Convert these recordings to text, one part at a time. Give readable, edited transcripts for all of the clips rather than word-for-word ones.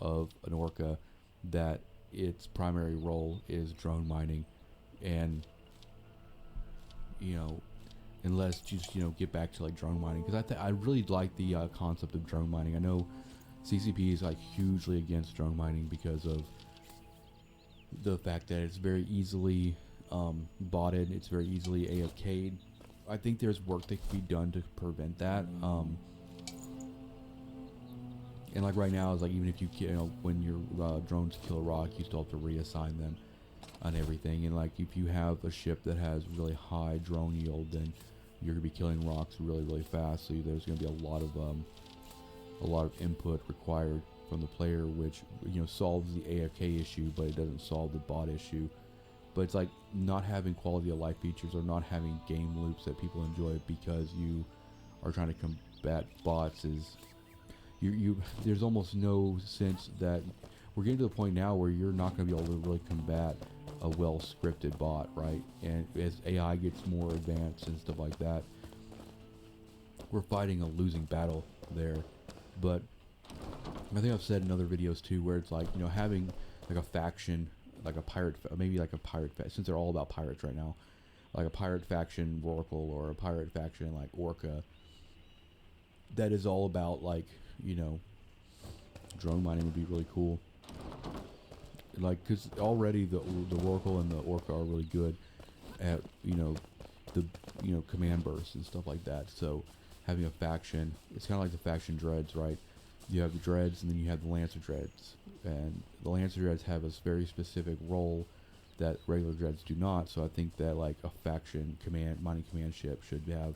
of an orca that its primary role is drone mining, and and let's just get back to like drone mining, because I really like the concept of drone mining. I know CCP is like hugely against drone mining because of the fact that it's very easily botted, it's very easily AFK'd. I think there's work that can be done to prevent that. And like right now, it's like even if when your drones kill a rock, you still have to reassign them on everything. And like if you have a ship that has really high drone yield, then you're gonna be killing rocks really, really fast. So there's gonna be a lot of input required from the player, which solves the AFK issue, but it doesn't solve the bot issue. But it's like not having quality of life features or not having game loops that people enjoy because you are trying to combat bots is there's almost no sense that we're getting to the point now where you're not going to be able to really combat a well scripted bot, right? And as AI gets more advanced and stuff like that, we're fighting a losing battle there. But I think I've said in other videos too, where it's like having like a faction, like a pirate, maybe like a pirate, since they're all about pirates right now, like a pirate faction Rorqual or a pirate faction like Orca, that is all about like drone mining would be really cool. Like, because already the Rorqual and the Orca are really good at the command bursts and stuff like that. So having a faction, it's kind of like the faction dreads, right? You have the dreads and then you have the lancer dreads, and the lancer dreads have a very specific role that regular dreads do not. So I think that like a faction mining command ship should have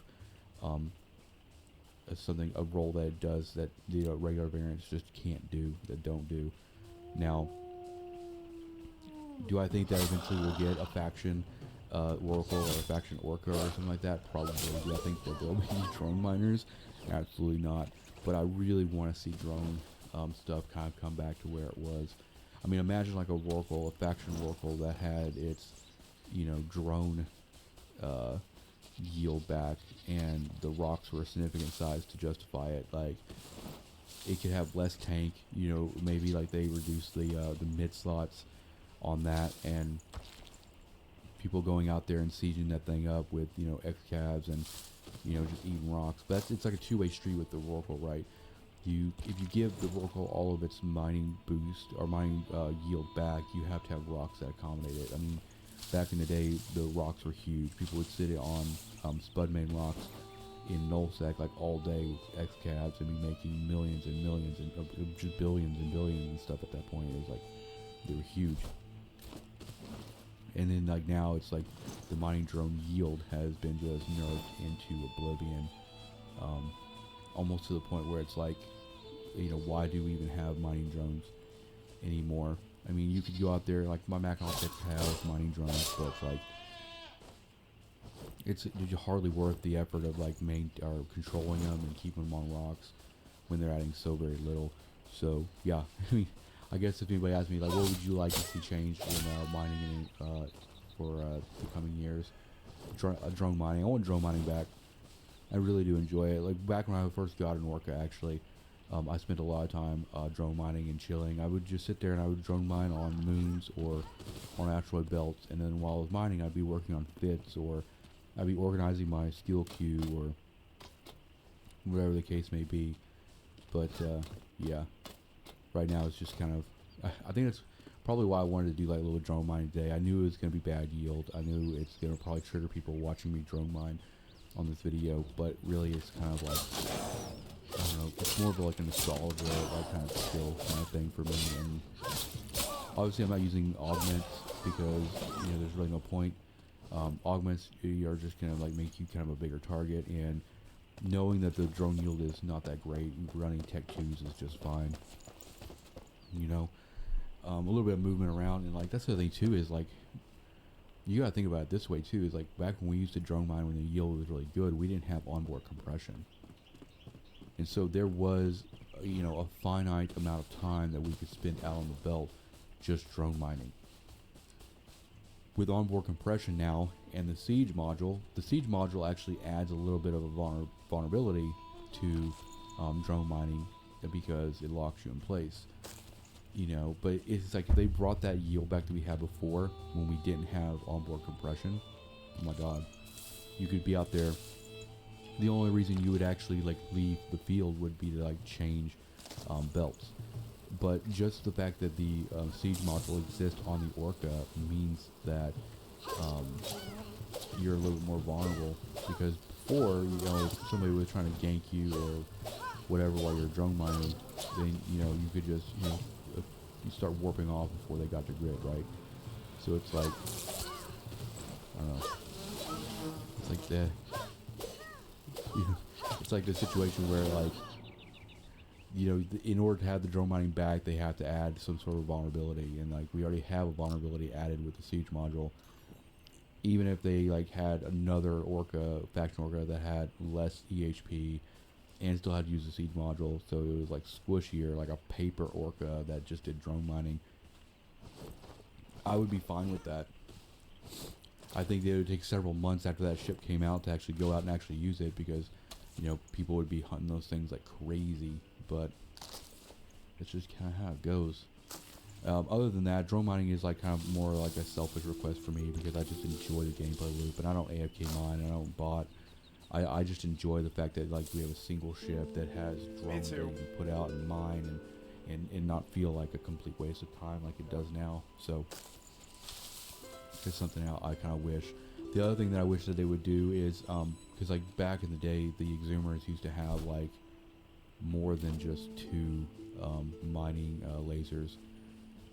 a role that it does that the regular variants just can't do, that don't do. Now, do I think that eventually we'll get a faction Oracle or a faction Orca or something like that? Probably. Do I think that there'll be drone miners? Absolutely not. But I really want to see drone stuff kind of come back to where it was. I mean, imagine like a Rorqual, a faction Rorqual that had its, drone yield back, and the rocks were a significant size to justify it. Like, it could have less tank. Maybe like they reduce the mid slots on that, and people going out there and sieging that thing up with X-Cabs and just eating rocks. But it's like a two-way street with the Rorqual, right? If you give the Rorqual all of its mining boost or mining yield back, you have to have rocks that accommodate it. I mean, back in the day, the rocks were huge. People would sit on spud main rocks in nullsec like all day with X-Cabs and be making millions and millions and just billions and billions and stuff at that point. It was like, they were huge. And then like now it's like the mining drone yield has been just nerfed into oblivion, almost to the point where it's like, why do we even have mining drones anymore? I mean, you could go out there, like my Mac Optics has mining drones, but it's like, it's hardly worth the effort of like controlling them and keeping them on rocks when they're adding so very little. So yeah, I mean, I guess if anybody asks me like, what would you like to see changed in mining for the coming years? Drone mining. I want drone mining back. I really do enjoy it. Like back when I first got an Orca, actually, I spent a lot of time drone mining and chilling. I would just sit there and I would drone mine on moons or on asteroid belts, and then while I was mining, I'd be working on fits, or I'd be organizing my skill queue, or whatever the case may be. But yeah, right now it's just kind of, I think that's probably why I wanted to do like a little drone mining today. I knew it was going to be bad yield. I knew it's going to probably trigger people watching me drone mine on this video, but really it's kind of like, I don't know, it's more of like a nostalgia, like kind of skill kind of thing for me. And obviously I'm not using augments because there's really no point. Augments are just gonna like make you kind of a bigger target, and knowing that the drone yield is not that great, running Tech 2s is just fine. A little bit of movement around, and like that's the other thing too, is like you gotta think about it this way too, is like back when we used to drone mine when the yield was really good, we didn't have onboard compression, and so there was a finite amount of time that we could spend out on the belt just drone mining. With onboard compression now and the siege module actually adds a little bit of a vulnerability to drone mining because it locks you in place. you know, but it's like if they brought that yield back that we had before when we didn't have onboard compression. Oh my god, you could be out there. The only reason you would actually like leave the field would be to like change belts. But just the fact that the siege module exists on the Orca means that you're a little bit more vulnerable, because before, you know, if somebody was trying to gank you or whatever while you're drone mining, then, you know, you could just, you know, you start warping off before they got the grid, right? So it's like, I don't know, it's like the, you know, it's like the situation where, like, you know, in order to have the drone mining back, they have to add some sort of vulnerability, and like we already have a vulnerability added with the siege module. Even if they like had another Orca, faction Orca that had less EHP and still had to use the siege module, so it was like squishier, like a paper Orca that just did drone mining, I would be fine with that. I think it would take several months after that ship came out to actually go out and actually use it, because, you know, people would be hunting those things like crazy. But it's just kind of how it goes. Other than that, drone mining is like kind of more like a selfish request for me, because I just enjoy the gameplay loop, and I don't AFK mine, I don't bot. I just enjoy the fact that like we have a single ship that has drones that you can put out and mine and not feel like a complete waste of time like it does now. So it's something I kind of wish. The other thing that I wish that they would do is, because like back in the day, the Exhumers used to have like more than just 2 mining lasers.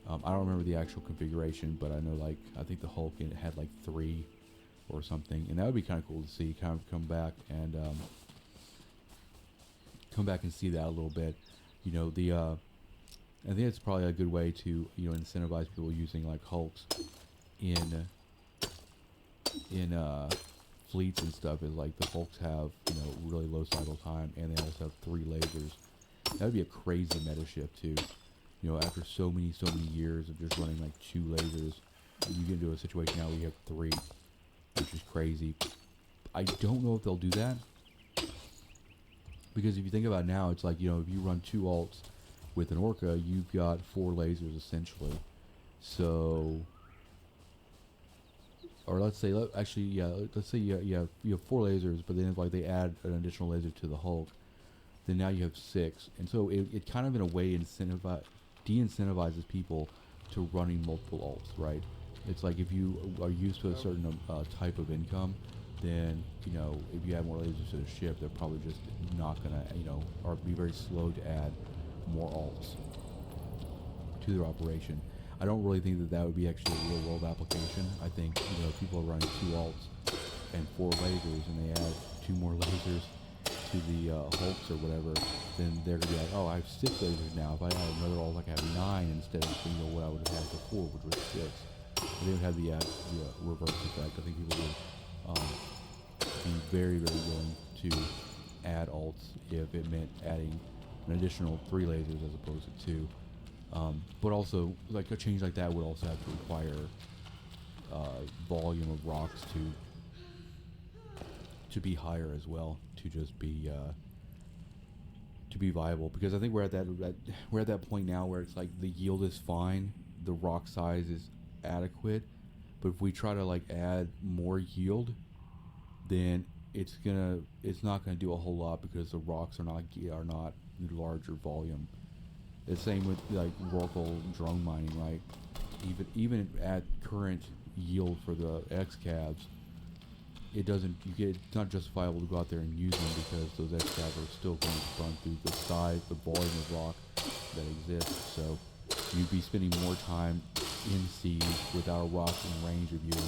I don't remember the actual configuration, but I know, like, I think the Hulk had like 3 or something, and that would be kind of cool to see, kind of come back and see that a little bit. You know, I think it's probably a good way to, you know, incentivize people using like Hulks in fleets and stuff, is like the Hulks have, you know, really low cycle time, and they also have 3 lasers. That would be a crazy meta shift too. You know, after so many years of just running like 2 lasers, you get into a situation now where you have 3, which is crazy. I don't know if they'll do that, because if you think about it now, it's like, you know, if you run 2 alts with an Orca, you've got 4 lasers essentially. So, or let's say, let's say you have 4 lasers, but then if like they add an additional laser to the Hulk, then now you have 6, and so it kind of in a way de-incentivizes people to running multiple alts, right? It's like if you are used to a certain type of income, then, you know, if you add more lasers to the ship, they're probably just not gonna, you know, or be very slow to add more alts to their operation. I don't really think that would be actually a real world application. I think, you know, if people are running 2 alts and 4 lasers, and they add 2 more lasers to the Hulks or whatever, then they're gonna be like, oh, I have 6 lasers now. If I add another ult, like I have 9 instead of, you know, what I would have had before, which was 6. They would have the reverse effect. I think people would be very, very willing to add alts if it meant adding an additional 3 lasers as opposed to 2. But also, like, a change like that would also have to require volume of rocks to be higher as well, to just be viable. Because I think we're at that point now where it's like the yield is fine, the rock size is adequate, but if we try to like add more yield, then it's not gonna do a whole lot, because the rocks are not larger volume. The same with like local drone mining, right? Even at current yield for the X-cabs, it's not justifiable to go out there and use them, because those X-cabs are still going to run through the size, the volume of rock that exists. So you'd be spending more time in siege without a rock in range of you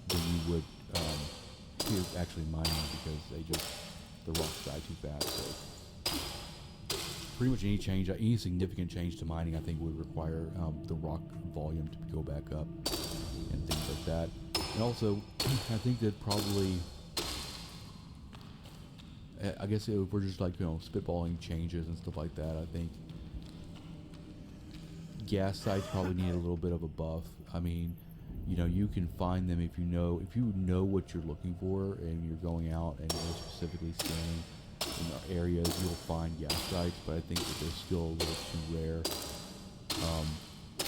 than you would here actually mining, because the rocks die too fast. So pretty much any significant change to mining, I think, would require the rock volume to go back up and things like that. And also, I think that probably, I guess if we're just like, you know, spitballing changes and stuff like that, I think gas sites probably need a little bit of a buff. I mean, you know, you can find them if you know what you're looking for, and you're going out and you're specifically scanning in areas, you'll find gas sites, but I think that they're still a little too rare.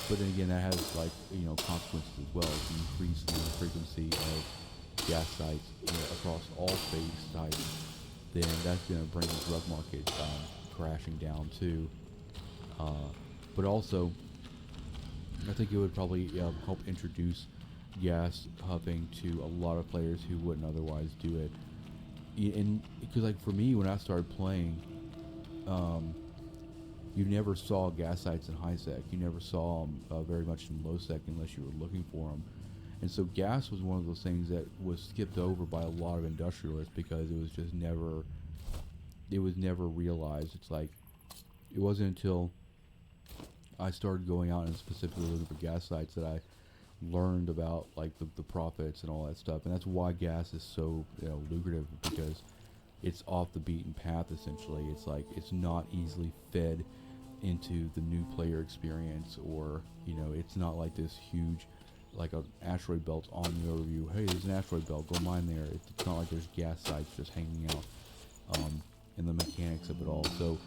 But then again, that has like consequences as well. If you increase the frequency of gas sites across all space types, then that's going to bring the drug market crashing down too. But also, I think it would probably help introduce gas huffing to a lot of players who wouldn't otherwise do it. And because like for me, when I started playing, you never saw gas sites in high sec. You never saw them very much in low sec unless you were looking for them. And so gas was one of those things that was skipped over by a lot of industrialists because it was just never realized. It's like, it wasn't until I started going out and specifically looking for gas sites that I learned about like the profits and all that stuff. And that's why gas is so lucrative, because it's off the beaten path essentially. It's like, it's not easily fed into the new player experience, or it's not like this huge, like an asteroid belt on the overview. Hey, there's an asteroid belt, go mine there. It's not like there's gas sites just hanging out, and the mechanics of it all. So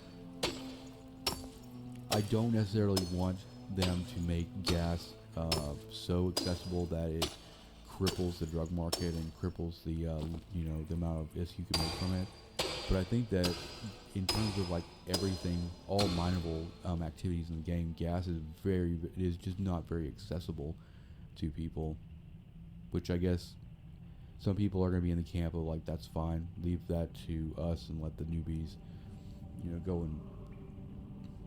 I don't necessarily want them to make gas so accessible that it cripples the drug market and cripples the the amount of ISK you can make from it. But I think that in terms of like everything, all mineable activities in the game, gas is just not very accessible to people, which I guess some people are going to be in the camp of like, that's fine, leave that to us and let the newbies go and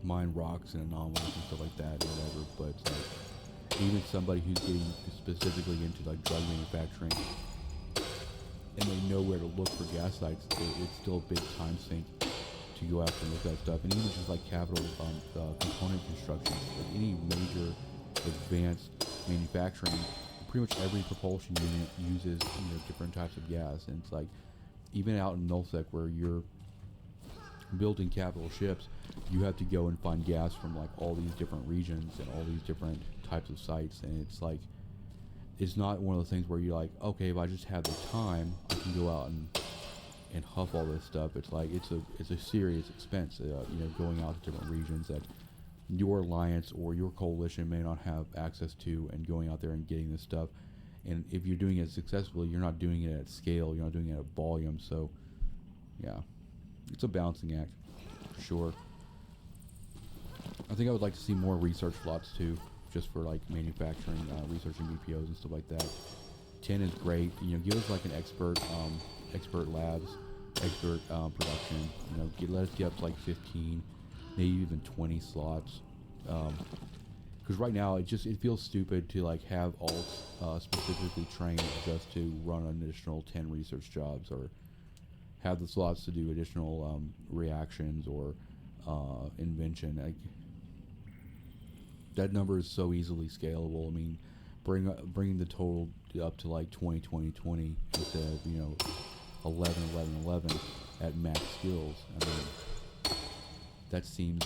mine rocks and anomalies and stuff like that or whatever. But like, even somebody who's getting specifically into like drug manufacturing and they know where to look for gas sites, it's still a big time sink to go after and look at that stuff. And even just like capital component construction, like any major advanced manufacturing, pretty much every propulsion unit uses different types of gas. And it's like, even out in nullsec where you're building capital ships, you have to go and find gas from like all these different regions and all these different types of sites. And it's like, it's not one of those things where you're like, okay, if I just have the time, I can go out and huff all this stuff. It's like, it's a serious expense, going out to different regions that your alliance or your coalition may not have access to, and going out there and getting this stuff. And if you're doing it successfully, you're not doing it at scale, you're not doing it at volume. So yeah, it's a balancing act for sure. I think I would like to see more research slots too, just for like manufacturing, researching BPOs and stuff like that. 10 is great. Give us like an expert labs, expert production. Let us get up to like 15, maybe even 20 slots. Because right now it feels stupid to like have alts specifically trained just to run an additional 10 research jobs, or have the slots to do additional reactions or invention. Like, that number is so easily scalable. I mean, bringing the total up to like 20, 20, 20 instead of 11, 11, 11 at max skills. I mean, that seems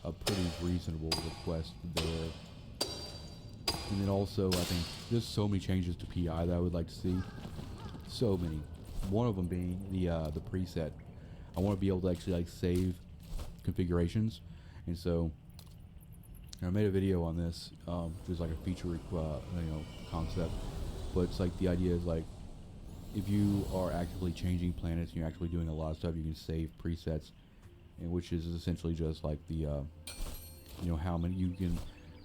a pretty reasonable request there. And then also, I think there's so many changes to PI that I would like to see. So many. One of them being the preset. I want to be able to actually like save configurations, and so I made a video on this, just like a feature concept, but it's like, the idea is like, if you are actively changing planets and you're actually doing a lot of stuff, you can save presets, and which is essentially just like the how many you can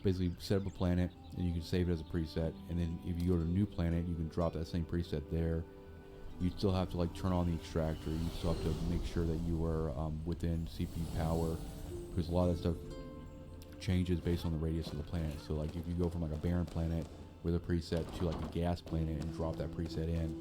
basically set up a planet and you can save it as a preset, and then if you go to a new planet, you can drop that same preset there. You still have to like turn on the extractor. You still have to make sure that you are within CPU power, because a lot of that stuff changes based on the radius of the planet. So like, if you go from like a barren planet with a preset to like a gas planet and drop that preset in,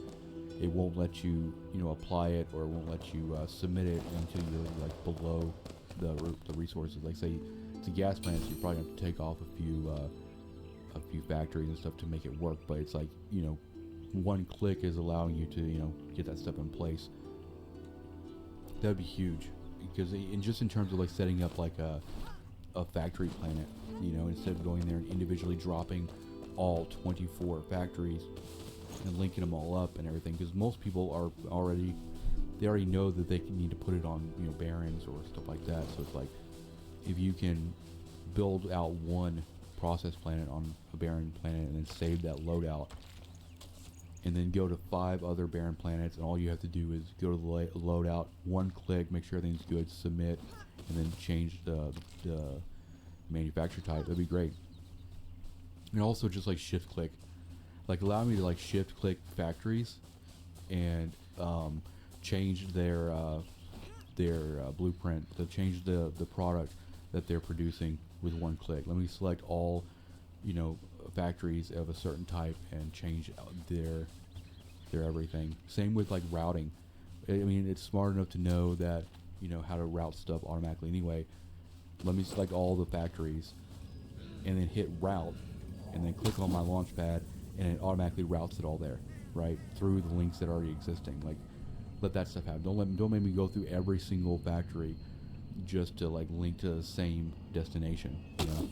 it won't let you apply it, or it won't let you submit it until you're like below the resources. Like, say it's a gas planet, so you're probably going to take off a few factories and stuff to make it work, but it's like, one click is allowing you to get that stuff in place. That would be huge, because just in terms of like setting up like a factory planet, instead of going there and individually dropping all 24 factories and linking them all up and everything, because most people already know that they need to put it on barons or stuff like that. So it's like, if you can build out one process planet on a barren planet and then save that loadout, and then go to 5 other barren planets, and all you have to do is go to the loadout, one click, make sure everything's good, submit, and then change the manufacturer type. That'd be great. And also just like shift click, like allow me to like shift click factories and change their blueprint, to change the product that they're producing with one click. Let me select all, you know, factories of a certain type and change their everything. Same with like routing. I mean, it's smart enough to know that, you know, how to route stuff automatically anyway. Let me select all the factories and then hit route and then click on my launch pad, and it automatically routes it all there, right, through the links that are already existing. Like, let that stuff happen. Don't make me go through every single factory just to like link to the same destination, you know.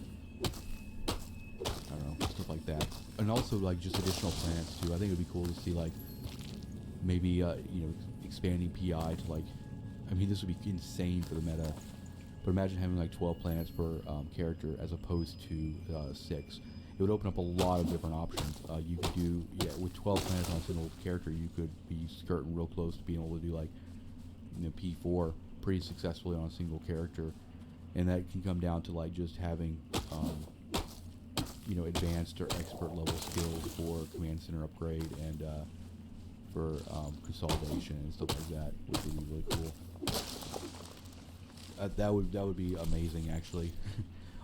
I don't know, stuff like that. And also like just additional planets too. I think it would be cool to see like maybe you know, expanding PI to like, I mean, this would be insane for the meta. But imagine having like 12 planets per character as opposed to 6. It would open up a lot of different options. You could do, yeah, with 12 planets on a single character, you could be skirting real close to being able to do like, you know, P4 pretty successfully on a single character. And that can come down to like just having, you know, advanced or expert level skills for command center upgrade and for consolidation and stuff like that, which would be really cool. That would be amazing, actually.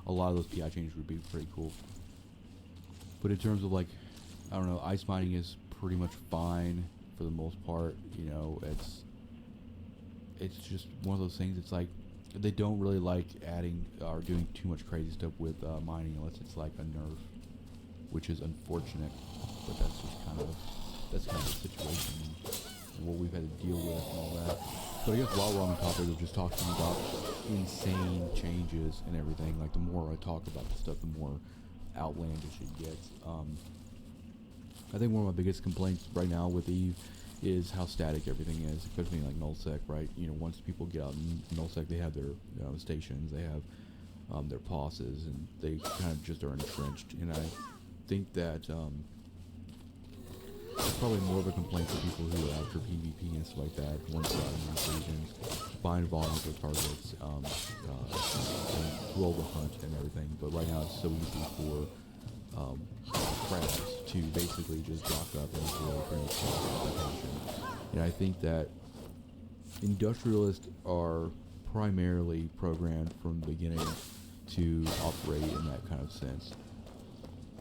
A lot of those PI changes would be pretty cool. But in terms of like, I don't know, ice mining is pretty much fine for the most part. You know, it's just one of those things. It's like they don't really like adding or doing too much crazy stuff with mining unless it's like a nerf, which is unfortunate. But that's just kind of the situation and what we've had to deal with and all that. So I guess while we're on the topic of just talking about insane changes and everything, like the more I talk about this stuff, the more outlandish it gets. I think one of my biggest complaints right now with EVE is how static everything is, especially like nullsec, right? You know, once people get out in nullsec, they have their stations, they have their posses, and they kind of just are entrenched. And I think that it's probably more of a complaint for people who are after PvP and stuff like that, one-shot invasions, find volumes of targets, and roll the hunt and everything. But right now it's so easy for crabs to basically just dock up and avoid application. And I think that industrialists are primarily programmed from the beginning to operate in that kind of sense,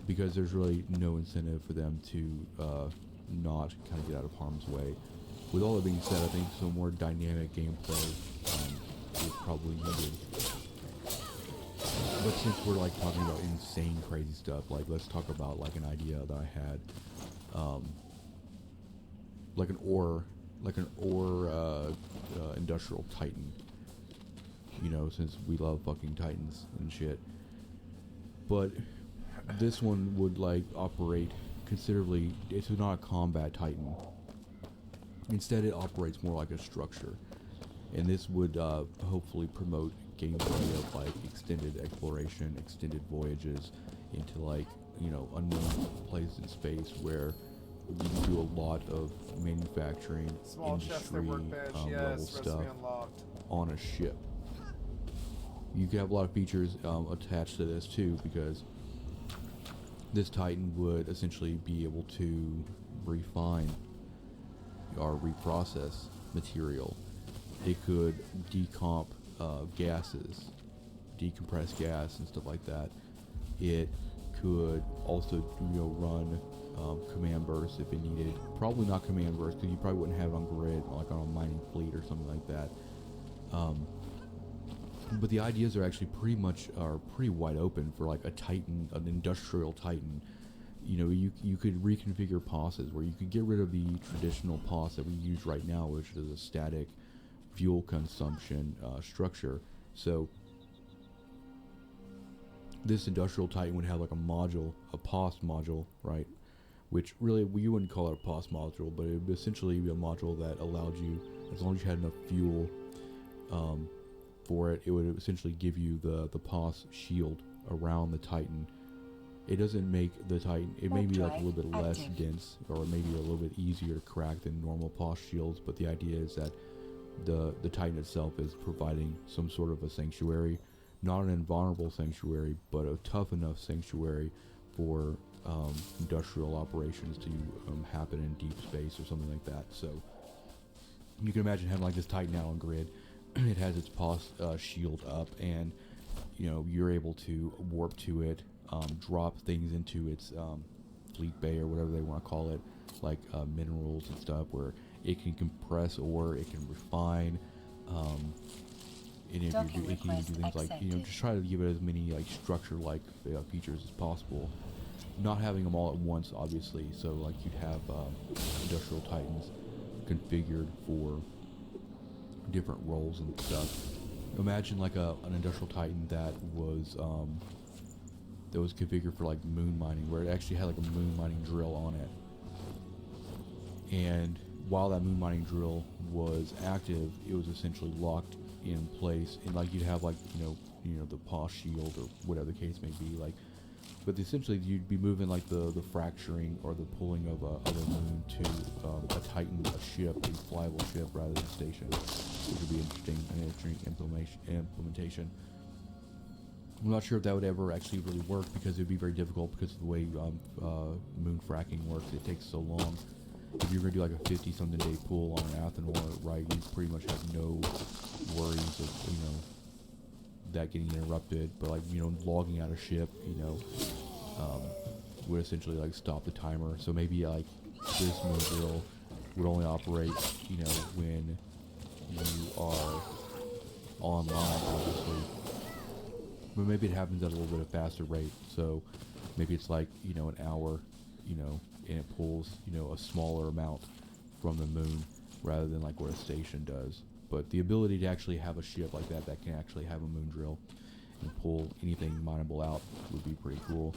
because there's really no incentive for them to not kind of get out of harm's way. With all that being said, I think some more dynamic gameplay is probably needed. But since we're like talking about insane crazy stuff, like let's talk about like an idea that I had, like an ore industrial titan. You know, since we love fucking titans and shit. But this one would like operate considerably. It's not a combat titan. Instead, it operates more like a structure, and this would hopefully promote gameplay of like extended exploration, extended voyages into like, you know, unknown places in space where you can do a lot of manufacturing, Small industry workbench, yes, level stuff unlocked. on a ship. You can have a lot of features attached to this too, because this Titan would essentially be able to refine or reprocess material. It could decomp gases, decompress gas and stuff like that. It could also, you know, run command bursts if it needed. Probably not command bursts, because you probably wouldn't have it on grid, like on a mining fleet or something like that. But the ideas are actually pretty wide open for like a Titan, an industrial Titan. You know, you could reconfigure posses where you could get rid of the traditional posse that we use right now, which is a static fuel consumption structure. So this industrial Titan would have like a module, a POS module, right? Which really, you wouldn't call it a POS module, but it would essentially be a module that allowed you, as long as you had enough fuel for it, it would essentially give you the POS shield around the Titan it doesn't make the Titan, it may be like a little bit less Active. dense, or maybe a little bit easier to crack than normal pulse shields, but the idea is that the Titan itself is providing some sort of a sanctuary, not an invulnerable sanctuary, but a tough enough sanctuary for industrial operations to happen in deep space or something like that. So you can imagine having like this Titan out on grid. It has its pulse shield up, and you know you're able to warp to it, drop things into its fleet bay or whatever they want to call it, like minerals and stuff, where it can compress ore, it can refine, and it can even do things like, you know, just try to give it as many like structure-like features as possible. Not having them all at once, obviously. So like you'd have industrial Titans configured for different roles and stuff. Imagine like an industrial Titan that was configured for like moon mining, where it actually had like a moon mining drill on it. And while that moon mining drill was active, it was essentially locked in place, and like you'd have like you know the pulse shield or whatever the case may be, like. But essentially, you'd be moving like the fracturing or the pulling of a moon to a Titan, a ship, a flyable ship rather than a station, which would be an interesting implementation. I'm not sure if that would ever actually really work, because it would be very difficult because of the way moon fracking works. It takes so long. If you're going to do like a 50-something day pull on an Athenor, right, you pretty much have no worries of, you know, that getting interrupted. But like, you know, logging out a ship, you know, would essentially like stop the timer. So maybe like this moon drill would only operate, you know, when you are online, obviously. But maybe it happens at a little bit of faster rate. So maybe it's like, you know, an hour, you know, and it pulls, you know, a smaller amount from the moon rather than like what a station does. But the ability to actually have a ship like that that can actually have a moon drill and pull anything mineable out would be pretty cool.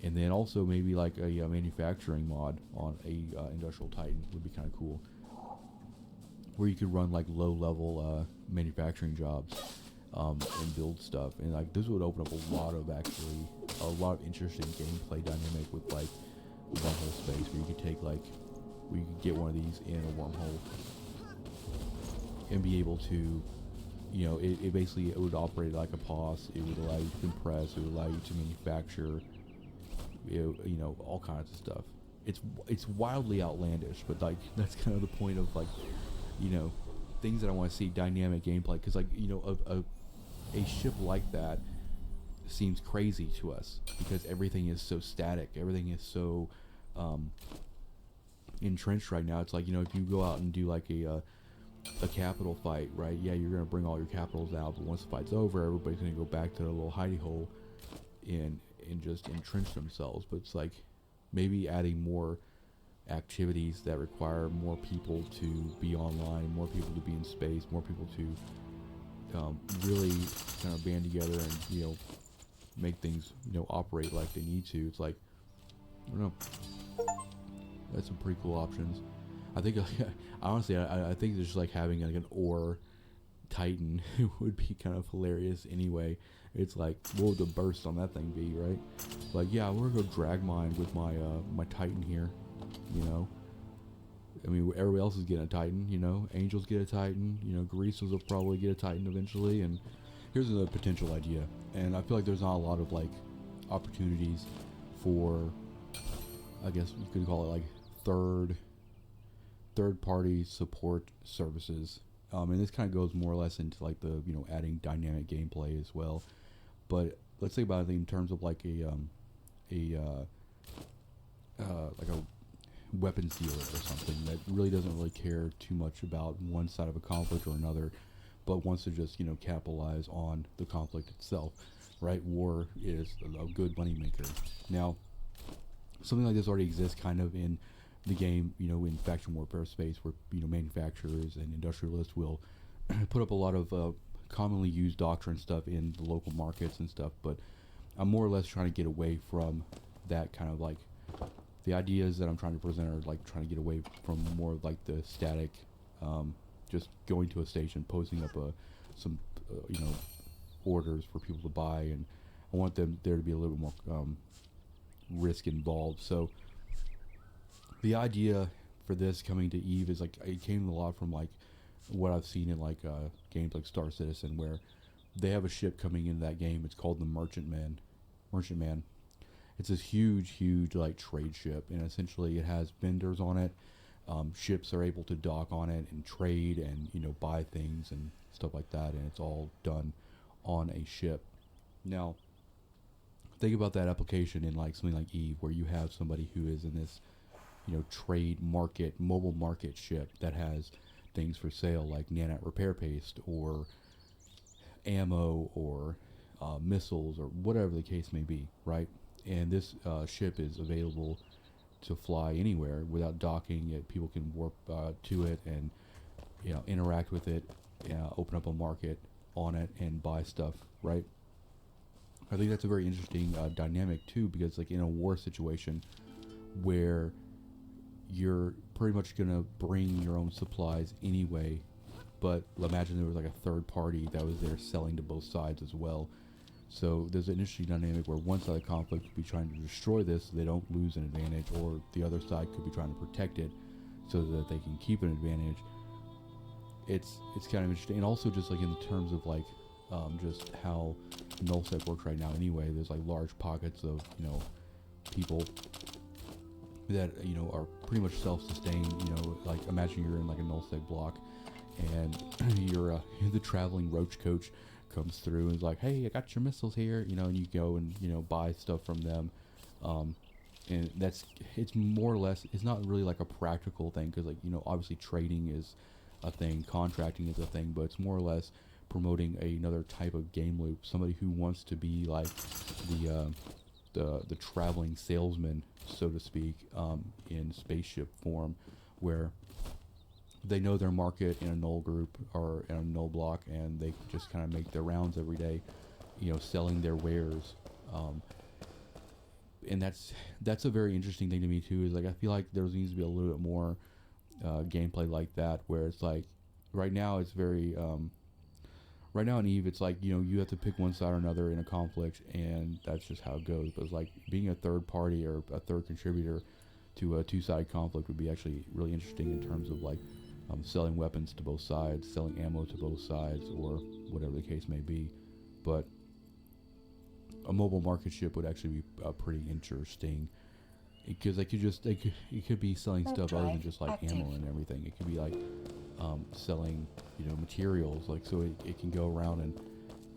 And then also maybe like a manufacturing mod on a industrial Titan would be kind of cool, where you could run like low-level manufacturing jobs and build stuff. And like this would open up a lot of interesting gameplay dynamic with like wormhole space, where you could take like, where you could get one of these in a wormhole and be able to, you know, it basically, it would operate like a POS. It would allow you to compress. It would allow you to manufacture, you know, all kinds of stuff. It's wildly outlandish, but like that's kind of the point of like, you know, things that I want to see dynamic gameplay, because like, you know, a ship like that seems crazy to us because everything is so static. Everything is so entrenched right now. It's like, you know, if you go out and do like a capital fight, right? Yeah, you're gonna bring all your capitals out, but once the fight's over, everybody's gonna go back to their little hidey hole and just entrench themselves. But it's like maybe adding more activities that require more people to be online, more people to be in space, more people to really kind of band together and, you know, make things, you know, operate like they need to. It's like, I don't know, that's some pretty cool options. I think honestly, I think just like having like an ore Titan would be kind of hilarious anyway. It's like, what would the burst on that thing be, right? Like, yeah, we're gonna go drag mine with my my Titan here, you know. I mean, everybody else is getting a Titan, you know. Angels get a Titan, you know. Greases will probably get a Titan eventually. And here's a potential idea, and I feel like there's not a lot of like opportunities for, I guess you could call it like third-party support services. And this kind of goes more or less into like the, you know, adding dynamic gameplay as well. But let's think about it in terms of like a weapons dealer or something that really doesn't really care too much about one side of a conflict or another, but wants to just, you know, capitalize on the conflict itself, right? War is a good moneymaker. Now, something like this already exists kind of in the game, you know, in faction warfare space, where, you know, manufacturers and industrialists will put up a lot of commonly used doctrine stuff in the local markets and stuff. But I'm more or less trying to get away from that kind of like, the ideas that I'm trying to present are like trying to get away from more of like the static, just going to a station, posting up some you know, orders for people to buy, and I want them there to be a little bit more risk involved. So the idea for this coming to EVE is like it came a lot from like what I've seen in like games like Star Citizen, where they have a ship coming into that game. It's called the Merchantman. It's this huge like trade ship, and essentially it has vendors on it. Ships are able to dock on it and trade and buy things and stuff like that, and it's all done on a ship. Now think about that application in like something like EVE, where you have somebody who is in this trade market, mobile market ship that has things for sale like nanite repair paste or ammo or missiles or whatever the case may be, right? And this ship is available to fly anywhere without docking. People can warp to it and interact with it, open up a market on it and buy stuff, right? I think that's a very interesting dynamic too, because like in a war situation where you're pretty much gonna bring your own supplies anyway, but imagine there was like a third party that was there selling to both sides as well. So there's an interesting dynamic where one side of the conflict could be trying to destroy this so they don't lose an advantage, or the other side could be trying to protect it so that they can keep an advantage. It's kind of interesting, and also just like in the terms of like just how nullsec works right now anyway. There's like large pockets of people that are pretty much self-sustained. Like imagine you're in like a nullsec block, and you're the traveling roach coach comes through and is like, hey, I got your missiles here, and you go and buy stuff from them, and it's more or less, it's not really like a practical thing, because like obviously trading is a thing, contracting is a thing, but it's more or less promoting another type of game loop. Somebody who wants to be like the traveling salesman, so to speak, in spaceship form, where they know their market in a null group or in a null block, and they just kind of make their rounds every day, selling their wares. And that's a very interesting thing to me too. Is like I feel like there needs to be a little bit more gameplay like that, where it's like right now it's very right now in EVE it's like you have to pick one side or another in a conflict, and that's just how it goes. But it's like being a third party or a third contributor to a two-sided conflict would be actually really interesting in terms of like selling weapons to both sides, selling ammo to both sides, or whatever the case may be. But a mobile market ship would actually be pretty interesting, because it could be selling stuff other than just like ammo and everything. It could be like selling materials, like so it can go around, and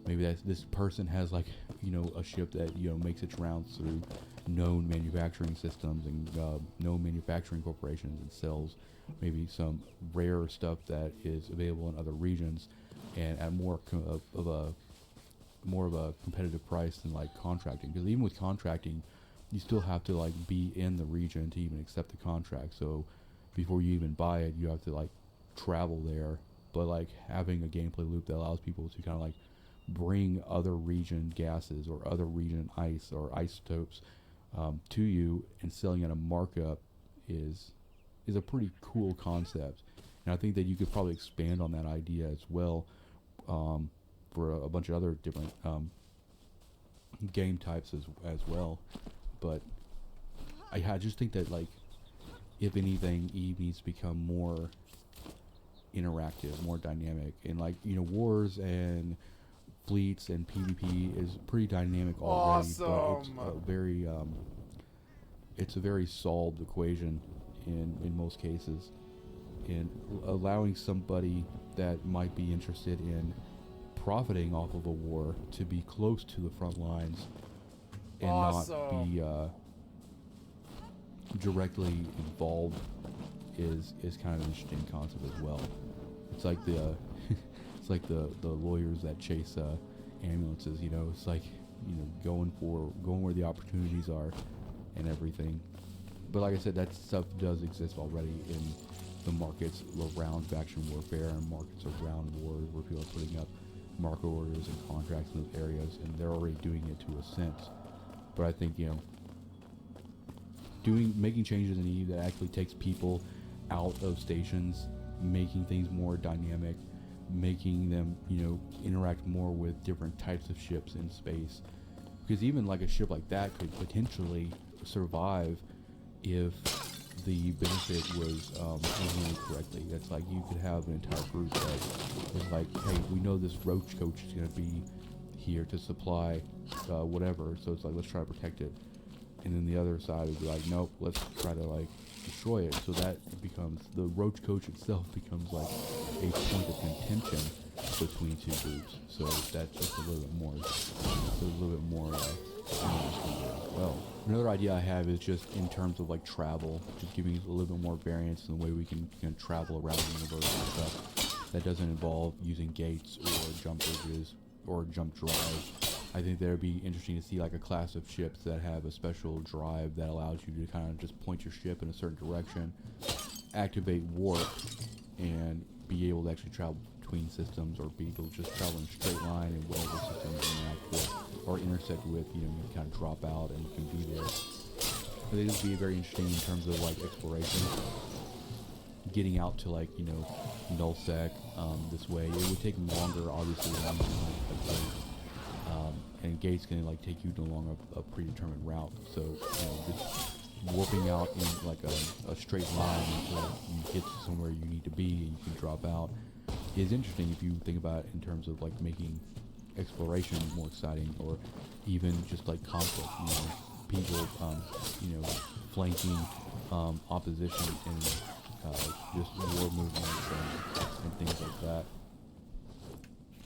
maybe this person has like a ship that makes its rounds through known manufacturing systems and known manufacturing corporations, and sells maybe some rare stuff that is available in other regions, and at more of a competitive price than like contracting. Because even with contracting, you still have to like be in the region to even accept the contract. So before you even buy it, you have to like travel there. But like having a gameplay loop that allows people to kind of like bring other region gases or other region ice or isotopes to you, and selling at a markup is a pretty cool concept. And I think that you could probably expand on that idea as well for a bunch of other different game types as well. But I just think that like if anything, EVE needs to become more interactive, more dynamic, and like wars and fleets and PvP is pretty dynamic already. Awesome. But it's a very solved equation in most cases, and allowing somebody that might be interested in profiting off of a war to be close to the front lines and not be directly involved is kind of an interesting concept as well. It's like it's like the lawyers that chase ambulances. It's like going where the opportunities are and everything. But like I said, that stuff does exist already in the markets around faction warfare and markets around wars, where people are putting up market orders and contracts in those areas, and they're already doing it to a sense. But I think making changes in EVE that actually takes people out of stations, making things more dynamic, making them interact more with different types of ships in space. because even like a ship like that could potentially survive if the benefit was implemented correctly. That's like you could have an entire group that is like, hey, we know this roach coach is going to be here to supply whatever, so it's like, let's try to protect it. And then the other side would be like, nope, let's try to like destroy it. So that becomes, the roach coach itself becomes like a point of contention between two groups. So that's just a little bit more, well. Another idea I have is just in terms of like travel, just giving a little bit more variance in the way we can travel around the universe and stuff. That doesn't involve using gates or jump bridges or jump drives. I think that would be interesting to see like a class of ships that have a special drive that allows you to kind of just point your ship in a certain direction, activate warp, and be able to actually travel between systems, or be able to just travel in a straight line and whatever system you interact with or intersect with, you know, you can kind of drop out and you can be there. I think this would be very interesting in terms of like exploration, getting out to like, you know, nullsec this way. It would take longer, obviously, than like and gates can like take you along a predetermined route. So, you know, just warping out in like a straight line until you get to somewhere you need to be and you can drop out is interesting if you think about it in terms of like making exploration more exciting, or even just like conflict, you know, people you know, flanking opposition and just war movements and things like that.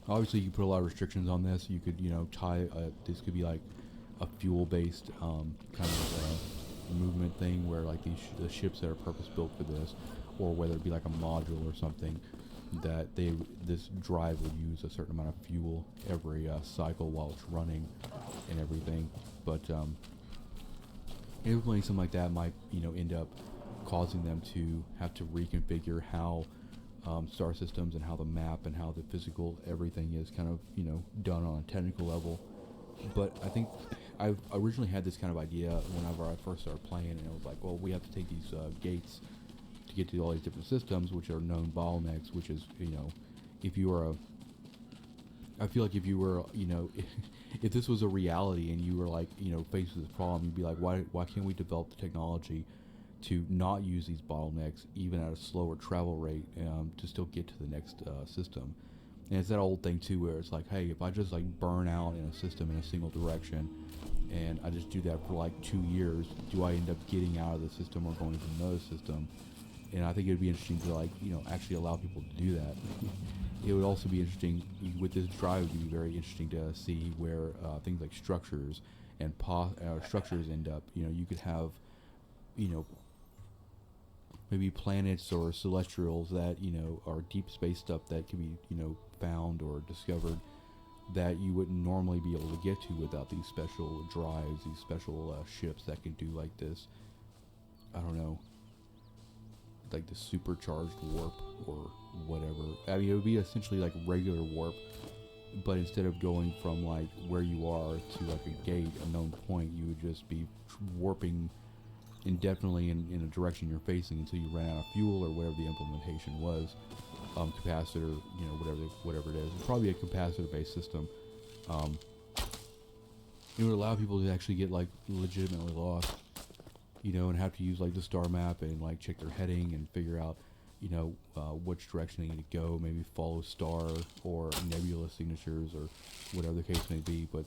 Obviously, you put a lot of restrictions on this. You could, you know, tie this could be like a fuel-based kind of movement thing, where like the ships that are purpose-built for this, or whether it be like a module or something, that this drive would use a certain amount of fuel every cycle while it's running and everything. But implementing something like that might, you know, end up causing them to have to reconfigure how star systems and how the map and how the physical everything is kind of, you know, done on a technical level. But I think I originally had this kind of idea whenever I first started playing, and it was like, well, we have to take these gates to get to all these different systems, which are known bottlenecks, which is, you know, if you are I feel like if you were, you know, if this was a reality and you were like, you know, faced with this problem, you'd be like, why can't we develop the technology to not use these bottlenecks even at a slower travel rate to still get to the next system? And it's that old thing too, where it's like, hey, if I just like burn out in a system in a single direction and I just do that for like 2 years, do I end up getting out of the system or going to another system? And I think it would be interesting to, like, you know, actually allow people to do that. It would also be interesting with this drive. It would be very interesting to see where things like structures and structures end up. You know, you could have, you know, maybe planets or celestials that, you know, are deep space stuff that can be, you know, found or discovered that you wouldn't normally be able to get to without these special drives, these special ships that can do like this, I don't know, like the supercharged warp or whatever. I mean, it would be essentially like regular warp, but instead of going from like where you are to like a gate, a known point, you would just be warping indefinitely in a direction you're facing until you ran out of fuel or whatever the implementation was. Capacitor, you know, whatever it is. It's probably a capacitor-based system. It would allow people to actually get like legitimately lost, you know, and have to use like the star map and like check their heading and figure out, you know, which direction they need to go. Maybe follow star or nebula signatures or whatever the case may be. But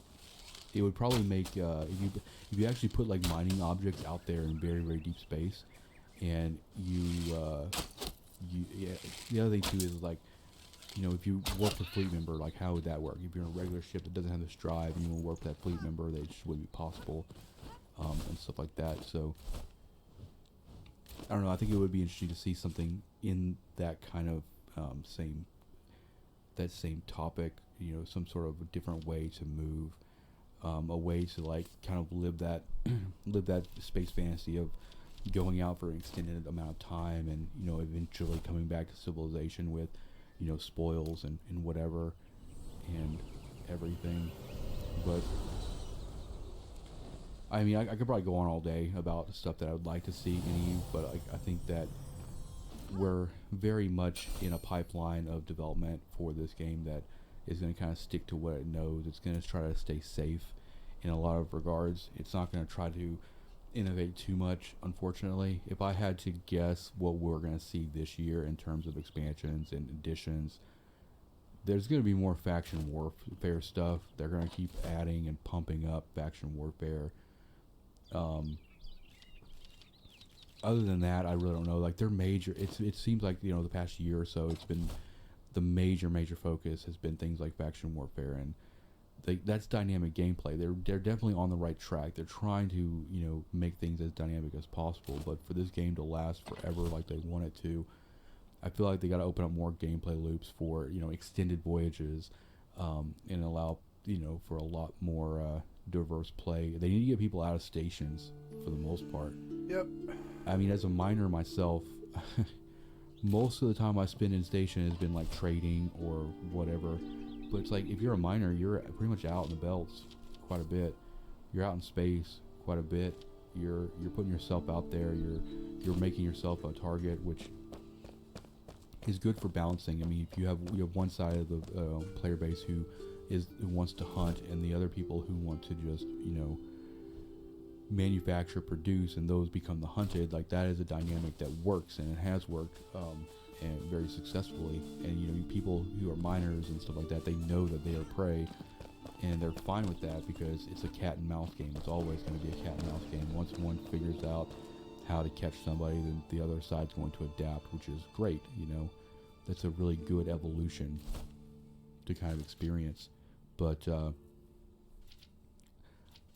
it would probably make if you actually put like mining objects out there in very, very deep space, and the other thing too is like, you know, if you warp a fleet member, like how would that work? If you're in a regular ship that doesn't have this drive and you want to warp that fleet member, that just wouldn't be possible, and stuff like that. So I don't know. I think it would be interesting to see something in that kind of same topic. You know, some sort of a different way to move, a way to like kind of live that space fantasy of going out for an extended amount of time, and, you know, eventually coming back to civilization with, you know, spoils and whatever and everything. But I mean, I could probably go on all day about stuff that I would like to see in EVE, but I think that we're very much in a pipeline of development for this game that is going to kind of stick to what it knows. It's going to try to stay safe in a lot of regards. It's not going to try to innovate too much, unfortunately. If I had to guess what we're going to see this year in terms of expansions and additions, there's going to be more faction warfare stuff. They're going to keep adding and pumping up faction warfare. Other than that, I really don't know. Like, they're major. It seems like, you know, the past year or so, it's been the major focus has been things like faction warfare, and that's dynamic gameplay. They're definitely on the right track. They're trying to, you know, make things as dynamic as possible. But for this game to last forever like they want it to, I feel like they got to open up more gameplay loops for, you know, extended voyages, and allow, you know, for a lot more diverse play. They need to get people out of stations for the most part. Yep. I mean, as a miner myself, most of the time I spend in station has been like trading or whatever. But it's like, if you're a miner, you're pretty much out in the belts quite a bit. You're out in space quite a bit. You're putting yourself out there. You're making yourself a target, which is good for balancing. I mean, if you have one side of the player base who wants to hunt, and the other people who want to just, you know, manufacture, produce, and those become the hunted. Like, that is a dynamic that works, and it has worked, and very successfully. And, you know, people who are miners and stuff like that, they know that they are prey, and they're fine with that because it's a cat and mouse game. It's always going to be a cat and mouse game. Once one figures out how to catch somebody, then the other side's going to adapt, which is great. You know, that's a really good evolution to kind of experience. But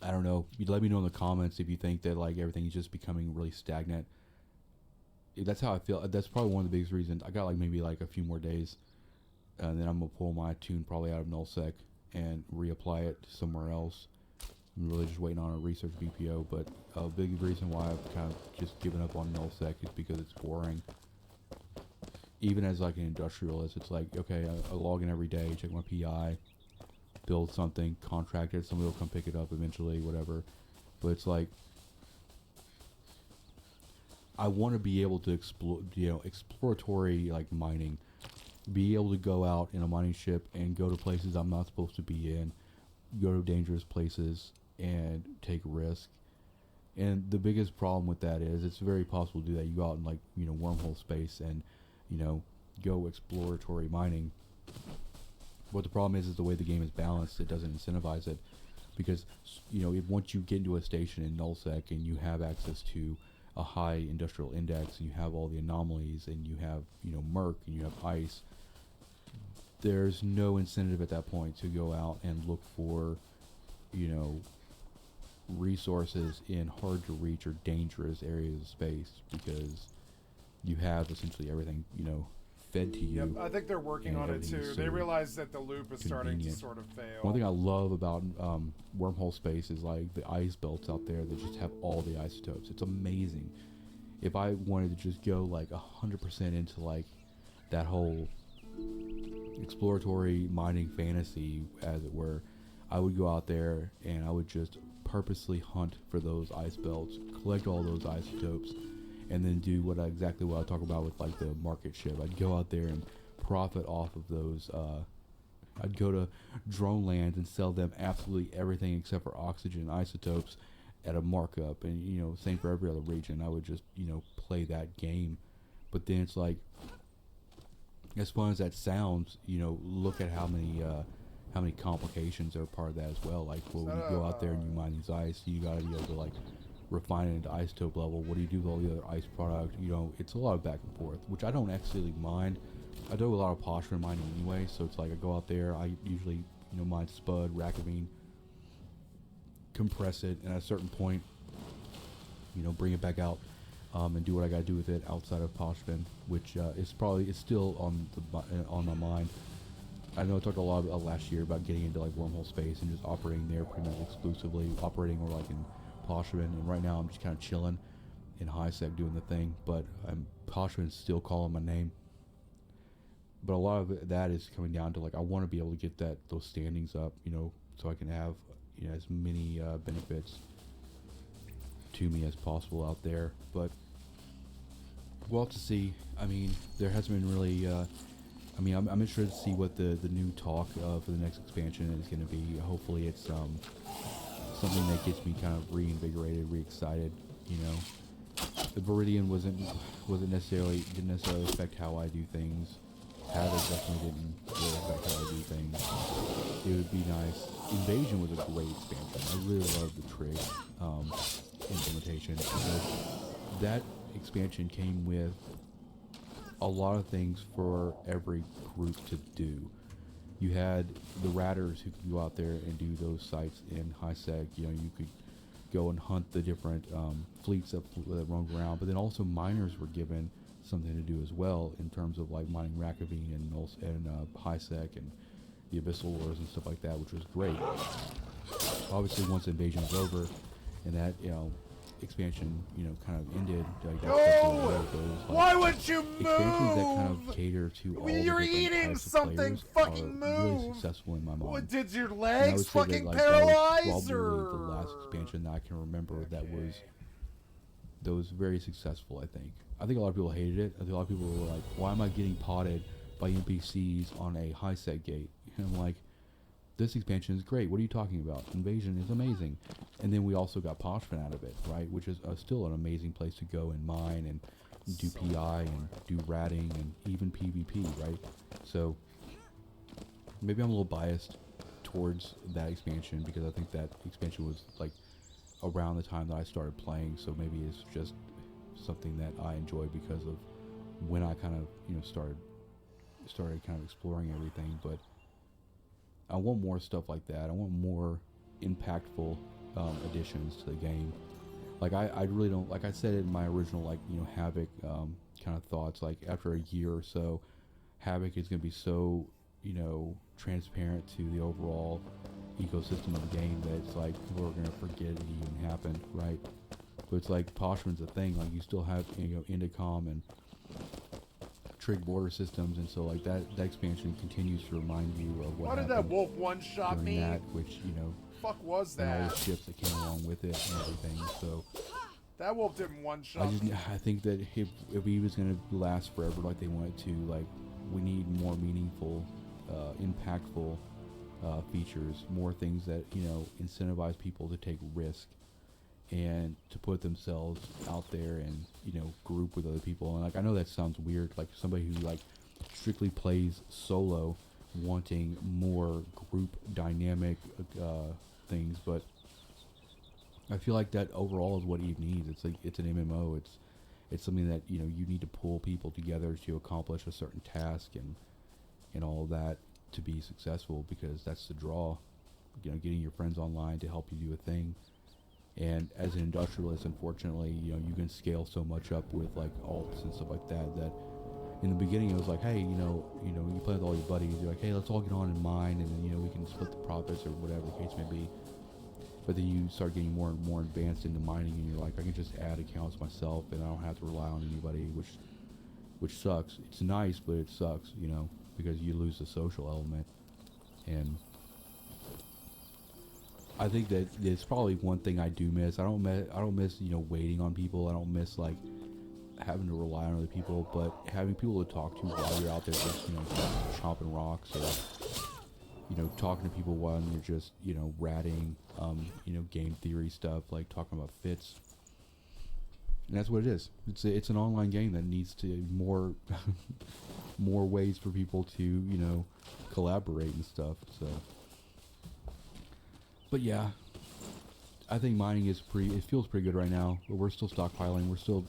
I don't know. You let me know in the comments if you think that, like, everything is just becoming really stagnant. That's how I feel. That's probably one of the biggest reasons. I got like maybe like a few more days, and then I'm gonna pull my tune probably out of nullsec and reapply it somewhere else. I'm really just waiting on a research BPO. But a big reason why I've kind of just given up on nullsec is because it's boring. Even as like an industrialist, it's like, okay, I log in every day, check my PI, build something, contract it, somebody will come pick it up eventually, whatever. But it's like, I want to be able to explore, you know, exploratory, like, mining. Be able to go out in a mining ship and go to places I'm not supposed to be in, go to dangerous places and take risk. And the biggest problem with that is it's very possible to do that. You go out in, like, you know, wormhole space and, you know, go exploratory mining. What the problem is the way the game is balanced, it doesn't incentivize it. Because, you know, if once you get into a station in nullsec and you have access to a high industrial index, and you have all the anomalies, and you have, you know, Merc, and you have ice, there's no incentive at that point to go out and look for, you know, resources in hard to reach or dangerous areas of space, because you have essentially everything, you know, fed to you. Yep, I think they're working on it too. So they realize that the loop is starting to sort of fail. One thing I love about wormhole space is like the ice belts out there that just have all the isotopes. It's amazing. If I wanted to just go like 100% into like that whole exploratory mining fantasy, as it were, I would go out there and I would just purposely hunt for those ice belts, collect all those isotopes, and then do exactly what I talk about with like the market ship. I'd go out there and profit off of those. I'd go to drone lands and sell them absolutely everything except for oxygen isotopes at a markup. And, you know, same for every other region. I would just, you know, play that game. But then it's like, as fun as that sounds, you know, look at how many complications are part of that as well. Like, well, when you go out there and you mine these ice, you gotta be able to like refine it into isotope level. What do you do with all the other ice product? You know, it's a lot of back and forth, which I don't actually mind. I do a lot of Poshman mining anyway, so it's like I go out there, I usually, you know, mine spud, rackamine, compress it, and at a certain point, you know, bring it back out, and do what I gotta do with it outside of Poshman, which is still on my mind. I know I talked a lot about last year about getting into like wormhole space and just operating there pretty much exclusively, operating or like in Poshman, and right now I'm just kind of chilling in high sec doing the thing, but Poshman's still calling my name. But a lot of that is coming down to like I want to be able to get those standings up, you know, so I can have, you know, as many benefits to me as possible out there. But we'll have to see. I mean, there hasn't been really. I mean, I'm interested to see what the new talk for the next expansion is going to be. Hopefully, it's something that gets me kind of reinvigorated, re-excited. You know, the Viridian didn't necessarily affect how I do things. Havoc definitely didn't really affect how I do things. It would be nice. Invasion was a great expansion. I really loved the trig implementation. That expansion came with a lot of things for every group to do. You had the ratters who could go out there and do those sites in high sec. You know, you could go and hunt the different fleets that roam around, but then also miners were given something to do as well in terms of like mining Rakavine and high sec and the abyssal wars and stuff like that, which was great. Obviously, once invasion was over and that expansion kind of ended, Why would you move? Expansions that kind of cater to all You're the different eating types of something. players Fucking are really move. successful in my mind. What, did your And I legs would say fucking that, paralyze, that was or probably the last expansion that I can remember that was very successful. I think a lot of people hated it. I think a lot of people were like, why am I getting potted by NPCs on a high set gate? And I'm like, this expansion is great. What are you talking about? Invasion is amazing. And then we also got Poshman out of it, right? Which is still an amazing place to go and mine and do PI and do ratting and even PvP, right? So maybe I'm a little biased towards that expansion because I think that expansion was like around the time that I started playing. So maybe it's just something that I enjoy because of when I kind of started kind of exploring everything. But I want more stuff like that. I want more impactful additions to the game. Like I really don't, like I said in my original Havoc kind of thoughts, like after a year or so, Havoc is going to be so transparent to the overall ecosystem of the game that it's like people are going to forget it even happened, right? But it's like Poshman's a thing. Like you still have Indicom and trig border systems, and so like that expansion continues to remind you of what did that wolf one-shot during me? that, which Fuck was and all that? the ships that came along with it and everything. So That wolf didn't one-shot me. I think that if EVE is going to last forever like they want it to, like we need more meaningful, impactful features, more things that incentivize people to take risk and to put themselves out there and group with other people. And like I know that sounds weird, like somebody who like strictly plays solo wanting more group dynamic things, but I feel like that overall is what EVE needs. It's like it's an MMO. It's something that you need to pull people together to accomplish a certain task and all of that to be successful, because that's the draw. Getting your friends online to help you do a thing. And as an industrialist, unfortunately, you can scale so much up with like alts and stuff like that. That in the beginning it was like, hey, you play with all your buddies. You're like, hey, let's all get on and mine, and then we can split the profits or whatever the case may be. But then you start getting more and more advanced into mining, and you're like, I can just add accounts myself, and I don't have to rely on anybody, which sucks. It's nice, but it sucks, because you lose the social element. And I think that it's probably one thing I do miss. I don't miss waiting on people. I don't miss like having to rely on other people, but having people to talk to while you're out there just chomping rocks, or talking to people while you're just ratting game theory stuff, like talking about fits. And that's what it is. It's an online game that needs to more more ways for people to collaborate and stuff. So. But yeah, I think mining it feels pretty good right now. But we're still stockpiling. We're still,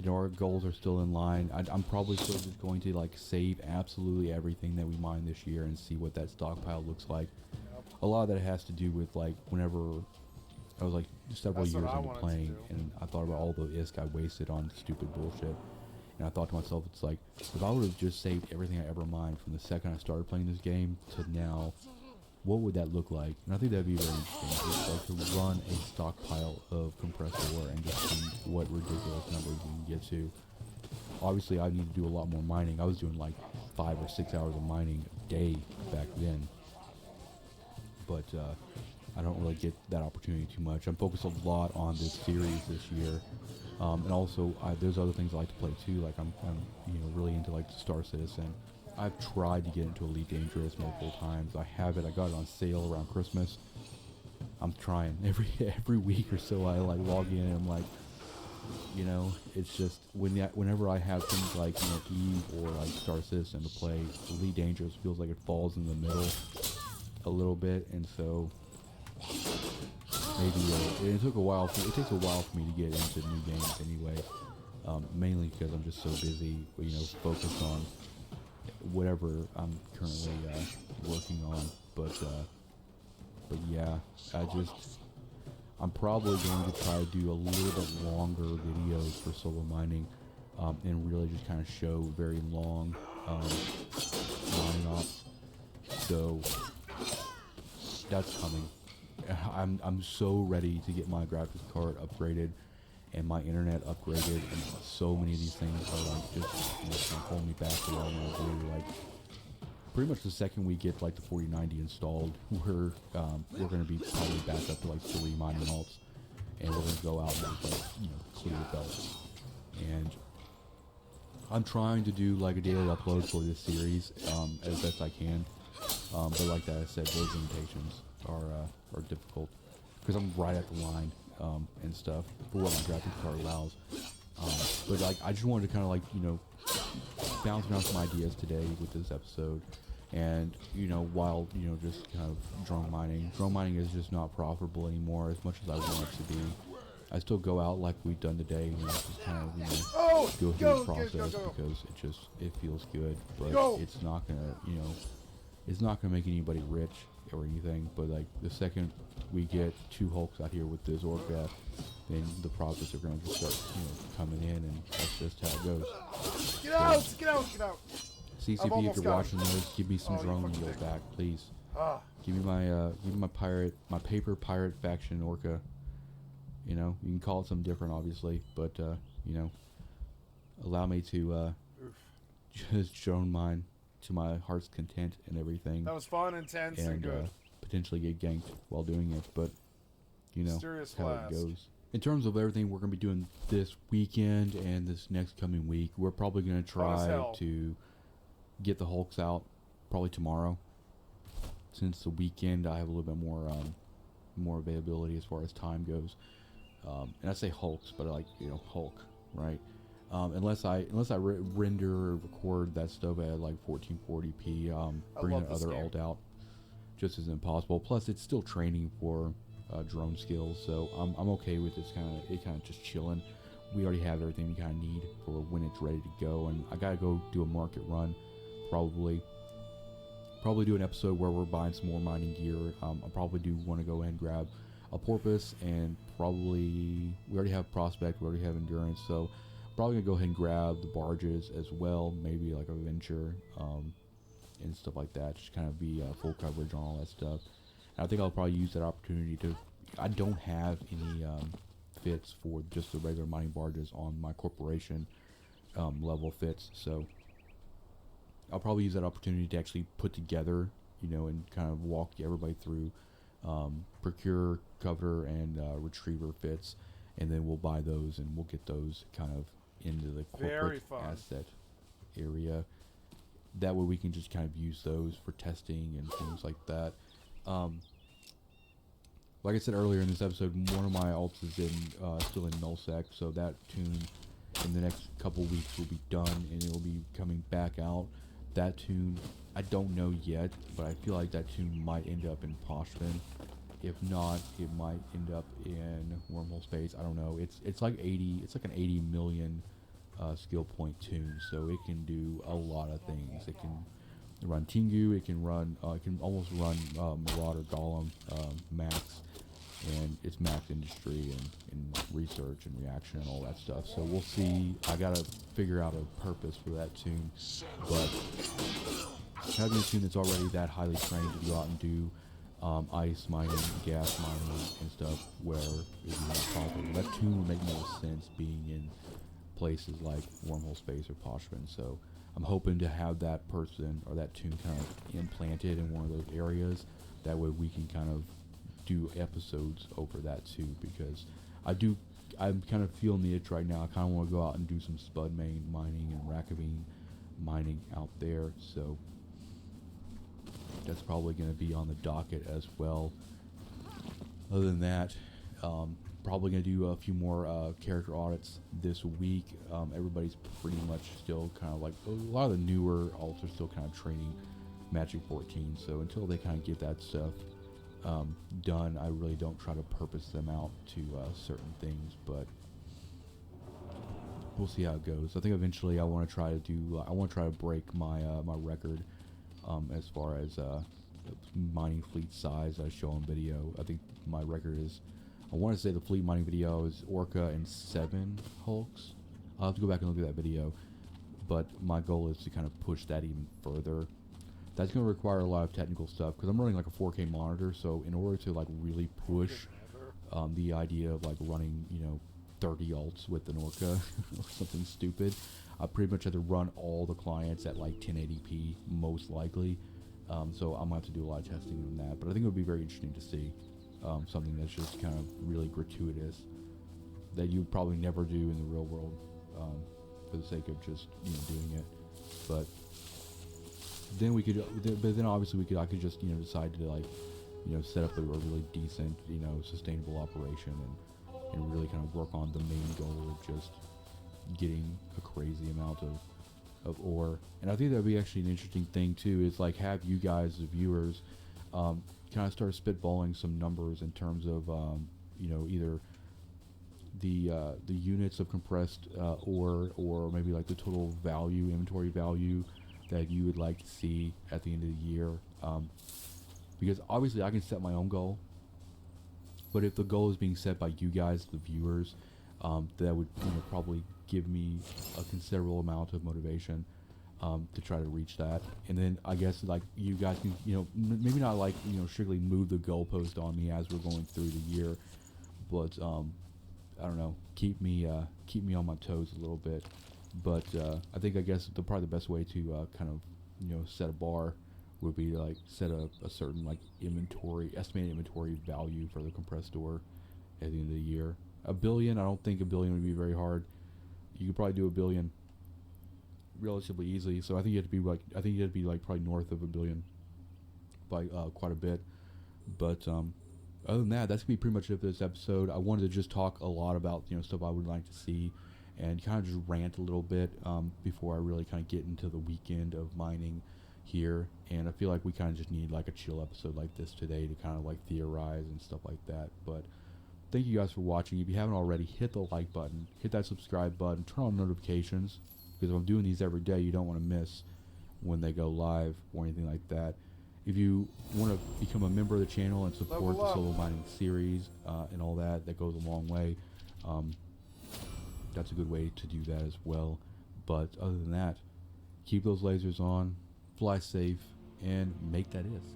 our goals are still in line. I'm probably still just going to like save absolutely everything that we mine this year and see what that stockpile looks like. A lot of that has to do with like whenever I was like several years into playing, and I thought about all the ISK I wasted on stupid bullshit. And I thought to myself, it's like, if I would have just saved everything I ever mined from the second I started playing this game to now, what would that look like? And I think that'd be very interesting. Just like to run a stockpile of compressor ore and just see what ridiculous numbers we can get to. Obviously, I need to do a lot more mining. I was doing like 5 or 6 hours of mining a day back then. But I don't really get that opportunity too much. I'm focused a lot on this series this year. And also, there's other things I like to play too. Like I'm really into like Star Citizen. I've tried to get into Elite Dangerous multiple times. I have it. I got it on sale around Christmas. I'm trying every week or so. I like log in and I'm like, you know, it's just whenever I have things like, you know, EvE or like Star Citizen to play, Elite Dangerous feels like it falls in the middle a little bit, and so maybe it takes a while for me to get into new games anyway. Mainly because I'm just so busy, you know, focused on whatever I'm currently working on. But yeah, I'm probably going to try to do a little bit longer videos for solo mining, and really just kind of show very long mining ops. So that's coming. I'm so ready to get my graphics card upgraded and my internet upgraded, and so many of these things are like just holding me back from what I want to do. Like pretty much the second we get like the 4090 installed, we're gonna be probably back up to like 3 mining alts, and we're gonna go out and just like, you know, clear the belt. And I'm trying to do like a daily upload for this series as best I can, but like that I said, those limitations are difficult because I'm right at the line and stuff for what my graphics card allows. But like I just wanted to kind of like, you know, bounce around some ideas today with this episode, and you know, while, you know, just kind of drone mining is just not profitable anymore as much as I want it to be. I still go out like we've done today, you know, just kind of, you know, go through the process because it feels good, but it's not gonna, you know, it's not gonna make anybody rich or anything. But like the second we get 2 Hulks out here with this Orca, then the profits are gonna just start, you know, coming in, and that's just how it goes. Get out! Get out! Get out! CCP, if you're watching this, give me some drone yield back, please. Give me my paper pirate faction Orca. You know, you can call it something different, obviously, but you know, allow me to just drone mine to my heart's content and everything. That was fun, intense, and good. Potentially get ganked while doing it, but you know, Mysterious how Flask. it goes. In terms of everything we're going to be doing this weekend and this next coming week, we're probably going to try to get the Hulks out probably tomorrow. Since the weekend, I have a little bit more availability as far as time goes. And I say Hulks, but I like, you know, Hulk, right? Unless I render or record that stuff at like 1440p, bringing the other alt out just as impossible. Plus, it's still training for drone skills, so I'm okay with this kind of just chilling. We already have everything we kind of need for when it's ready to go, and I gotta go do a market run, probably do an episode where we're buying some more mining gear. I probably do want to go ahead and grab a porpoise, and probably we already have prospect, we already have endurance, so probably gonna go ahead and grab the barges as well, maybe like a venture and stuff like that, just kind of be full coverage on all that stuff. And I think I'll probably use that opportunity to, I don't have any fits for just the regular mining barges on my corporation level fits, so I'll probably use that opportunity to actually put together, you know, and kind of walk everybody through procure, cover, and retriever fits, and then we'll buy those and we'll get those kind of into the corporate asset area. That way we can just kind of use those for testing and things like that. Like I said earlier in this episode, one of my alts is still in nullsec, so that tune in the next couple weeks will be done, and it will be coming back out. That tune, I don't know yet, but I feel like that tune might end up in Poshman. If not, it might end up in Wormhole Space. I don't know. It's like 80. It's like an 80 million skill point tune, so it can do a lot of things. It can run Tengu. It can run. It can almost run Marauder Golem max, and it's max industry and research and reaction and all that stuff. So we'll see. I gotta figure out a purpose for that tune, but having a tune that's already that highly trained to go out and do ice mining, gas mining, and stuff where it's not possible, that tune will make more sense being in places like Wormhole Space or Poshman. So I'm hoping to have that person or that tune kind of implanted in one of those areas. That way we can kind of do episodes over that too, because I'm kind of feeling the itch right now. I kind of want to go out and do some spud main mining and rackabine mining out there, so that's probably going to be on the docket as well. other than that, probably gonna do a few more character audits this week. Everybody's pretty much still kind of like a lot of the newer alts are still kind of training Magic 14. So until they kind of get that stuff done, I really don't try to purpose them out to certain things, but we'll see how it goes. I think eventually I want to try to do. I want to try to break my my record as far as mining fleet size I show on video. I think my record is. I want to say the fleet mining video is Orca and 7 hulks. I'll have to go back and look at that video, but my goal is to kind of push that even further. That's going to require a lot of technical stuff because I'm running like a 4K monitor. So in order to like really push the idea of like running 30 alts with an Orca or something stupid, I pretty much have to run all the clients at like 1080p most likely. So I'm going to have to do a lot of testing on that, but I think it would be very interesting to see something that's just kind of really gratuitous that you would probably never do in the real world for the sake of just doing it. But then we could, but then obviously I could just decide to like set up a really decent sustainable operation and really kind of work on the main goal of just getting a crazy amount of ore. And I think that would be actually an interesting thing too, is like have you guys, the viewers, kind of start spitballing some numbers in terms of either the units of compressed ore, or maybe like the total value, inventory value that you would like to see at the end of the year. Because obviously I can set my own goal, but if the goal is being set by you guys, the viewers, that would probably give me a considerable amount of motivation to try to reach that. And then I guess like you guys can maybe not like strictly move the goalpost on me as we're going through the year, but I don't know, keep me on my toes a little bit. But I guess probably the best way to kind of set a bar would be to like set a certain like estimated inventory value for the compressed ore at the end of the year. A billion, I don't think a billion would be very hard. You could probably do a billion relatively easily. So I think you have to be like probably north of a billion by quite a bit. But other than that, that's gonna be pretty much it for this episode. I wanted to just talk a lot about stuff I would like to see, and kind of just rant a little bit before I really kind of get into the weekend of mining here. And I feel like we kind of just need like a chill episode like this today to kind of like theorize and stuff like that. But thank you guys for watching. If you haven't already, hit the like button, hit that subscribe button, turn on notifications, because if I'm doing these every day, you don't want to miss when they go live or anything like that. If you want to become a member of the channel and support the solo mining series and all that, that goes a long way. That's a good way to do that as well. But other than that, keep those lasers on, fly safe, and make that is.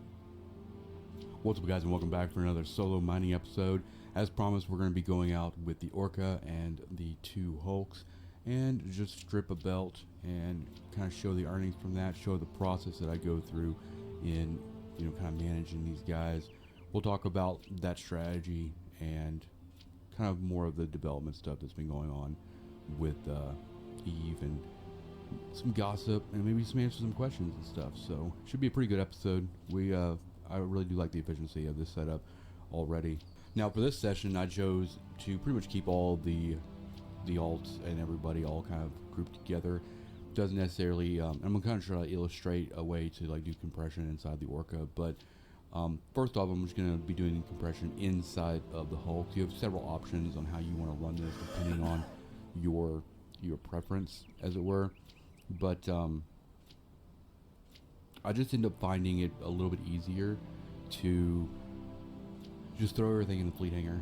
What's up, guys, and welcome back for another solo mining episode. As promised, we're going to be going out with the Orca and the 2 hulks and just strip a belt and kind of show the earnings from that, show the process that I go through in kind of managing these guys. We'll talk about that strategy and kind of more of the development stuff that's been going on with EVE, and some gossip, and maybe some answers, some questions and stuff. So should be a pretty good episode. I really do like the efficiency of this setup already. Now for this session, I chose to pretty much keep all the alts and everybody all kind of grouped together. Doesn't necessarily I'm gonna kind of try to illustrate a way to like do compression inside the Orca, but first off, I'm just going to be doing compression inside of the Hulk. You have several options on how you want to run this depending on your preference, as it were. But I just end up finding it a little bit easier to just throw everything in the fleet hangar,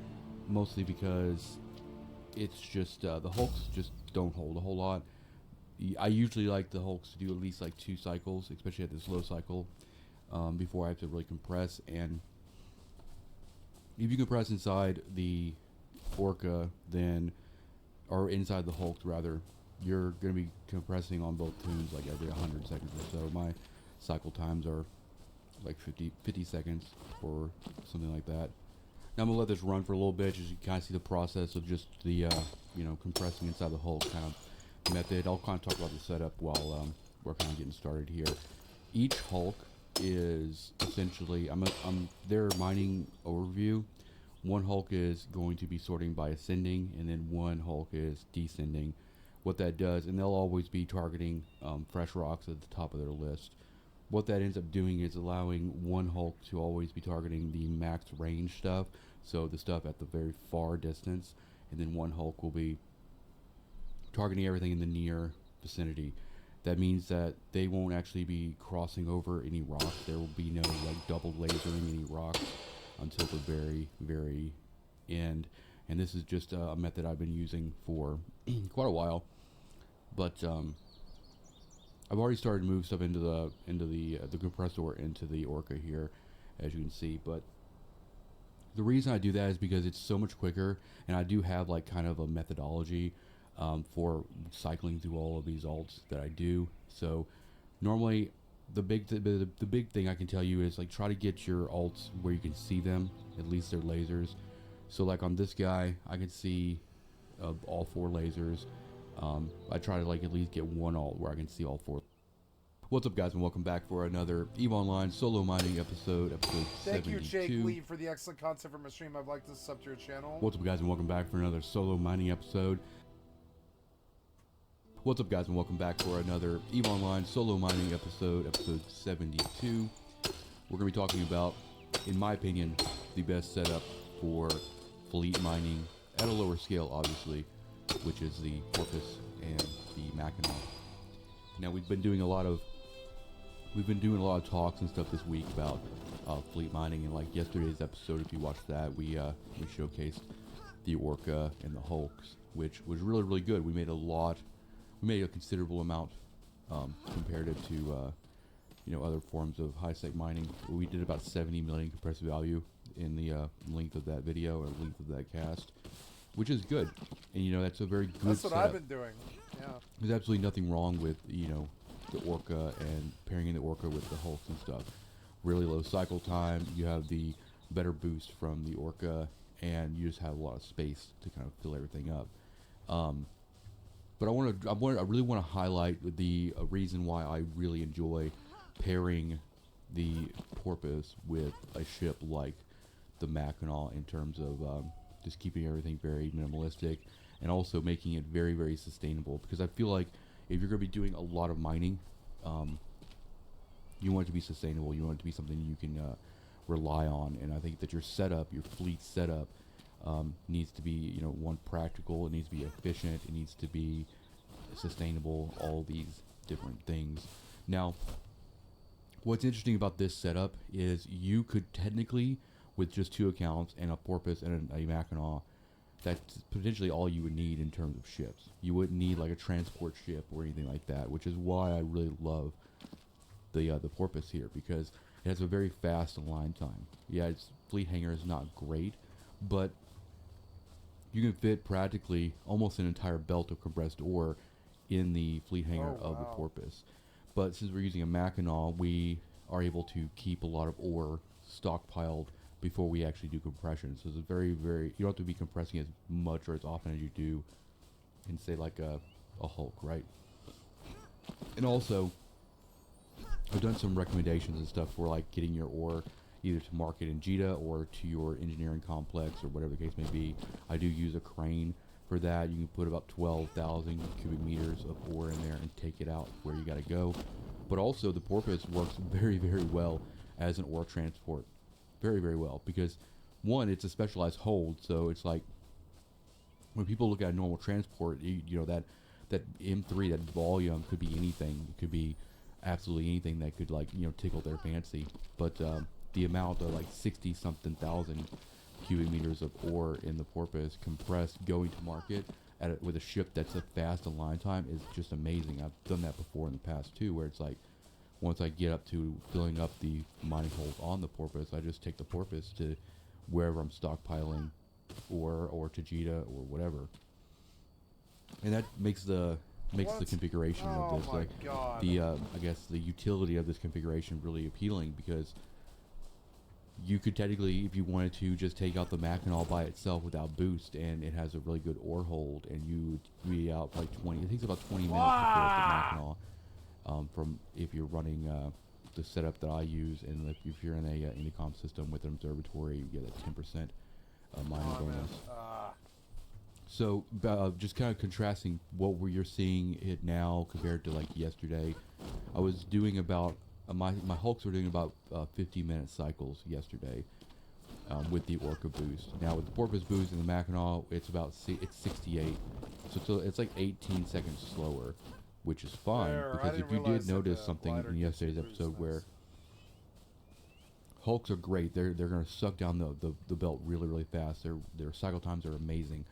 mostly because it's just the Hulks just don't hold a whole lot. I usually like the Hulks to do at least like 2 cycles, especially at this low cycle, before I have to really compress. And if you compress inside the Orca, then, or inside the Hulk rather, you're going to be compressing on both tunes like every 100 seconds or so. My cycle times are like 50 seconds or something like that. Now I'm going to let this run for a little bit, just so you kind of see the process of just the compressing inside the Hulk kind of method. I'll kind of talk about the setup while we're kind of getting started here. Each Hulk is essentially, their mining overview one Hulk is going to be sorting by ascending, and then one Hulk is descending. What that does, and they'll always be targeting fresh rocks at the top of their list. What that ends up doing is allowing one Hulk to always be targeting the max range stuff, so the stuff at the very far distance, and then one Hulk will be targeting everything in the near vicinity. That means that they won't actually be crossing over any rocks. There will be no like double lasering any rocks until the very, very end. And this is just a method I've been using for quite a while. But I've already started to move stuff into the compressor into the Orca here, as you can see. But the reason I do that is because it's so much quicker, and I do have like kind of a methodology for cycling through all of these alts that I do. So normally the big thing I can tell you is like try to get your alts where you can see them, at least their lasers. So like on this guy, I can see all 4 lasers. I try to like at least get one alt where I can see all 4. What's up, guys, and welcome back for another EVE Online solo mining episode Thank 72. you, Jake Lee, for the excellent content from my stream. I'd like to sub to your channel. What's up, guys, and welcome back for another solo mining episode. What's up, guys, and welcome back for another EVE Online solo mining episode 72. We're going to be talking about, in my opinion, the best setup for fleet mining at a lower scale, obviously, which is the Porpoise and the Mackinac. Now, we've been doing a lot of talks and stuff this week about fleet mining, and like yesterday's episode, if you watched that, we showcased the Orca and the Hulks, which was really, really good. We made a considerable amount comparative to other forms of high sec mining. We did about 70 million compressed value in the length of that video, or length of that cast, which is good. And that's a very good That's what setup. I've been doing. Yeah. There's absolutely nothing wrong with the Orca and pairing in the Orca with the Hulks and stuff. Really low cycle time. You have the better boost from the Orca, and you just have a lot of space to kind of fill everything up. But I really want to highlight the reason why I really enjoy pairing the Porpoise with a ship like the Mackinac in terms of just keeping everything very minimalistic, and also making it very, very sustainable. Because I feel like if you're going to be doing a lot of mining, you want it to be sustainable. You want it to be something you can rely on. And I think that your setup, your fleet setup, needs to be, one, practical. It needs to be efficient. It needs to be sustainable. All these different things. Now, what's interesting about this setup is you could technically, with just 2 accounts and a Porpoise and a Mackinac, that's potentially all you would need in terms of ships. You wouldn't need like a transport ship or anything like that, which is why I really love the Porpoise here, because it has a very fast align time. Yeah, its fleet hangar is not great, but you can fit practically almost an entire belt of compressed ore in the fleet hangar of the Porpoise. But since we're using a Mackinac, we are able to keep a lot of ore stockpiled before we actually do compression. So it's very, very, you don't have to be compressing as much or as often as you do in, say, like a Hulk, right? And also, I've done some recommendations and stuff for like getting your ore either to market in JITA or to your engineering complex or whatever the case may be. I do use a crane for that. You can put about 12,000 cubic meters of ore in there and take it out where you got to go. But also, the Porpoise works very, very well as an ore transport. Very, very well, because one, it's a specialized hold, so it's like when people look at a normal transport, that M3, that volume could be anything. It could be absolutely anything that could tickle their fancy. But the amount of like 60 something thousand cubic meters of ore in the Porpoise compressed going to market with a ship that's a fast align time is just amazing. I've done that before in the past too, where it's like, once I get up to filling up the mining holes on the Porpoise, I just take the Porpoise to wherever I'm stockpiling, or to JITA or whatever. And that makes the configuration of this, I guess the utility of this configuration really appealing, because you could technically, if you wanted to, just take out the Mackinac by itself without boost, and it has a really good ore hold, and you would be out like 20. It takes about 20 minutes to fill up the Mackinac. From if you're running the setup that I use, and if you're in a intercom system with an observatory, you get a 10% mining Oh, man. bonus. So just kind of contrasting what you're seeing it now compared to like yesterday. I was doing about my hulks were doing about 50-minute cycles yesterday with the Orca boost. Now with the Porpoise boost and the Mackinac, it's about it's 68, so it's like 18 seconds slower, which is fine because if you did notice something in yesterday's episode where hulks are great, they're gonna suck down the belt really fast. Their cycle times are amazing.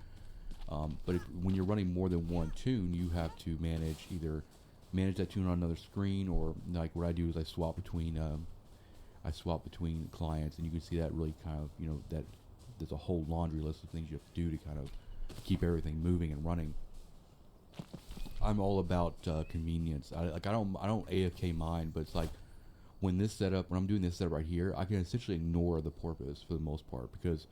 But when you're running more than one tune, you have to either manage that tune on another screen, or like what I do is I swap between clients, and you can see that really kind of, that there's a whole laundry list of things you have to do to kind of keep everything moving and running. I'm all about convenience. I don't AFK mine, but it's like when I'm doing this setup right here, I can essentially ignore the Porpoise for the most part because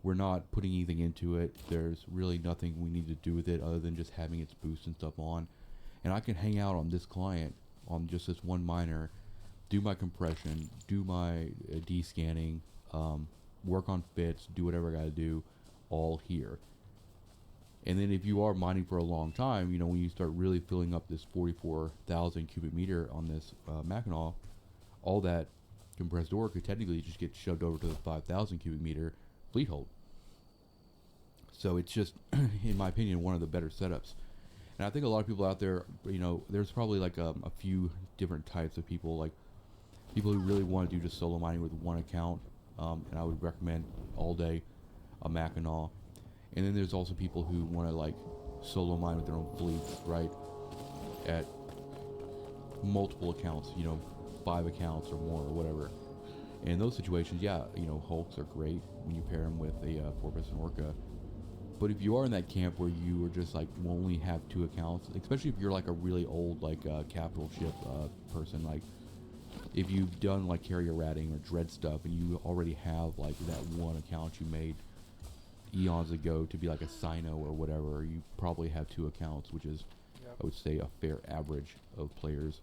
we're not putting anything into it. There's really nothing we need to do with it other than just having its boost and stuff on. And I can hang out on this client on just this one miner, do my compression, do my D-scanning, work on fits, do whatever I gotta do, all here. And then if you are mining for a long time, when you start really filling up this 44,000 cubic meter on this Mackinac, all that compressed ore could technically just get shoved over to the 5,000 cubic meter fleet hold. So it's just, in my opinion, one of the better setups. And I think a lot of people out there, there's probably like a few different types of people, like people who really want to do just solo mining with one account, and I would recommend all day a Mackinac. And then there's also people who want to like solo mine with their own fleets, right? At multiple accounts, 5 accounts or more or whatever. And in those situations, yeah, hulks are great when you pair them with a Porpoise and Orca. But if you are in that camp where you are just like only have 2 accounts, especially if you're like a really old like capital ship person, like if you've done like carrier ratting or dread stuff and you already have like that one account you made eons ago to be like a Sino or whatever, you probably have 2 accounts, which is, I would say, a fair average of players.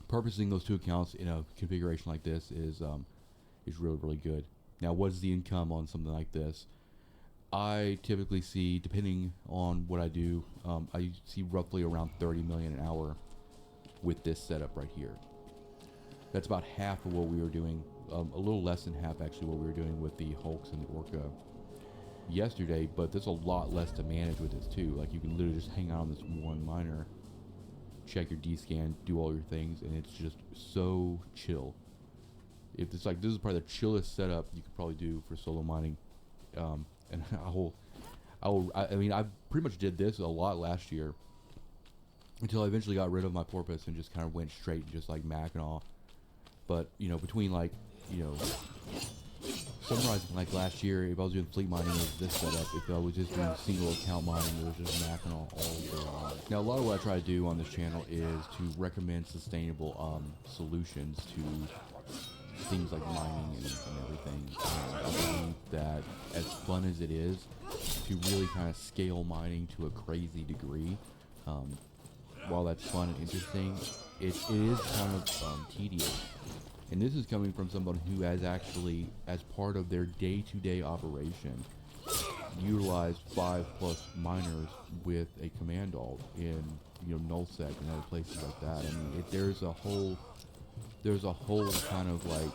Purposing those 2 accounts in a configuration like this is really good. Now, what is the income on something like this? I typically see, depending on what I do, I see roughly around 30 million an hour with this setup right here. That's about half of what we were doing, a little less than half actually what we were doing with the hulks and the Orca yesterday, but there's a lot less to manage with this too. Like you can literally just hang out on this one miner, check your D-scan, do all your things, and it's just so chill. If it's like, this is probably the chillest setup you could probably do for solo mining. And I mean, I pretty much did this a lot last year until I eventually got rid of my Porpoise and just kind of went straight just like Mackinac. But, between like, summarizing like last year, if I was doing fleet mining, it was this setup. If I was just doing single account mining, it was just Mackinac all year long. Now, a lot of what I try to do on this channel is to recommend sustainable solutions to things like mining and everything. I believe that as fun as it is to really kind of scale mining to a crazy degree, while that's fun and interesting, it is kind of tedious. And this is coming from someone who has actually, as part of their day-to-day operation, utilized 5+ miners with a command alt in nullsec and other places like that. I mean, there's a whole kind of like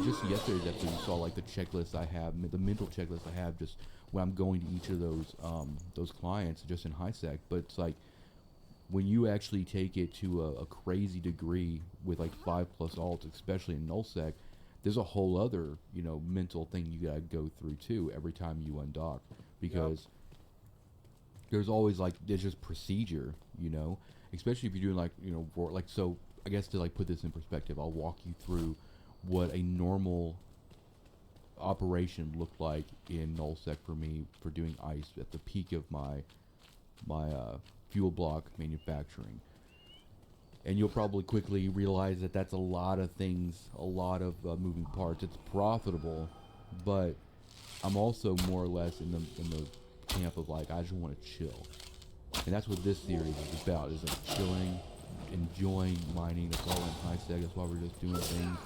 just yesterday's episode you saw like the checklist I have, the mental checklist I have just when I'm going to each of those clients just in HiSec. But it's like when you actually take it to a crazy degree with like 5+ alts, especially in nullsec, there's a whole other mental thing you gotta go through too every time you undock, because there's always like there's just procedure, especially if you're doing like so I guess to like put this in perspective, I'll walk you through what a normal operation looked like in nullsec for me for doing ice at the peak of my fuel block manufacturing. And you'll probably quickly realize that that's a lot of things, a lot of moving parts. It's profitable, but I'm also more or less in the camp of like I just want to chill. And that's what this series is about, is like chilling, enjoying mining. That's why we're in high sec. That's why we're just doing things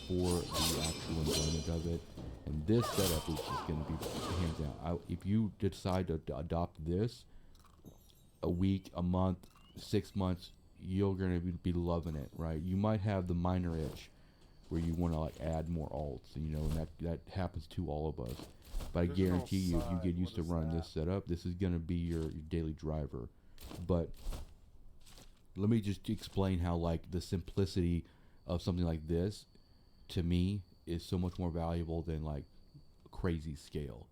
for the actual enjoyment of it. And this setup is just going to be hands down. If you decide to adopt this, a week, a month, 6 months, you're going to be loving it, right? You might have the minor itch where you want to like add more alts, you know, and that happens to all of us. But I guarantee you, if you get used to running this setup, this is going to be your daily driver. But let me just explain how like the simplicity of something like this, to me, is so much more valuable than like crazy scale.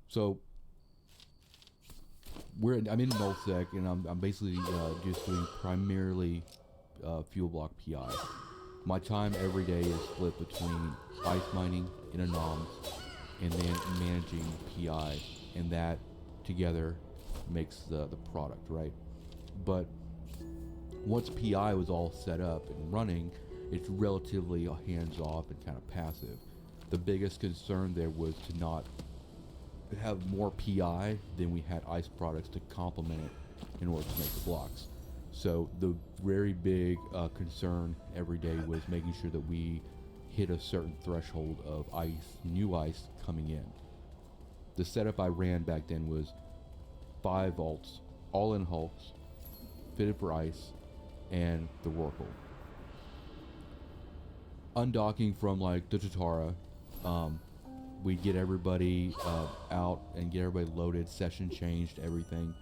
So I'm in nullsec, and I'm basically just doing primarily fuel block PI. My time every day is split between ice mining in anoms and then managing PI, and that together makes the product, right? But once PI was all set up and running, it's relatively hands-off and kind of passive. The biggest concern there was to not have more PI than we had ice products to complement it in order to make the blocks. So the very big concern every day was making sure that we hit a certain threshold of ice, new ice coming in. The setup I ran back then was 5 alts, all in hulks, fitted for ice, and the Rorqual. Undocking from like the Tatara, we'd get everybody out and get everybody loaded, session changed, everything.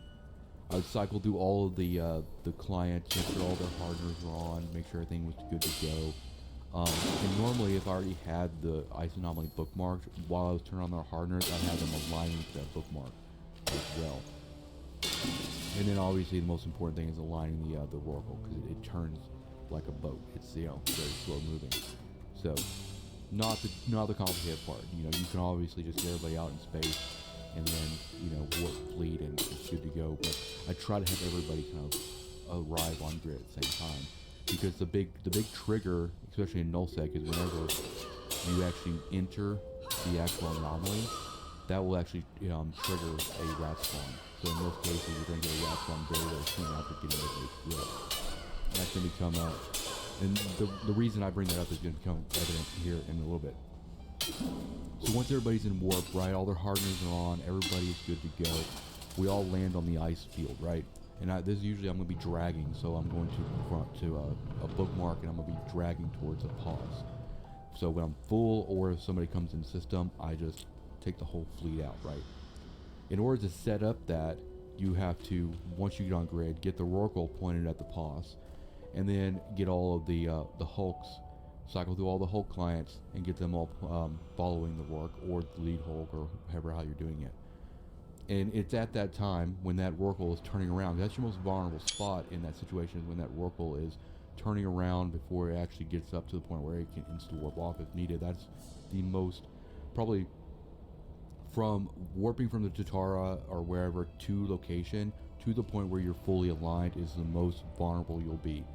I would cycle through all of the clients, make sure all their hardeners were on, make sure everything was good to go. And normally, if I already had the ice anomaly bookmarked, while I was turning on their hardeners, I'd have them aligning to that bookmark as well. And then obviously the most important thing is aligning the Rorqual, because it turns like a boat. It's, you know, very slow moving. So not the complicated part. You know, you can obviously just get everybody out in space and then, you know, warp fleet and it's good to go. But I try to have everybody kind of arrive on grid at the same time, because the big trigger, especially in nullsec, is whenever you actually enter the actual anomaly, that will actually trigger a rat spawn. So in most cases, you're going to get a rat spawn very, very soon after getting everybody grid. That's going to become and the reason I bring that up is going to become evident here in a little bit. So once everybody's in warp, right, all their hardeners are on, everybody's good to go, we all land on the ice field, right? And this is usually I'm going to be dragging, so I'm going to a bookmark, and I'm going to be dragging towards a pause. So when I'm full, or if somebody comes in system, I just take the whole fleet out, right? In order to set up that, you have to, once you get on grid, get the Rorqual pointed at the pause, and then get all of the hulks, cycle through all the Hulk clients, and get them all following the Rork or the lead Hulk, or however how you're doing it. And it's at that time when that Rorqual is turning around. That's your most vulnerable spot in that situation, is when that Rorqual is turning around before it actually gets up to the point where it can insta-warp off if needed. That's the most, probably, from warping from the Tatara or wherever to location to the point where you're fully aligned, is the most vulnerable you'll be.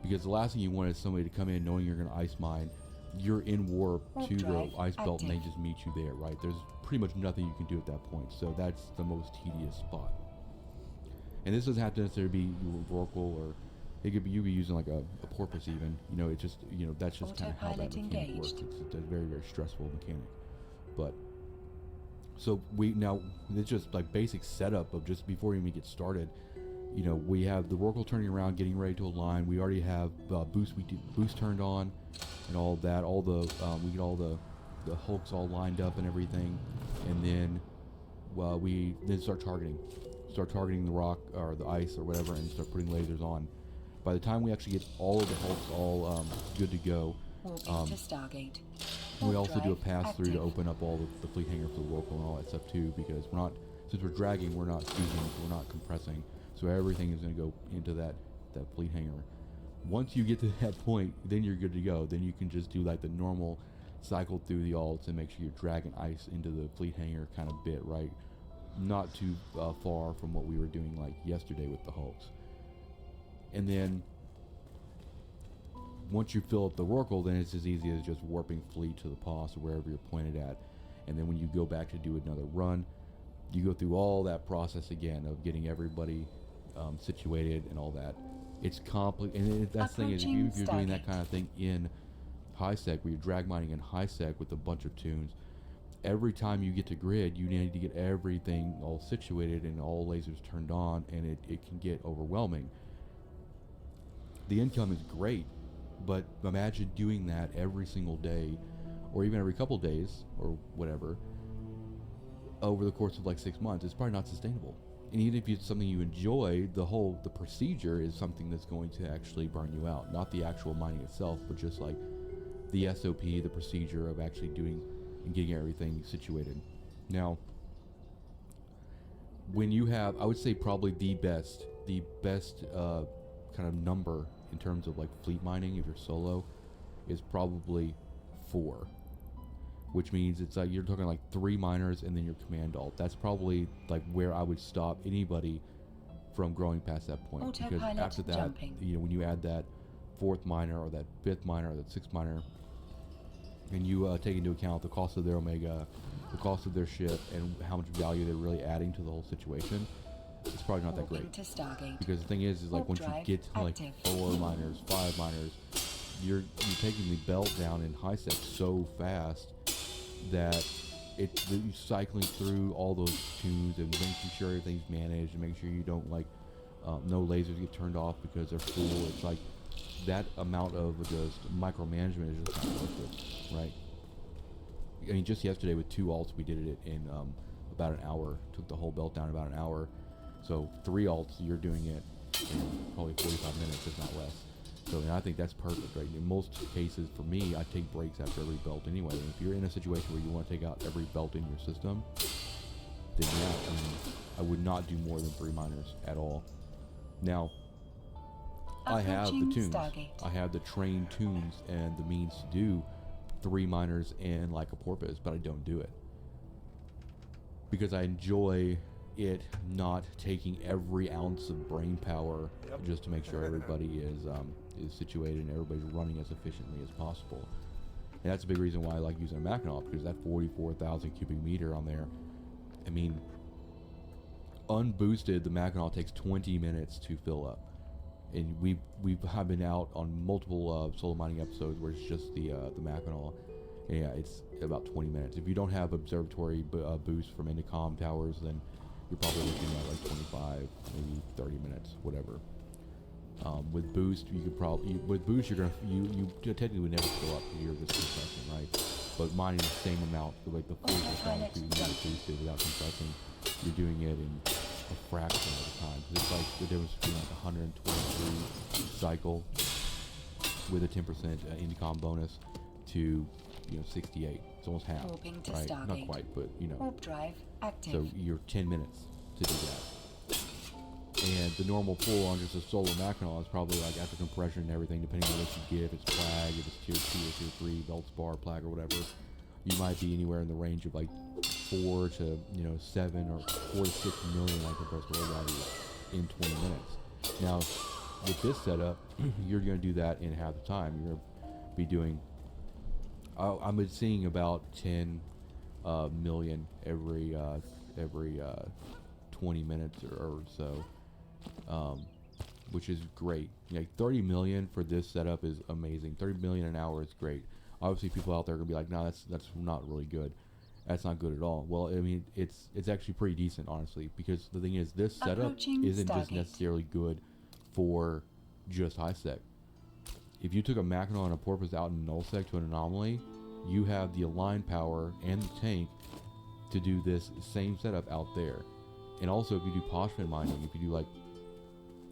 Because the last thing you want is somebody to come in knowing you're going to ice mine, you're in warp to the ice belt, and they just meet you there, right? There's pretty much nothing you can do at that point, so that's the most tedious spot. And this doesn't have to necessarily be Rorqual, or it could be you be using like a porpoise even. You know, it just, you know, that's just kind of how that mechanic works. It's a very, very stressful mechanic. But so it's just like basic setup of just before you even get started. You know, we have the Rorqual turning around, getting ready to align. We already have boost turned on, and all of that. All the we get all the hulks all lined up and everything, and then we then start targeting the rock or the ice or whatever, and start putting lasers on. By the time we actually get all of the hulks all good to go, we also do a pass through to open up all the fleet hangar for the Rorqual and all that stuff too, because since we're dragging, we're not fusing, so we're not compressing. So everything is going to go into that fleet hangar. Once you get to that point, then you're good to go. Then you can just do like the normal cycle through the alts and make sure you're dragging ice into the fleet hangar kind of bit, right? Not too far from what we were doing like yesterday with the hulks. And then once you fill up the Rorqual, then it's as easy as just warping fleet to the pause or wherever you're pointed at. And then when you go back to do another run, you go through all that process again of getting everybody situated and all that. It's complicated, and that's the thing is, if you're doing that kind of thing in high sec, where you're drag mining in high sec with a bunch of tunes, every time you get to grid, you need to get everything all situated and all lasers turned on, and it can get overwhelming. The income is great, but imagine doing that every single day, or even every couple days, or whatever, over the course of like 6 months. It's probably not sustainable. And even if it's something you enjoy, the procedure is something that's going to actually burn you out. Not the actual mining itself, but just like the SOP, the procedure of actually doing and getting everything situated. Now, when you have, I would say probably the best kind of number in terms of like fleet mining, if you're solo, is probably 4. Which means it's like you're talking like 3 miners and then your command alt. That's probably like where I would stop anybody from growing past that point. Because after that, you know, when you add that 4th miner or that 5th miner or that 6th miner, and you take into account the cost of their Omega, the cost of their ship, and how much value they're really adding to the whole situation, it's probably not that great. Because the thing is like once you get to like 4 miners, 5 miners, you're taking the belt down in high sec so fast that you're cycling through all those tunes and making sure everything's managed and making sure you don't like no lasers get turned off because they're full. It's like that amount of just micromanagement is just not worth it, right? I mean, just yesterday with 2 alts, we did it in about an hour. Took the whole belt down in about an hour. So 3 alts, you're doing it in probably 45 minutes, if not less. So and I think that's perfect, right? In most cases, for me, I take breaks after every belt anyway. And if you're in a situation where you want to take out every belt in your system, then yeah, I mean, I would not do more than 3 miners at all. Now, I have the tunes. I have the trained tunes and the means to do 3 miners and like a porpoise, but I don't do it. Because I enjoy it not taking every ounce of brain power just to make sure everybody is situated and everybody's running as efficiently as possible. And that's a big reason why I like using a Mackinac, because that 44,000 cubic meter on there, I mean, unboosted, the Mackinac takes 20 minutes to fill up. And we've been out on multiple solo mining episodes where it's just the Mackinac. Yeah, it's about 20 minutes. If you don't have observatory boost from Indicom towers, then you're probably looking at like 25, maybe 30 minutes, whatever. With boost, you could probably you're gonna you technically would never fill up. You're just compressing, right? But mining the same amount, like the full percent you can boosted without compressing, you're doing it in a fraction of the time. Cause it's like the difference between like 123 cycle with a 10% Indicom bonus to 68. It's almost half, right? Not quite, but Warp drive active. So you're 10 minutes to do that. And the normal pull on just a solo Mackinac is probably like after compression and everything, depending on what you get, if it's plag, if it's tier 2 or tier 3, belt spar, plag or whatever, you might be anywhere in the range of like 4 to 7 or 4 to 6 million like compressed oil value in 20 minutes. Now, with this setup, you're going to do that in half the time. You're going to be doing, I'm seeing about 10 million every 20 minutes or so. Which is great. Like 30 million for this setup is amazing. 30 million an hour is great. Obviously, people out there are gonna be like, "No, that's not really good. That's not good at all." Well, I mean, it's actually pretty decent, honestly, because the thing is, this setup isn't just necessarily good for just high sec. If you took a Mackinac and a porpoise out in null sec to an anomaly, you have the align power and the tank to do this same setup out there. And also, if you do Poshman mining, if you do like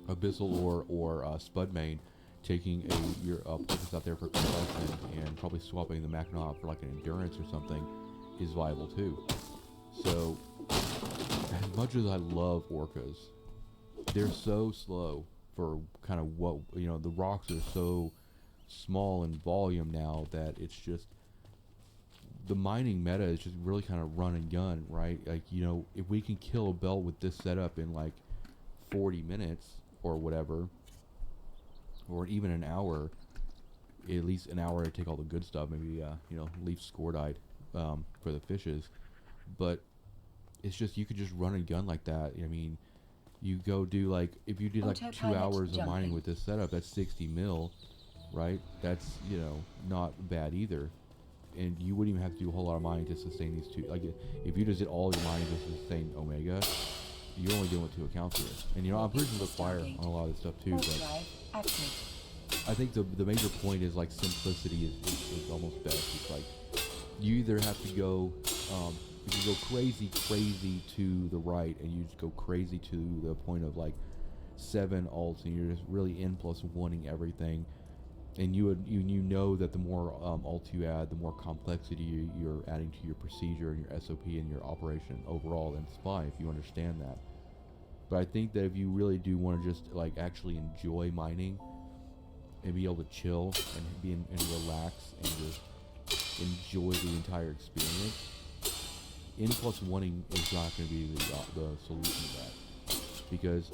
Abyssal or Spud main, taking your porpoise out there for compression and probably swapping the Mackinac for like an endurance or something is viable too. So, as much as I love orcas, they're so slow for kind of what, the rocks are so small in volume now that it's just, the mining meta is just really kind of run and gun, right? Like, if we can kill a belt with this setup in like 40 minutes or whatever, or even an hour, at least an hour to take all the good stuff, maybe, leave scordite for the fishes. But it's just, you could just run and gun like that. I mean, you go do like, if you did like 2 Autopilot hours of mining jumping. with this setup, that's 60 mil, right? That's, you know, not bad either. And you wouldn't even have to do a whole lot of mining to sustain these two. Like, if you just did all your mining to sustain Omega, you're only doing with 2 accounts here. And you know, I'm pretty sure there's fire on a lot of this stuff too, Warp but drive active. I think the major point is like simplicity is almost best. It's like, you either have to go, if you go crazy to the right, and you just go crazy to the point of like 7 alts, and you're just really N+1ing everything, and you know that the more alts you add, the more complexity you're adding to your procedure and your SOP and your operation overall, then it's fine if you understand that. But I think that if you really do want to just like actually enjoy mining and be able to chill and relax and just enjoy the entire experience, N+1ing is not going to be the solution to that. Because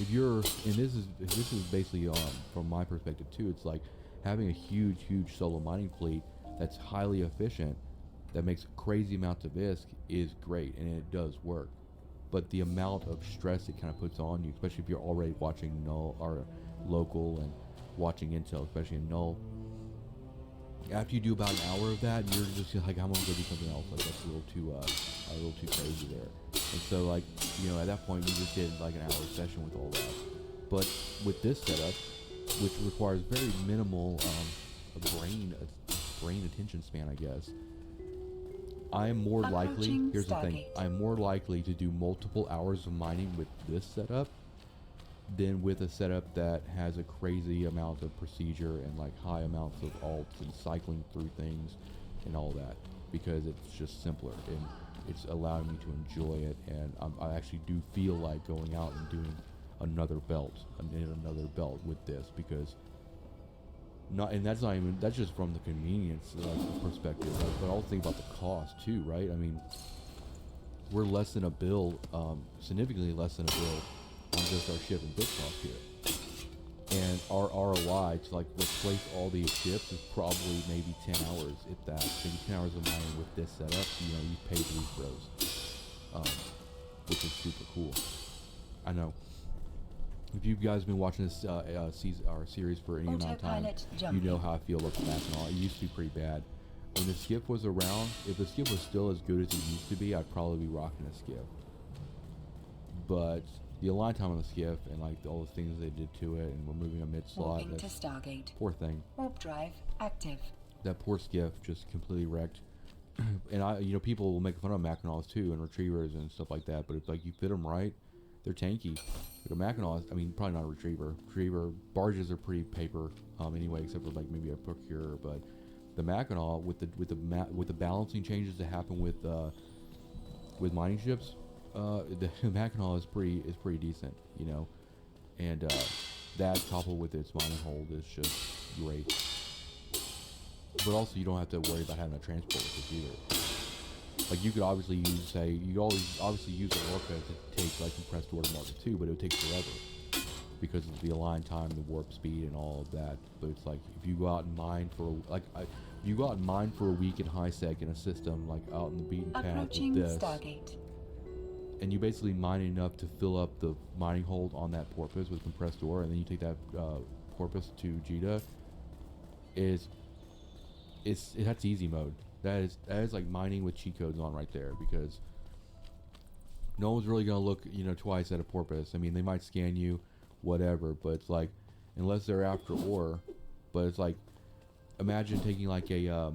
if you're, and this is basically from my perspective too, it's like having a huge solo mining fleet that's highly efficient, that makes crazy amounts of ISK, is great, and it does work. But the amount of stress it kind of puts on you, especially if you're already watching null or local and watching intel, especially in null, after you do about an hour of that, you're just like, I'm gonna go do something else. Like, that's a little too crazy there. And so, like, you know, at that point, you just did like an hour session with all that. But with this setup, which requires very minimal brain attention span, I guess, I am more likely. Approaching Here's the thing: Stargate. I'm more likely to do multiple hours of mining with this setup than with a setup that has a crazy amount of procedure and like high amounts of alts and cycling through things and all that, because it's just simpler and it's allowing me to enjoy it, and I actually do feel like going out and doing another belt with this, because that's just from the convenience perspective, but also think about the cost too, right? I mean, we're less than a bill, significantly less than a bill on just our ship and bit cost here. And our ROI to like replace all these ships is probably maybe 10 hours, if that. Maybe 10 hours of mining with this setup, you know, you pay for these bros. Which is super cool. I know. If you guys have been watching this series for any amount of time, Autopilot you jumping. know how I feel about the Mackinac. It used to be pretty bad. When the skiff was around, if the skiff was still as good as it used to be, I'd probably be rocking a skiff. But the align time on the skiff and like all the things they did to it, and removing a mid slot, Moving to Stargate. poor thing. Warp drive active. That poor skiff just completely wrecked. And you know, people will make fun of Mackinacs too, and retrievers and stuff like that. But if like you fit them right, they're tanky. Like a Mackinac, I mean, probably not a retriever. Retriever barges are pretty paper, anyway, except for like maybe a procurer. But the Mackinac, with the balancing changes that happen with mining ships, the Mackinac is pretty decent, you know. And that coupled with its mining hold is just great. But also, you don't have to worry about having a transport with this either. Like, you could obviously use, obviously use a warp bed to take like compressed order market too, but it would take forever because of the align time, the warp speed, and all of that. But it's like, if you go out and mine for you go out and mine for a week in high sec in a system like out in the beaten path Approaching with this, Stargate. and you basically mine enough to fill up the mining hold on that porpoise with compressed ore, and then you take that porpoise to Jita, that's easy mode. That is like mining with cheat codes on right there, because no one's really gonna look, you know, twice at a porpoise. I mean, they might scan you, whatever, but it's like, unless they're after ore. But it's like, imagine taking like a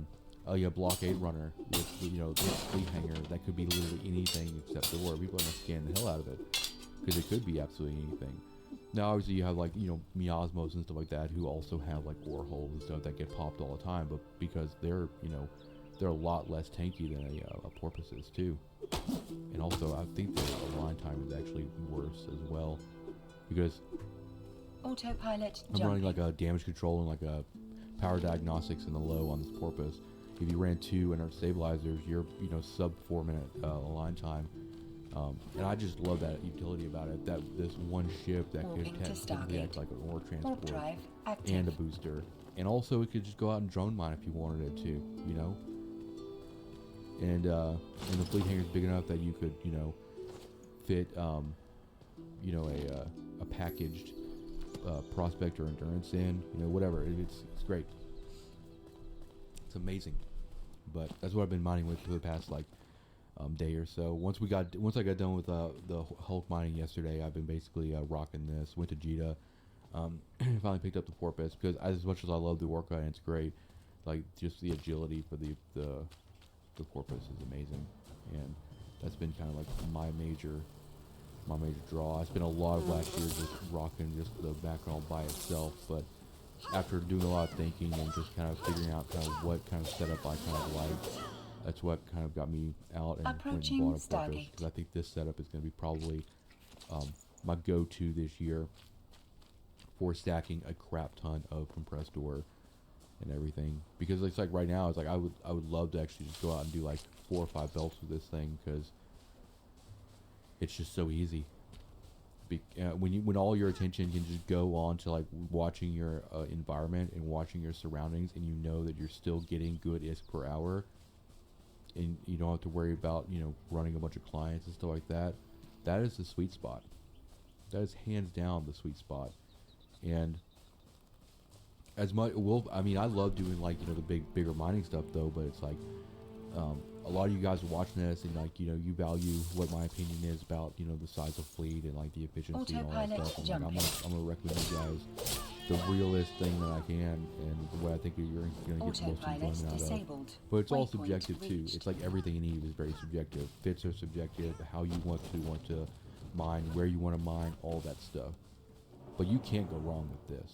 blockade runner with, you know, this fleet hanger that could be literally anything except ore. People are gonna scan the hell out of it, because it could be absolutely anything. Now, obviously, you have like, you know, miasmos and stuff like that who also have like ore holes and stuff that get popped all the time, but because they're, you know, they're a lot less tanky than a porpoise is too. And also, I think the align time is actually worse as well, because Autopilot I'm running like a damage control and like a power diagnostics in the low on this porpoise. If you ran 2 inert stabilizers, you're, you know, sub 4 minute align time. And I just love that utility about it. That this one ship that could technically act like an ore transport drive active. and a booster, and also it could just go out and drone mine if you wanted it to, you know. And the fleet hangar is big enough that you could, you know, fit, you know, a packaged prospect or endurance in, you know, whatever. It's great. It's amazing. But that's what I've been mining with for the past like day or so. Once I got done with the Hulk mining yesterday, I've been basically rocking this. Went to Jita. Finally picked up the porpoise because as much as I love the orca and it's great, like just the agility for the porpoise is amazing, and that's been kind of like my major draw. I spent a lot of last year just rocking just the background by itself, but after doing a lot of thinking and just kind of figuring out kind of what kind of setup I kind of like, that's what kind of got me out and went and Approaching bought a porpoise, Stargate. because I think this setup is going to be probably my go-to this year for stacking a crap ton of compressed ore and everything. Because it's like right now, it's like I would love to actually just go out and do like 4 or 5 belts with this thing, because it's just so easy. When all your attention can just go on to like watching your environment and watching your surroundings, and you know that you're still getting good ISK per hour, and you don't have to worry about, you know, running a bunch of clients and stuff like that. That is the sweet spot. That is hands down the sweet spot. And as much, I mean, I love doing like, you know, the bigger mining stuff though, but it's like a lot of you guys are watching this and like, you know, you value what my opinion is about, you know, the size of fleet and like the efficiency and all that Autopilot stuff. And like, I'm gonna recommend you guys the realest thing that I can, and the way I think you're gonna get the most Autopilot enjoyment out of. disabled. But it's all Waypoint subjective too. reached. It's like everything in EVE is very subjective. Fits are subjective. How you want to mine, where you want to mine, all that stuff. But you can't go wrong with this.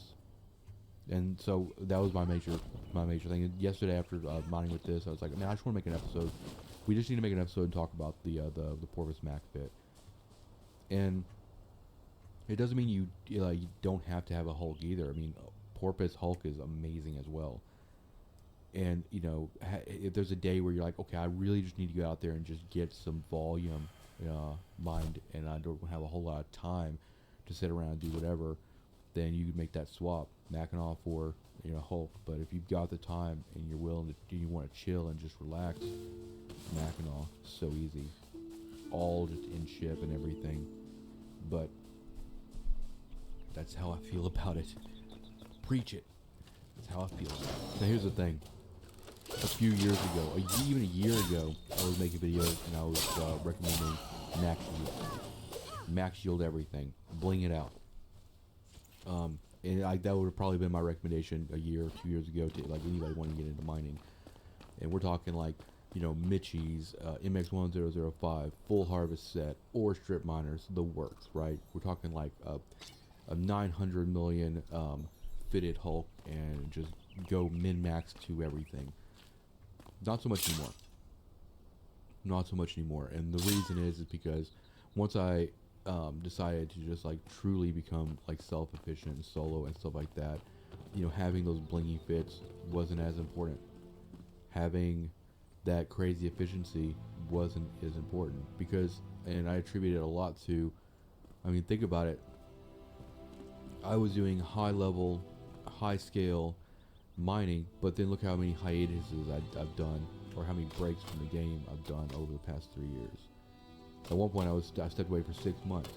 And so that was my major thing. And yesterday after mining with this, I was like, man, I just want to make an episode. We just need to make an episode and talk about the Porpoise Mac fit. And it doesn't mean you don't have to have a Hulk either. I mean, Porpoise Hulk is amazing as well. And you know, if there's a day where you're like, okay, I really just need to go out there and just get some volume mined, and I don't have a whole lot of time to sit around and do whatever, then you could make that swap, Mackinac for, you know, Hulk. But if you've got the time and you're willing to, you want to chill and just relax, Mackinac, so easy, all just in ship and everything. But that's how I feel about it. Preach it. That's how I feel about it. Now here's the thing. A few years ago, even a year ago, I was making videos and I was recommending max yield. Max yield everything. Bling it out. And that would have probably been my recommendation a year or 2 years ago to like anybody wanting to get into mining. And we're talking like, you know, Mitchie's, MX1005, full harvest set, ore strip miners, the works, right? We're talking like a 900 million fitted Hulk and just go min-max to everything. Not so much anymore. Not so much anymore. And the reason is because once I decided to just like truly become like self-efficient and solo and stuff like that, you know, having those blingy fits wasn't as important. Having that crazy efficiency wasn't as important, because, and I attribute it a lot to, I mean, think about it. I was doing high level, high scale mining, but then look how many hiatuses I've done, or how many breaks from the game I've done over the past 3 years. At one point, I stepped away for 6 months,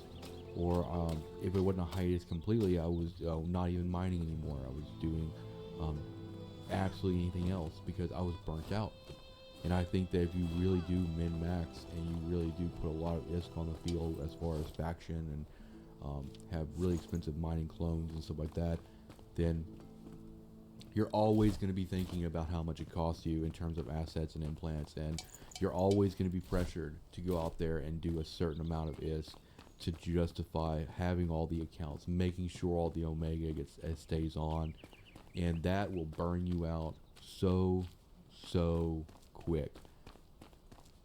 or if it wasn't a hiatus completely, I was not even mining anymore. I was doing absolutely anything else because I was burnt out. And I think that if you really do min-max and you really do put a lot of ISK on the field as far as faction and have really expensive mining clones and stuff like that, then you're always going to be thinking about how much it costs you in terms of assets and implants, and you're always going to be pressured to go out there and do a certain amount of ISK to justify having all the accounts, making sure all the Omega stays on, and that will burn you out so quick.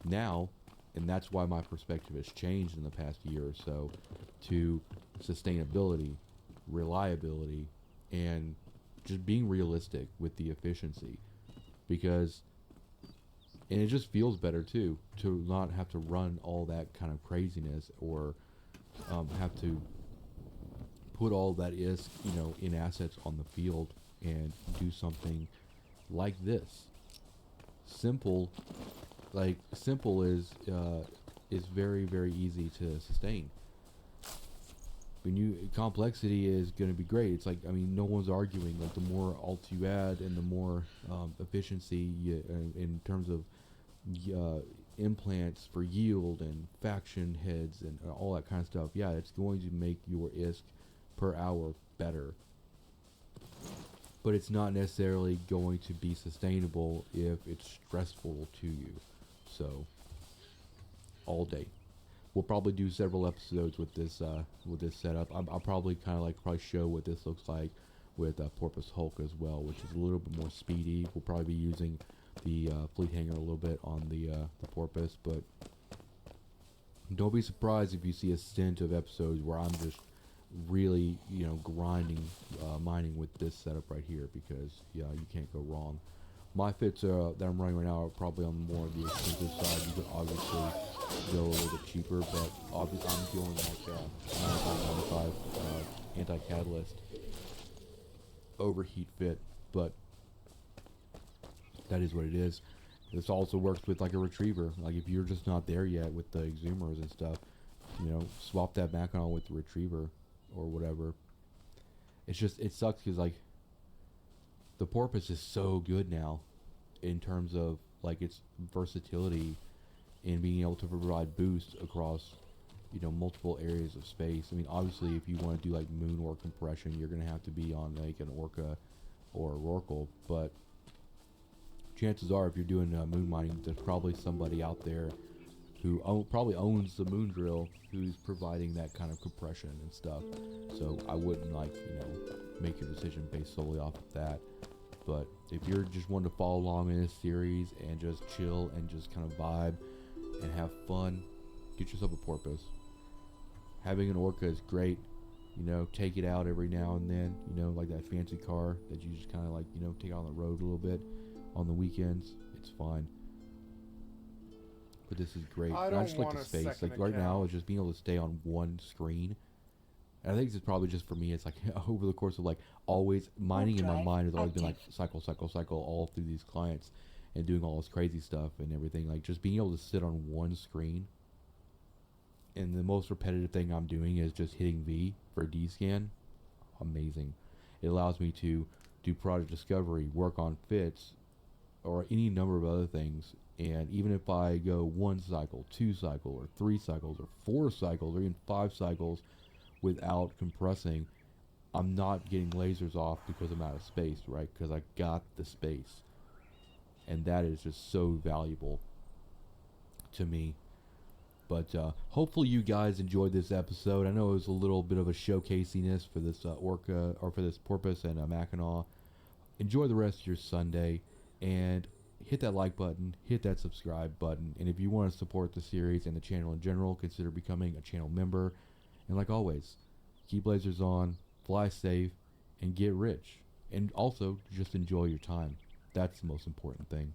Now, and that's why my perspective has changed in the past year or so to sustainability, reliability, and just being realistic with the efficiency, because, and it just feels better too to not have to run all that kind of craziness, or have to put all that ISK, you know, in assets on the field and do something like this. Simple is is very, very easy to sustain. When you complexity is going to be great. It's like, I mean, no one's arguing. Like, the more alts you add and the more efficiency you, in terms of implants for yield and faction heads and all that kind of stuff, yeah, it's going to make your ISK per hour better. But it's not necessarily going to be sustainable if it's stressful to you. So, all day. We'll probably do several episodes with this setup. I'll probably kind of like show what this looks like with Porpoise Hulk as well, which is a little bit more speedy. We'll probably be using the fleet hanger a little bit on the Porpoise, but don't be surprised if you see a stint of episodes where I'm just really, you know, grinding, mining with this setup right here, because yeah, you can't go wrong. My fits that I'm running right now are probably on more of the expensive side. You could obviously go a little bit cheaper, but obviously I'm feeling like 95 anti-catalyst overheat fit, but that is what it is. This also works with like a retriever. Like if you're just not there yet with the exhumers and stuff, you know, swap that back on with the retriever or whatever. It's just, it sucks because like the Porpoise is so good now in terms of like its versatility in being able to provide boost across, you know, multiple areas of space. I mean, obviously if you want to do like moon or compression, you're going to have to be on like an Orca or a Rorqual, but chances are if you're doing moon mining, there's probably somebody out there who probably owns the moon drill who's providing that kind of compression and stuff. So I wouldn't like, you know, make your decision based solely off of that. But if you're just wanting to follow along in this series and just chill and just kind of vibe and have fun, get yourself a Porpoise. Having an Orca is great. You know, take it out every now and then, you know, like that fancy car that you just kind of like, you know, take out on the road a little bit on the weekends. It's fine. But this is great. I And don't just like want the a space. second Like right now, account. it's just being able to stay on one screen. And I think it's probably just for me. It's like over the course of like always mining in my Drive mind has always been like active. cycle all through these clients and doing all this crazy stuff and everything. Like just being able to sit on one screen. And the most repetitive thing I'm doing is just hitting V for D scan. Amazing. It allows me to do project discovery, work on fits, or any number of other things. And even if I go 1 cycle, 2 cycle, or 3 cycles, or 4 cycles, or even 5 cycles without compressing, I'm not getting lasers off because I'm out of space, right? Because I got the space. And that is just so valuable to me. But hopefully you guys enjoyed this episode. I know it was a little bit of a showcasiness for this Orca, or for this Porpoise and Mackinac. Enjoy the rest of your Sunday, and hit that like button, hit that subscribe button, and if you want to support the series and the channel in general, consider becoming a channel member. And like always, keep lasers on, fly safe, and get rich. And also, just enjoy your time. That's the most important thing.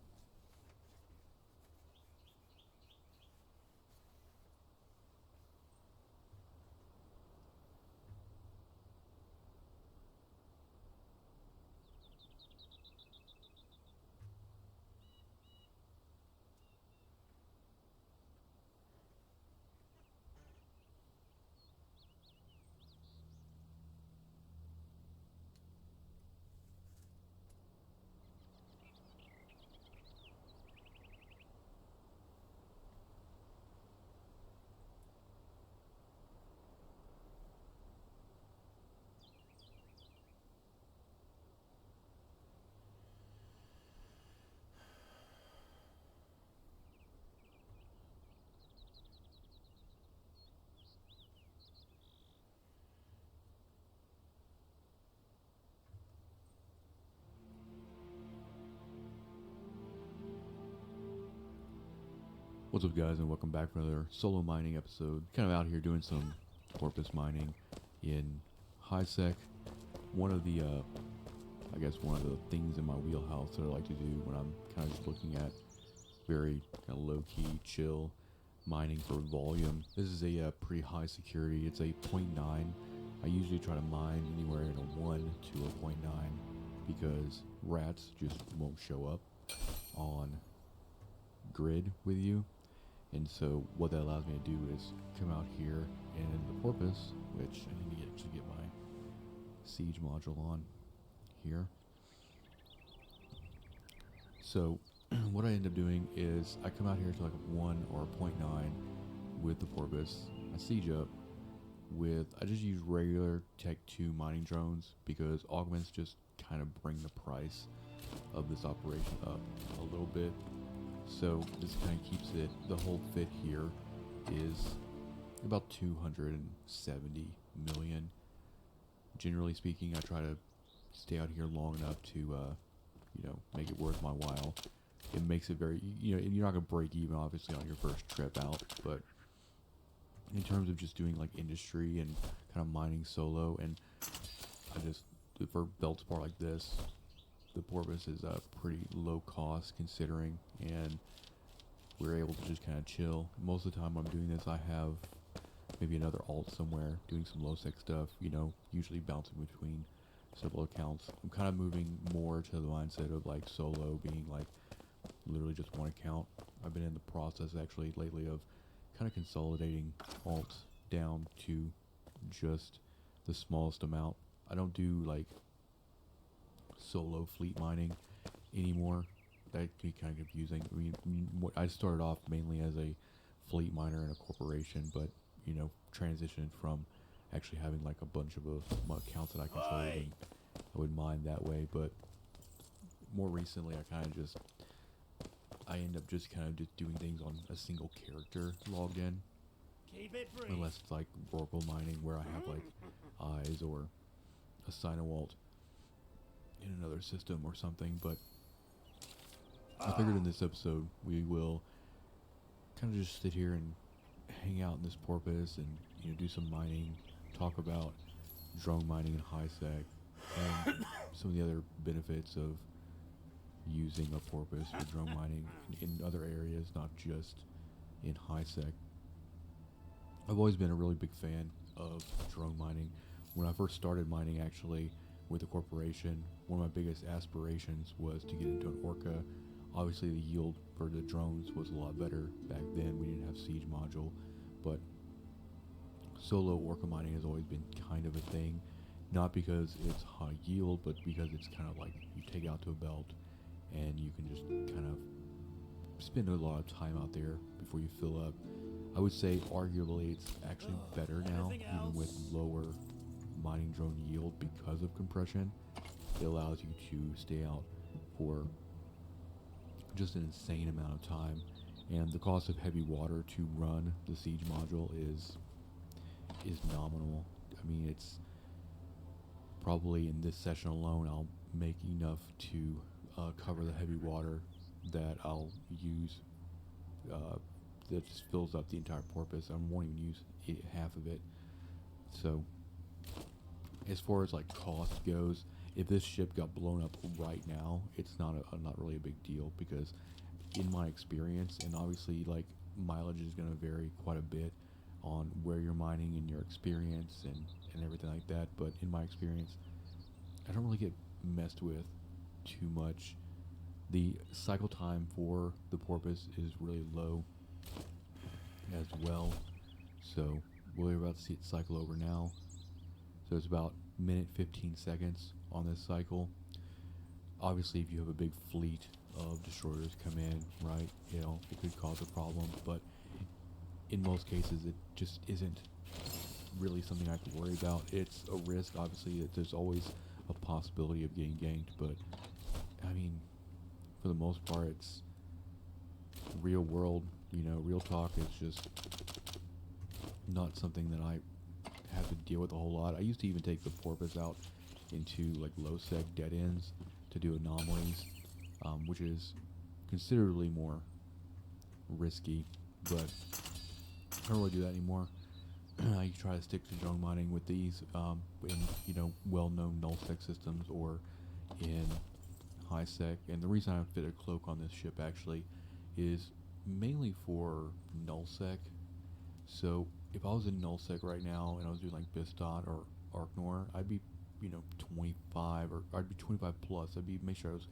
What's up, guys, and welcome back for another solo mining episode. Kind of out here doing some Porpoise mining in high sec. One of the, I guess one of the things in my wheelhouse that I like to do when I'm kind of just looking at very kind of low-key, chill mining for volume. This is a pretty high security. It's a 0.9. I usually try to mine anywhere in a 1 to a 0.9 because rats just won't show up on grid with you. And so what that allows me to do is come out here and the porpoise, which I need to actually get my siege module on here. So what I end up doing is I come out here to like a 1 or a 0.9 with the porpoise. I siege up with, I just use regular Tech 2 mining drones because augments just kind of bring the price of this operation up a little bit. So this kind of keeps it, the whole fit here is about 270 million. Generally speaking, I try to stay out here long enough to, you know, make it worth my while. It makes it very, you know, you're not going to break even obviously on your first trip out, but in terms of just doing like industry and kind of mining solo, and I just, for Feldspar like this, the porpoise is pretty low cost considering, and we're able to just kind of chill. Most of the time I'm doing this, I have maybe another alt somewhere doing some low sec stuff, you know, usually bouncing between several accounts. I'm kind of moving more to the mindset of like solo being like literally just one account. I've been in the process actually lately of kind of consolidating alts down to just the smallest amount. I don't do like solo fleet mining anymore. That can be kind of confusing. I mean, I started off mainly as a fleet miner in a corporation, but you know, transitioned from actually having like a bunch of accounts that I controlled, and I would mine that way. But more recently, I end up just kind of just doing things on a single character logged in, unless it's like Oracle mining where I have like eyes or a Sinowalt in another system or something. But I figured in this episode we will kind of just sit here and hang out in this porpoise and, you know, do some mining, talk about drone mining in high sec and some of the other benefits of using a porpoise for drone mining in other areas, not just in high sec. I've always been a really big fan of drone mining. When I first started mining actually with a corporation, one of my biggest aspirations was to get into an Orca. Obviously the yield for the drones was a lot better back then. We didn't have siege module, but solo Orca mining has always been kind of a thing, not because it's high yield, but because it's kind of like you take out to a belt and you can just kind of spend a lot of time out there before you fill up. I would say arguably it's actually better now, even with lower mining drone yield because of compression. It allows you to stay out for just an insane amount of time, and the cost of heavy water to run the siege module is nominal. I mean, it's probably in this session alone I'll make enough to cover the heavy water that I'll use that just fills up the entire porpoise. I won't even use half of it. So as far as like cost goes, if this ship got blown up right now, it's not really a big deal, because in my experience, and obviously like mileage is going to vary quite a bit on where you're mining and your experience and everything like that, but in my experience I don't really get messed with too much. The cycle time for the porpoise is really low as well, so we're about to see it cycle over now. So it's about minute 15 seconds on this cycle. Obviously if you have a big fleet of destroyers come in, right, you know, it could cause a problem, but in most cases it just isn't really something I have to worry about. It's a risk, obviously, that there's always a possibility of getting ganked, but I mean, for the most part, it's real world, you know, real talk. It's just not something that I have to deal with a whole lot. I used to even take the porpoise out into like low sec dead ends to do anomalies, which is considerably more risky, but I don't really do that anymore. I try to stick to drone mining with these in, you know, well-known null sec systems or in high sec. And the reason I fit a cloak on this ship actually is mainly for null sec. So if I was in null sec right now and I was doing like Bistot or Arknor, I'd be, you know, 25, or I'd be 25 plus. Make sure I was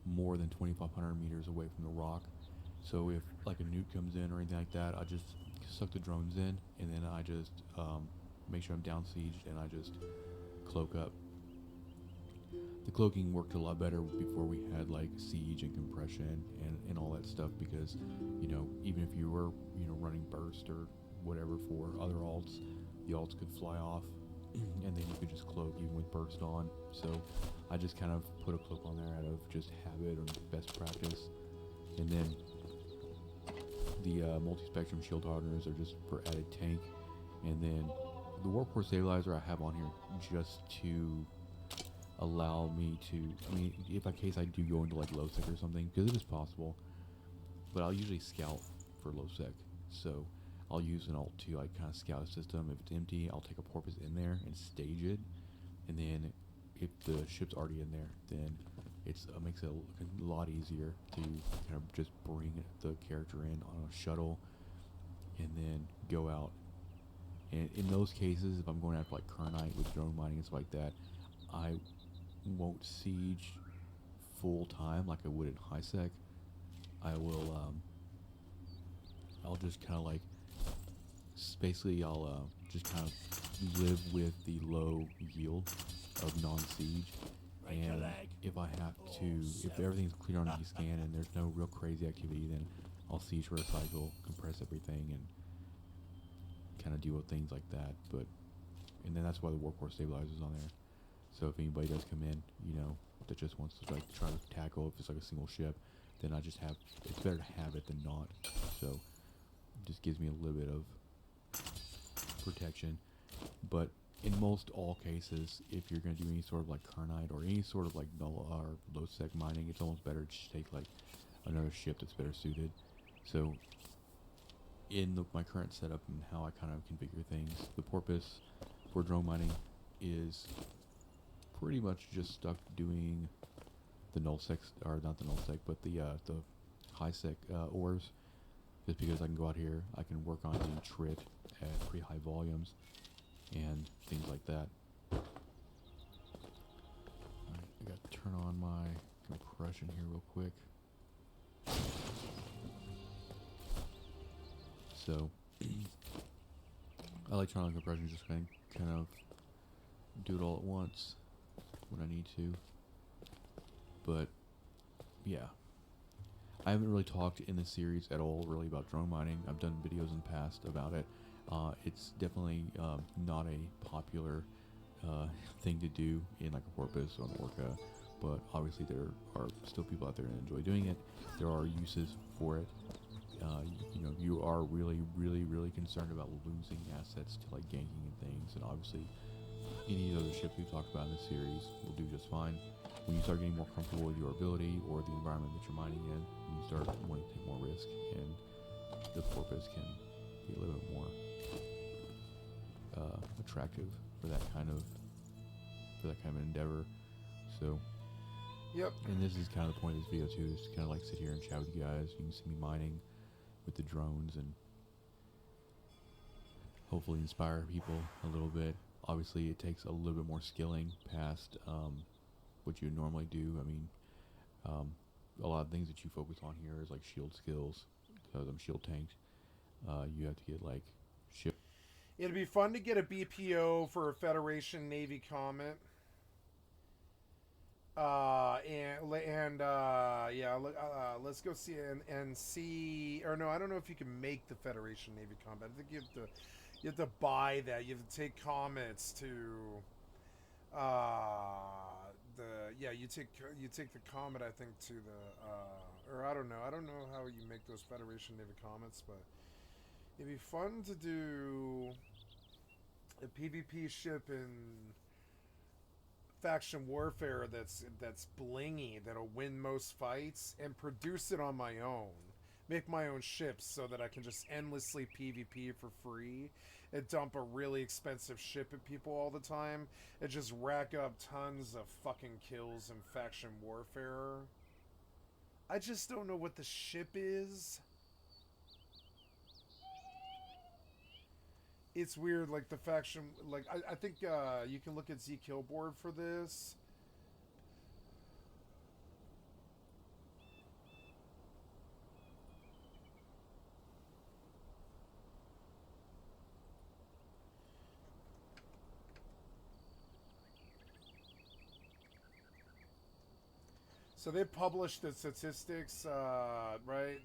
more than 2,500 meters away from the rock. So if like a nuke comes in or anything like that, I just suck the drones in, and then I just make sure I'm down sieged, and I just cloak up. The cloaking worked a lot better before we had like siege and compression and all that stuff, because you know, even if you were, you know, running burst or whatever for other alts, the alts could fly off and then you could just cloak even with burst on. So I just kind of put a cloak on there out of just habit or best practice. And then the multi-spectrum shield hardeners are just for added tank. And then the warp core stabilizer I have on here just to allow me to, I mean, if in case I do go into like low sec or something, because it is possible, but I'll usually scout for low sec. So I'll use an alt to like kind of scout a system. If it's empty, I'll take a porpoise in there and stage it, and then if the ship's already in there, then it's makes it a lot easier to kind of just bring the character in on a shuttle and then go out. And in those cases, if I'm going after like Kernite with drone mining and stuff like that, I won't siege full time like I would in high sec. I will I'll just kind of like basically I'll just kind of live with the low yield of non-siege, and if I have to, if everything's clear on the scan and there's no real crazy activity, then I'll siege for a cycle, compress everything, and kind of deal with things like that. But and then that's why the warp core stabilizer is on there. So if anybody does come in, you know, that just wants to like try to tackle, if it's like a single ship, then I just have, it's better to have it than not. So it just gives me a little bit of protection. But in most all cases, if you're going to do any sort of like Kernite or any sort of like null or low sec mining, it's almost better to just take like another ship that's better suited. So in my current setup and how I kind of configure things, the porpoise for drone mining is pretty much just stuck doing the null sec, or not the null sec, but the high sec ores, just because I can go out here, I can work on the trit at pretty high volumes and things like that. Alright, I got to turn on my compression here real quick. So I like turning on compression, just kind of do it all at once when I need to. But yeah, I haven't really talked in this series at all really about drone mining. I've done videos in the past about it. It's definitely not a popular thing to do in like a porpoise or an orca, but obviously there are still people out there that enjoy doing it. There are uses for it. You know, you are really concerned about losing assets to like ganking and things, and obviously any of the ships we've talked about in this series will do just fine. When you start getting more comfortable with your ability or the environment that you're mining in, you start wanting to take more risk, and the porpoise can be a little bit more attractive for that kind of endeavor. So Yep. and this is kind of the point of this video too, is to kind of like sit here and chat with you guys. You can see me mining with the drones and hopefully inspire people a little bit. Obviously it takes a little bit more skilling past what you would normally do. I mean, a lot of things that you focus on here is like shield skills, because I'm shield tanked. You have to get like ship. It'd be fun to get a BPO for a Federation Navy Comet. Let's go see and see. Or no, I don't know if you can make the Federation Navy Comet. I think you have to buy that. You have to take comets to you take the comet, I think, to the or I don't know how you make those Federation Navy Comets, but it'd be fun to do a PvP ship in faction warfare that's blingy, that'll win most fights, and produce it on my own. Make my own ships so that I can just endlessly PvP for free and dump a really expensive ship at people all the time and just rack up tons of fucking kills in faction warfare. I just don't know what the ship is. It's weird, like the faction, like I think you can look at Z Killboard for this. So they published the statistics, right?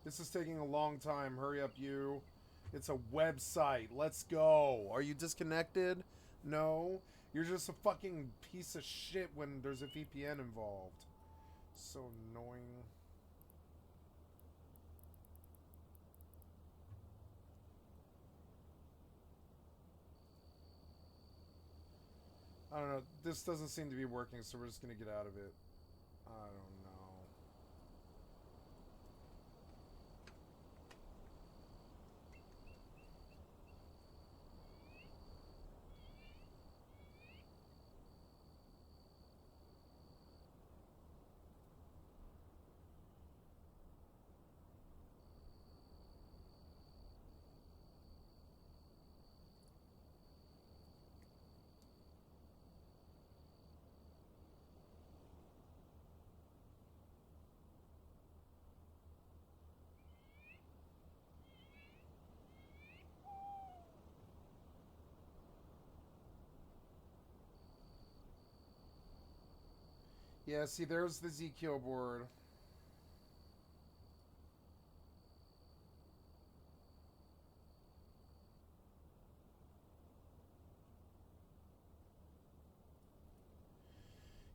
This is taking a long time. Hurry up, you. It's a website. Let's go. Are you disconnected? No. You're just a fucking piece of shit when there's a VPN involved. So annoying. I don't know. This doesn't seem to be working, so we're just gonna get out of it. I don't know. Yeah, see, there's the Ezekiel board.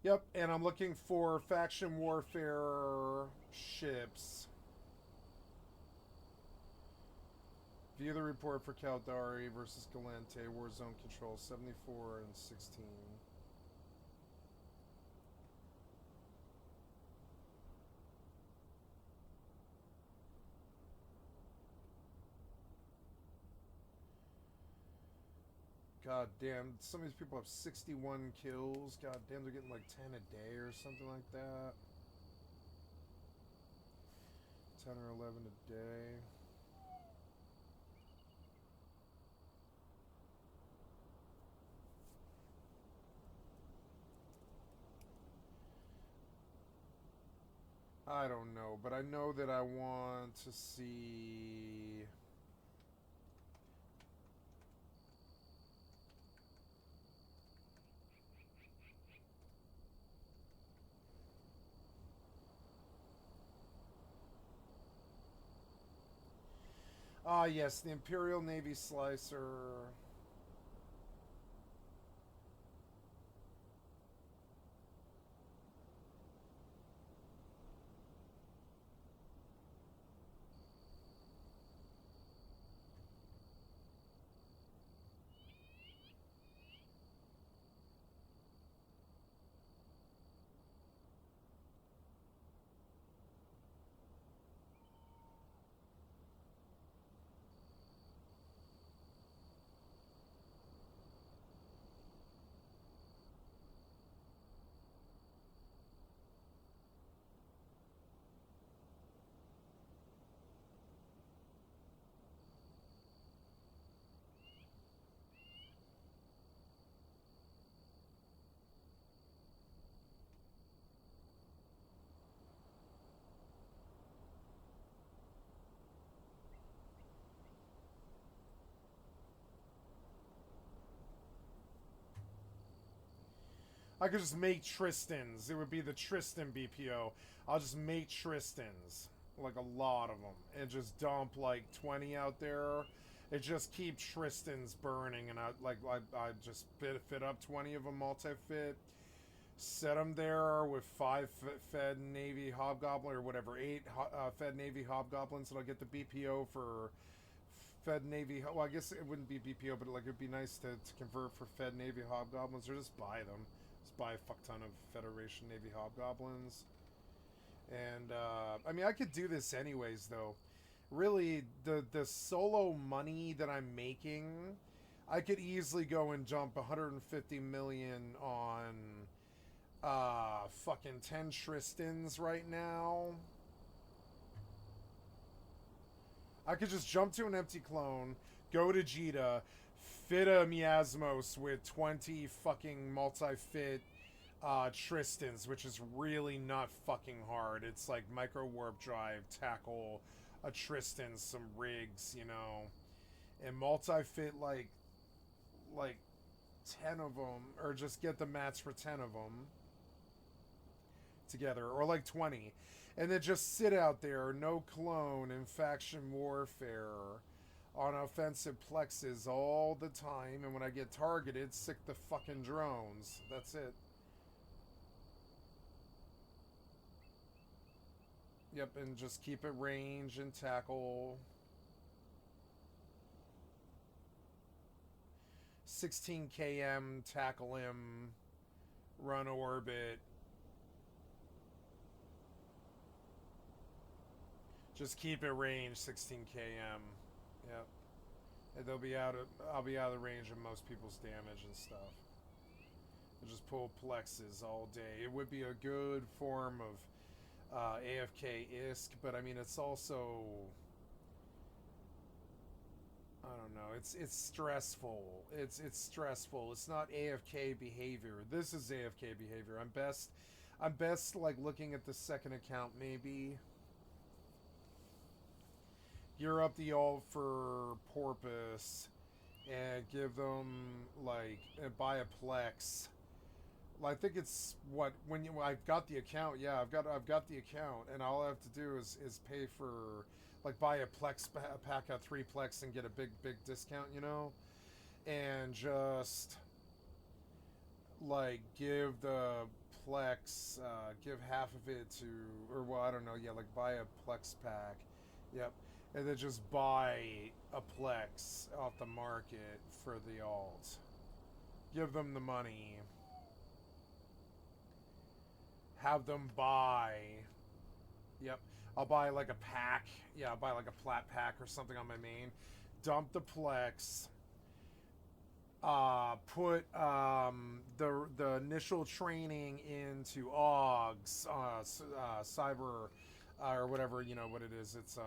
Yep, and I'm looking for faction warfare ships. View the report for Caldari versus Galante, Warzone Control 74 and 16. God damn, some of these people have 61 kills. God damn, they're getting like 10 a day or something like that. 10 or 11 a day. I don't know, but I know that I want to see... Ah, yes, the Imperial Navy Slicer. I could just make Tristans. It would be the Tristan BPO. I'll just make Tristans. Like a lot of them. And just dump like 20 out there. And just keep Tristans burning. And I just fit up 20 of them multi-fit. Set them there with 5 Fed Navy Hobgoblin or whatever. 8 Fed Navy Hobgoblins. And I'll get the BPO for Fed Navy. Well, I guess it wouldn't be BPO, but like it'd be nice to convert for Fed Navy Hobgoblins or just buy them. Buy a fuck ton of Federation Navy Hobgoblins. And, I mean, I could do this anyways, though. Really, the solo money that I'm making, I could easily go and jump 150 million on, fucking 10 Tristans right now. I could just jump to an empty clone, go to Jita, fit a Miasmos with 20 fucking multi-fit Tristan's, which is really not fucking hard. It's like micro warp drive, tackle, a Tristan, some rigs, you know, and multi-fit like 10 of them, or just get the mats for 10 of them together, or like 20, and then just sit out there, no clone in faction warfare on offensive plexes all the time, and when I get targeted, sick the fucking drones. That's it. Yep, and just keep it range and tackle. 16 km, tackle him, run orbit. Just keep it range 16 km. Yep. And they'll be I'll be out of the range of most people's damage and stuff. I'll just pull plexes all day. It would be a good form of AFK ISK, but I mean it's also, I don't know, it's stressful. It's stressful. It's not AFK behavior. This is AFK behavior. I'm best like looking at the second account maybe. Gear up the ult for Porpoise and give them like buy a Plex. Well, I think it's what when I've got the account. Yeah, I've got the account, and all I have to do is pay for like buy a Plex pack out 3 Plex and get a big discount, you know, and just like give the Plex, give half of it to, or well, I don't know, yeah, like buy a Plex pack. Yep. And then just buy a Plex off the market for the alt. Give them the money. Have them buy. Yep. I'll buy like a pack. Yeah, I'll buy like a plat pack or something on my main. Dump the Plex. Put the initial training into AUGs, cyber, or whatever, you know what it is. It's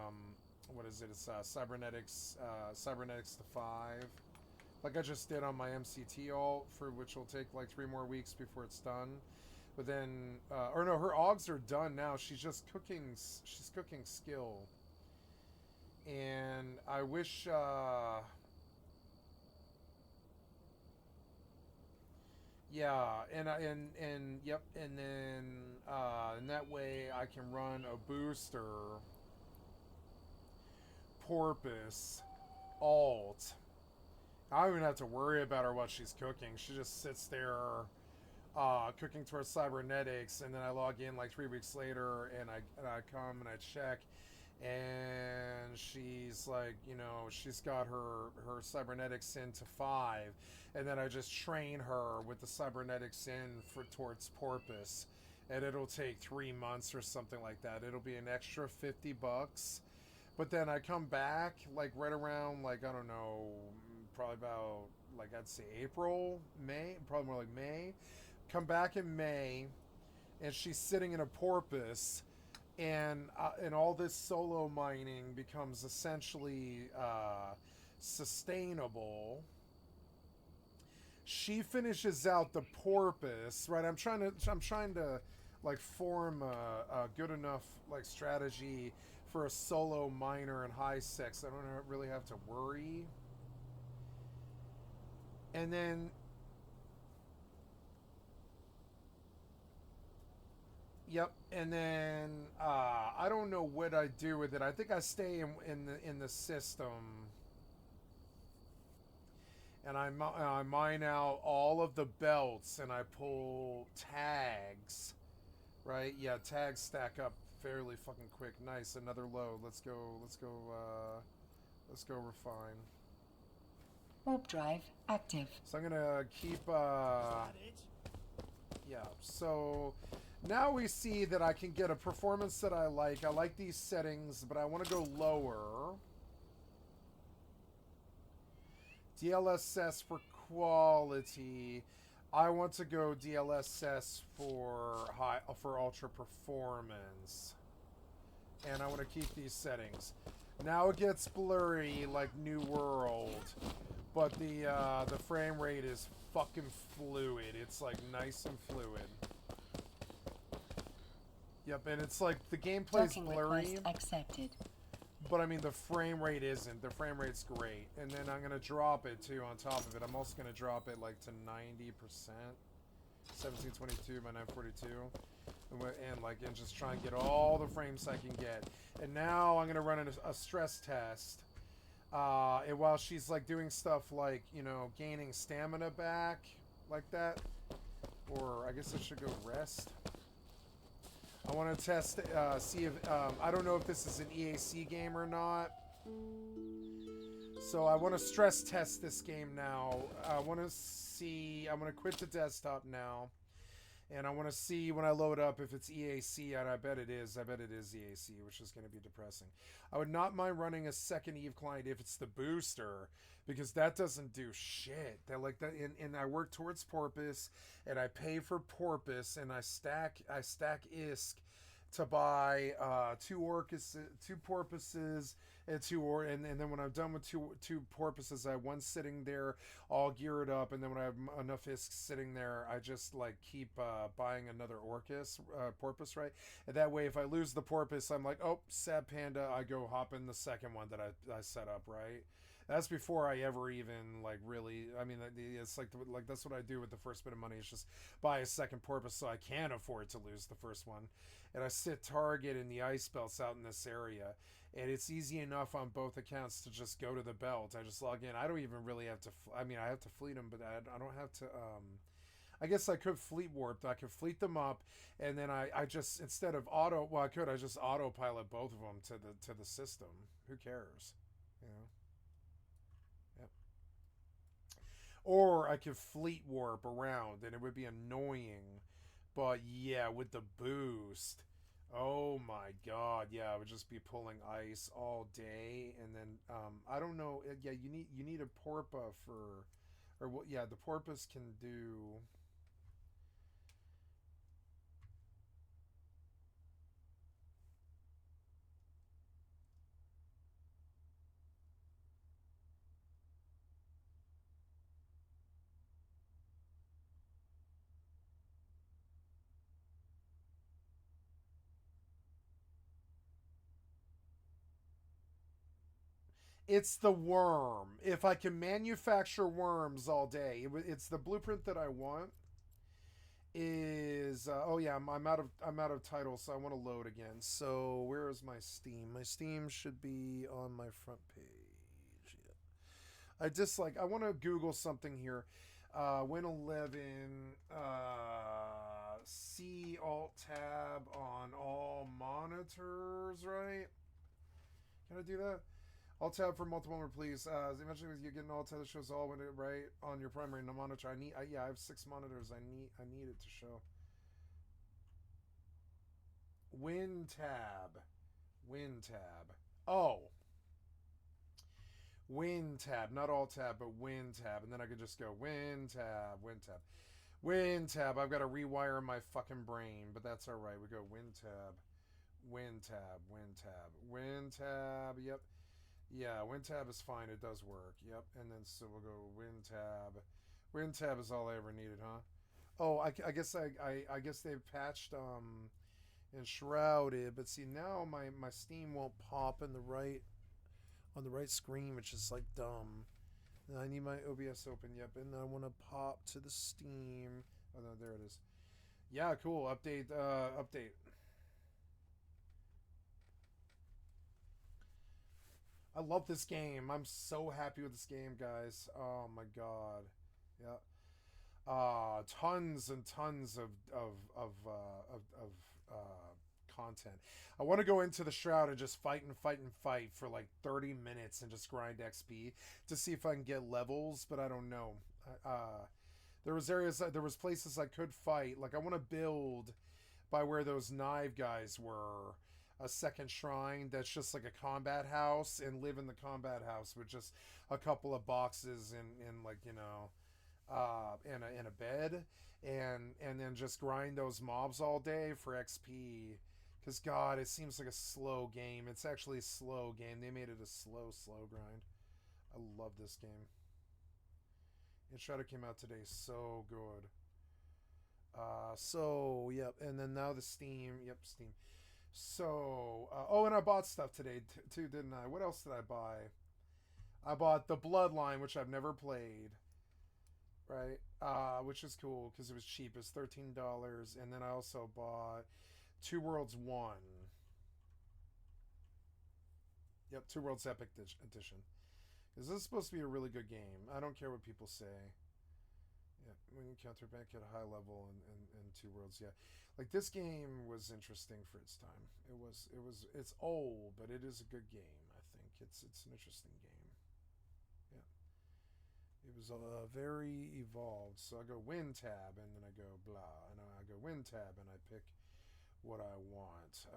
what is it? It's cybernetics to 5, like I just did on my MCT alt, for which will take like 3 more weeks before it's done. But then, or no, her AUGs are done now. She's just cooking. She's cooking skill, and I wish. Yeah, and yep, and then in that way I can run a booster. Porpoise alt. I don't even have to worry about her what she's cooking. She just sits there cooking towards cybernetics, and then I log in like 3 weeks later, and I come and I check, and she's like, you know, she's got her cybernetics into 5, and then I just train her with the cybernetics in towards Porpoise, and it'll take 3 months or something like that. It'll be an extra $50. But then I come back, like, right around, like, I don't know, probably about, like, I'd say April, May, probably more like May. Come back in May, and she's sitting in a Porpoise, and all this solo mining becomes essentially sustainable. She finishes out the Porpoise, right? I'm trying to, like, form a good enough, like, strategy for a solo miner and high sex. I don't really have to worry. And then, yep. And then I don't know what I do with it. I think I stay in the system, and I mine out all of the belts, and I pull tags. Right? Yeah, tags stack up fairly fucking quick. Nice, another load. Let's go refine. Warp drive active. So I'm gonna keep yeah, so now we see that I can get a performance that I like. I like these settings, but I want to go lower. DLSS for quality. I want to go DLSS for ultra performance, and I want to keep these settings. Now it gets blurry like New World, But the frame rate is fucking fluid. It's like nice and fluid. Yep, and it's like the gameplay's Docking blurry. request accepted. But I mean, the frame rate isn't. The frame rate's great. And then I'm going to drop it too on top of it. I'm also going to drop it like to 90%. 1722 by 942. And just try and get all the frames I can get. And now I'm going to run a stress test. And while she's like doing stuff like, you know, gaining stamina back like that. Or I guess I should go rest. I want to test, see if, I don't know if this is an EAC game or not. So I want to stress test this game now. I want to see, I'm going to quit the desktop now. And I want to see when I load up if it's EAC, and I bet it is. I bet it is EAC, which is going to be depressing. I would not mind running a second EVE client if it's the booster, because that doesn't do shit. That like that, and I work towards Porpoise, and I pay for Porpoise, and I stack ISK to buy two porpoises and and then when I'm done with two porpoises, I have one sitting there all geared up, and then when I have enough ISK sitting there, I just like keep buying another porpoise, right? And that way, if I lose the porpoise, I'm like, oh, sad panda, I go hop in the second one that I set up, right? That's before I ever even like really. I mean, it's like that's what I do with the first bit of money. Is just buy a second porpoise so I can afford to lose the first one. And I sit target in the ice belts out in this area, and it's easy enough on both accounts to just go to the belt. I just log in. I don't even really have to. I mean, I have to fleet them, but I don't have to. I guess I could fleet warp. I could fleet them up, and then I just instead of auto. Well, I could. I just autopilot both of them to the system. Who cares, you know? Or I could fleet warp around, and it would be annoying. But yeah, with the boost, oh my god, yeah, I would just be pulling ice all day, and then I don't know. Yeah, you need a porpa for, or what? Yeah, the porpoise can do. It's the worm. If I can manufacture worms all day, it's the blueprint that I want. Is oh yeah, I'm out of title, so I want to load again. So where is my Steam? My Steam should be on my front page. Yeah. I want to Google something here. Win 11. C Alt Tab on all monitors, right? Can I do that? Alt tab for multiple monitor, please. Eventually, you get an alt tab that shows all when it right on your primary monitor. I have 6 monitors. I need it to show. Win tab. Oh, Win tab, not alt tab, but Win tab, and then I could just go Win tab. I've got to rewire my fucking brain, but that's all right. We go Win tab. Yep. Yeah, WinTab is fine. It does work. Yep. And then so we'll go WinTab. WinTab is all I ever needed, huh? Oh, I guess I guess they've patched Enshrouded, but see now my Steam won't pop in the right on the right screen, which is like dumb. And I need my OBS open. Yep, and I want to pop to the Steam. Oh no, there it is. Yeah, cool. Update. I love this game. I'm so happy with this game, guys. Oh my god. Yeah. Tons and tons of content. I want to go into the Shroud and just fight for like 30 minutes and just grind XP to see if I can get levels, but I don't know. There was places I could fight. Like I want to build by where those Knive guys were. A second shrine that's just like a combat house, and live in the combat house with just a couple of boxes and like, you know, in a bed, and then just grind those mobs all day for XP. Because god, it seems like a slow game. It's actually a slow game. They made it a slow grind. I love this game. Enshrouded came out today. So good. So, yep. And then now the Steam. Yep, Steam. So, oh, and I bought stuff today, too, didn't I? What else did I buy? I bought the Bloodline, which I've never played. Right? Which is cool, because it was cheap. It's $13. And then I also bought Two Worlds 1. Yep, Two Worlds Epic Edition. Because this is supposed to be a really good game. I don't care what people say. Yeah, we can counter back at a high level in Two Worlds. Yeah, like this game was interesting for its time. It's old, but it is a good game. I think it's an interesting game. Yeah, it was very evolved. So I go Win tab, and then I go blah, and I go Win tab, and I pick what I want.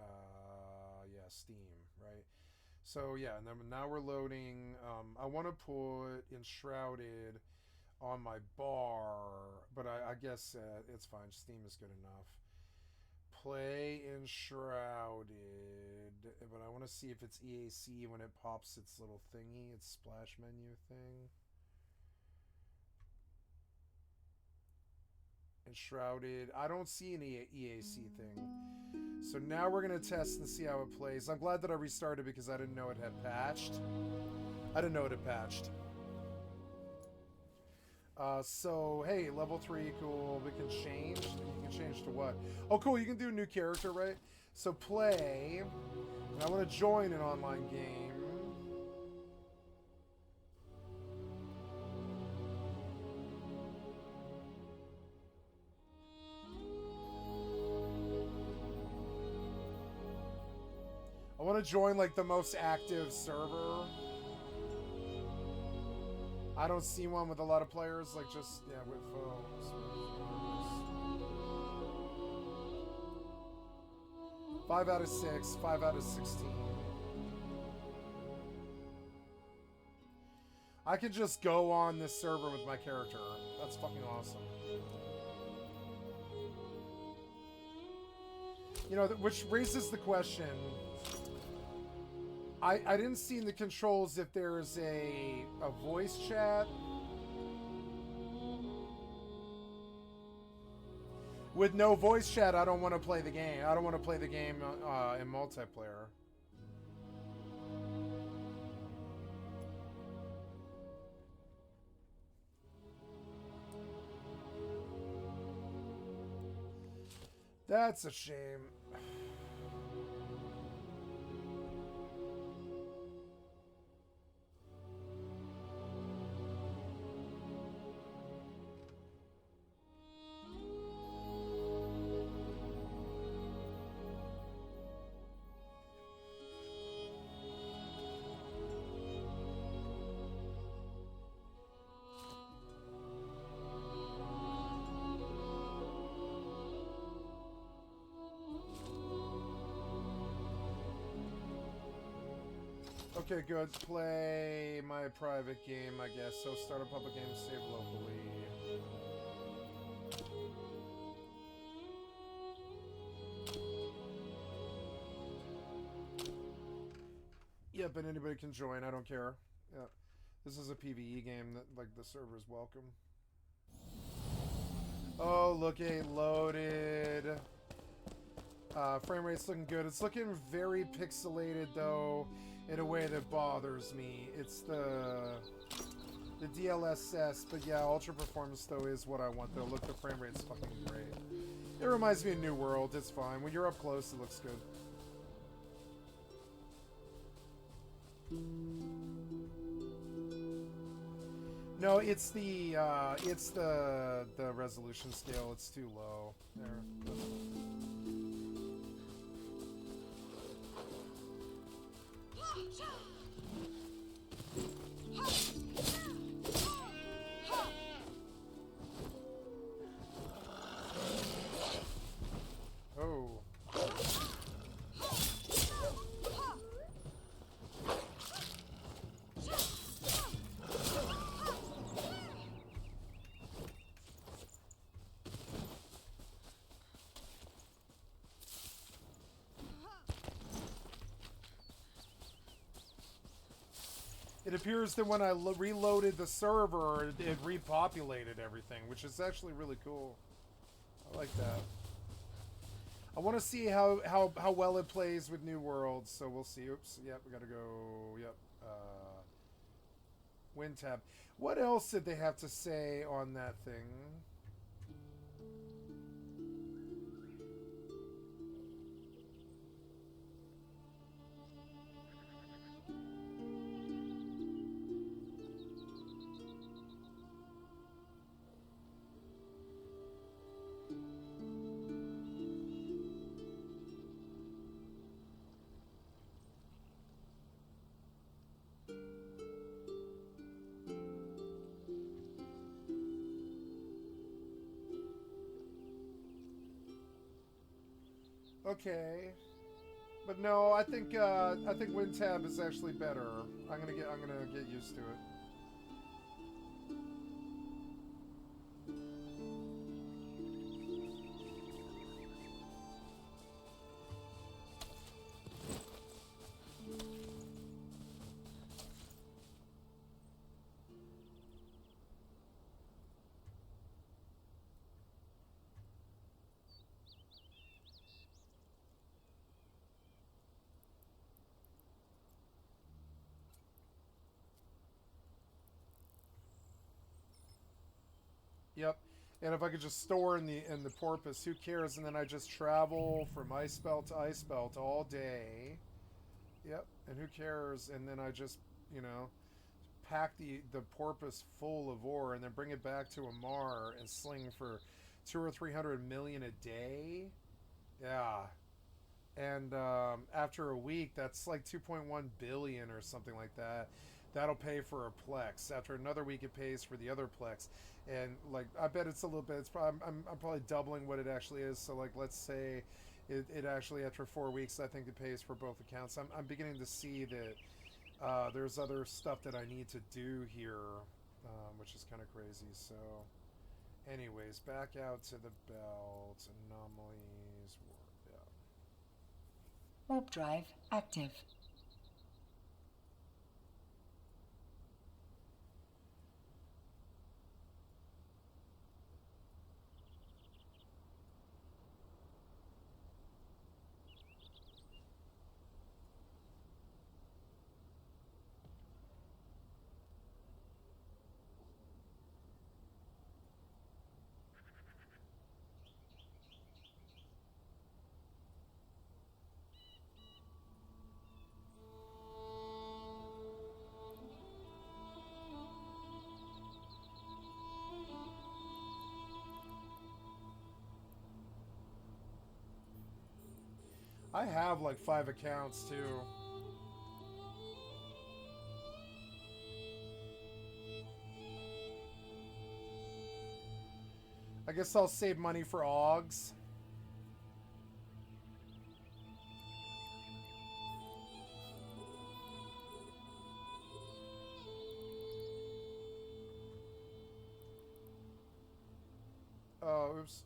Yeah, Steam, right? So yeah, and then now we're loading. I want to put Enshrouded on my bar, but I guess it's fine. Steam is good enough. Play Enshrouded, but I want to see if it's EAC when it pops its little thingy, its splash menu thing. Enshrouded. I don't see any EAC thing. So now we're going to test and see how it plays. I'm glad that I restarted because I didn't know it had patched. So, hey, level 3, cool. We can change. You can change to what? Oh, cool. You can do a new character, right? So play. And I want to join an online game. I want to join, like, the most active server. I don't see one with a lot of players, like, just, yeah, with phones. 5 out of 6, 5 out of 16. I could just go on this server with my character. That's fucking awesome. You know, which raises the question... I didn't see in the controls if there's a voice chat. With no voice chat, I don't want to play the game. I don't want to play the game in multiplayer. That's a shame. Okay, good. Play my private game, I guess. So start a public game, save locally. Yeah, but anybody can join. I don't care. Yeah, this is a PvE game that, like, the server's welcome. Oh, look, it loaded. Frame rate's looking good. It's looking very pixelated, though, in a way that bothers me. It's the DLSS, but yeah, ultra performance, though, is what I want, though. Look, the frame rate's fucking great. It reminds me of New World. It's fine. When you're up close, it looks good. No, it's the resolution scale. It's too low. There. Oh. It appears that when I reloaded the server, it repopulated everything, which is actually really cool. I like that. I want to see how well it plays with New Worlds, so we'll see. Oops, yep, we gotta go, yep. Win tab. What else did they have to say on that thing? Okay, but no, I think WinTab is actually better. I'm gonna get used to it. Yep. And if I could just store in the porpoise, who cares? And then I just travel from ice belt to ice belt all day. Yep. And who cares? And then I just, you know, pack the porpoise full of ore and then bring it back to Amar and sling for 200 or 300 million a day. Yeah. And after a week, that's like 2.1 billion or something like that. That'll pay for a plex. After another week, it pays for the other plex. And like, I bet it's a little bit. It's probably, I'm probably doubling what it actually is. So like, let's say it actually after 4 weeks, I think it pays for both accounts. I'm beginning to see that there's other stuff that I need to do here, which is kind of crazy. So, anyways, back out to the belt anomalies. Yeah. Warp drive active. I have like 5 accounts too. I guess I'll save money for AUGs. Oh, oops.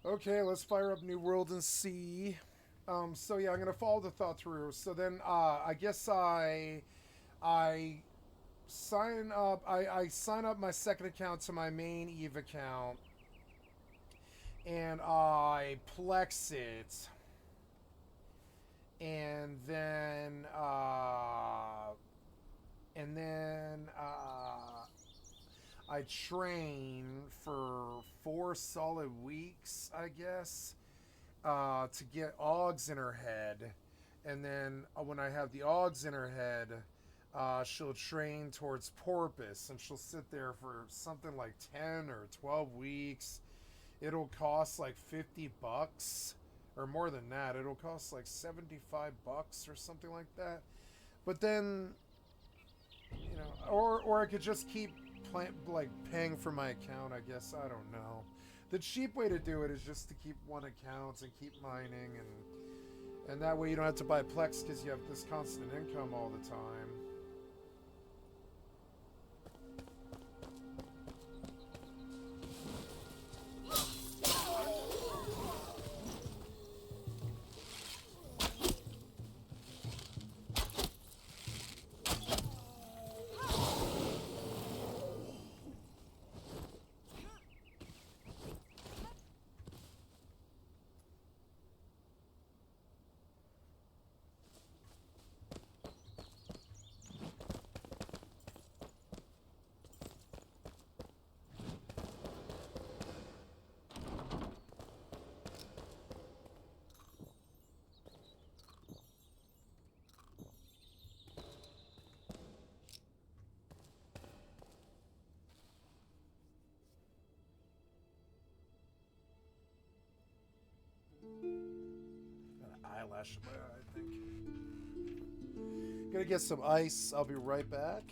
Okay, let's fire up New World and see. So yeah, I'm gonna follow the thought through. So then, I guess I I sign up. I sign up my second account to my main EVE account, and I plex it, and then I train for 4 solid weeks, I guess, to get Augs in her head. And then when I have the Augs in her head, she'll train towards Porpoise, and she'll sit there for something like 10 or 12 weeks. It'll cost like $50, or more than that. It'll cost like $75 or something like that. But then, you know, or I could just keep paying for my account, I guess. I don't know. The cheap way to do it is just to keep one account and keep mining, and that way you don't have to buy Plex because you have this constant income all the time. Got an eyelash in my eye, I think. Gonna get some ice. I'll be right back.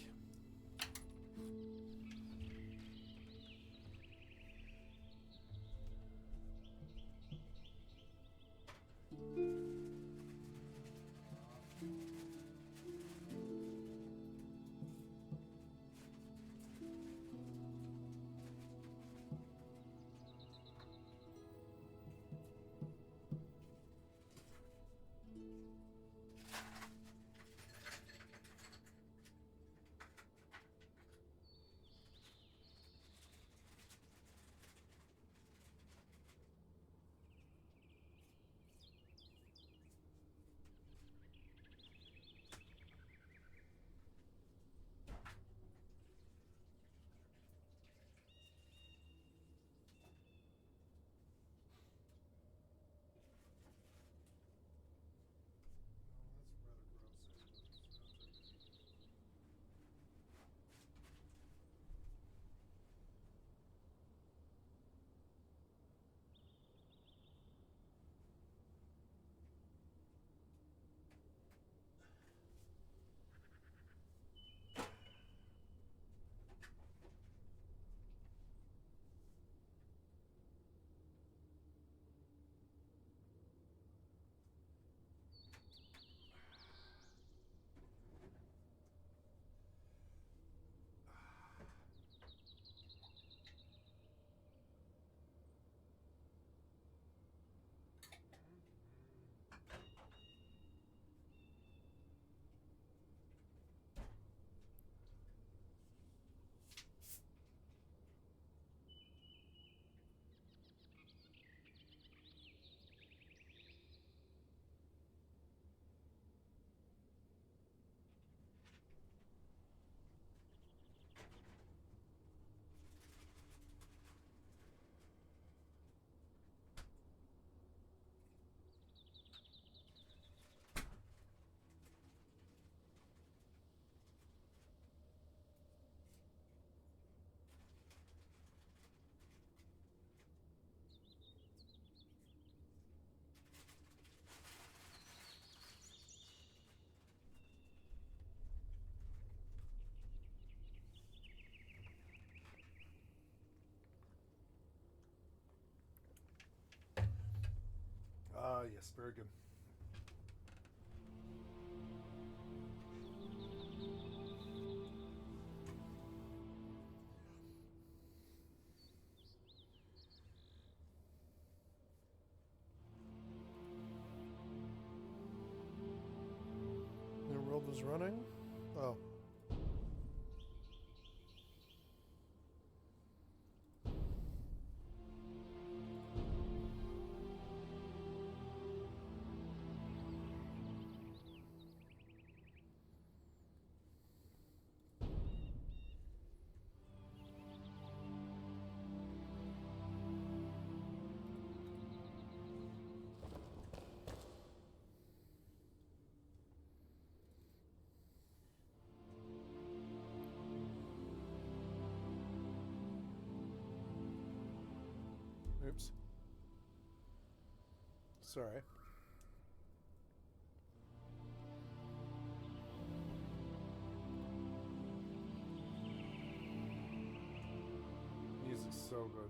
Yes, very good. The world was running? Oh. Oops. Sorry. Music's so good.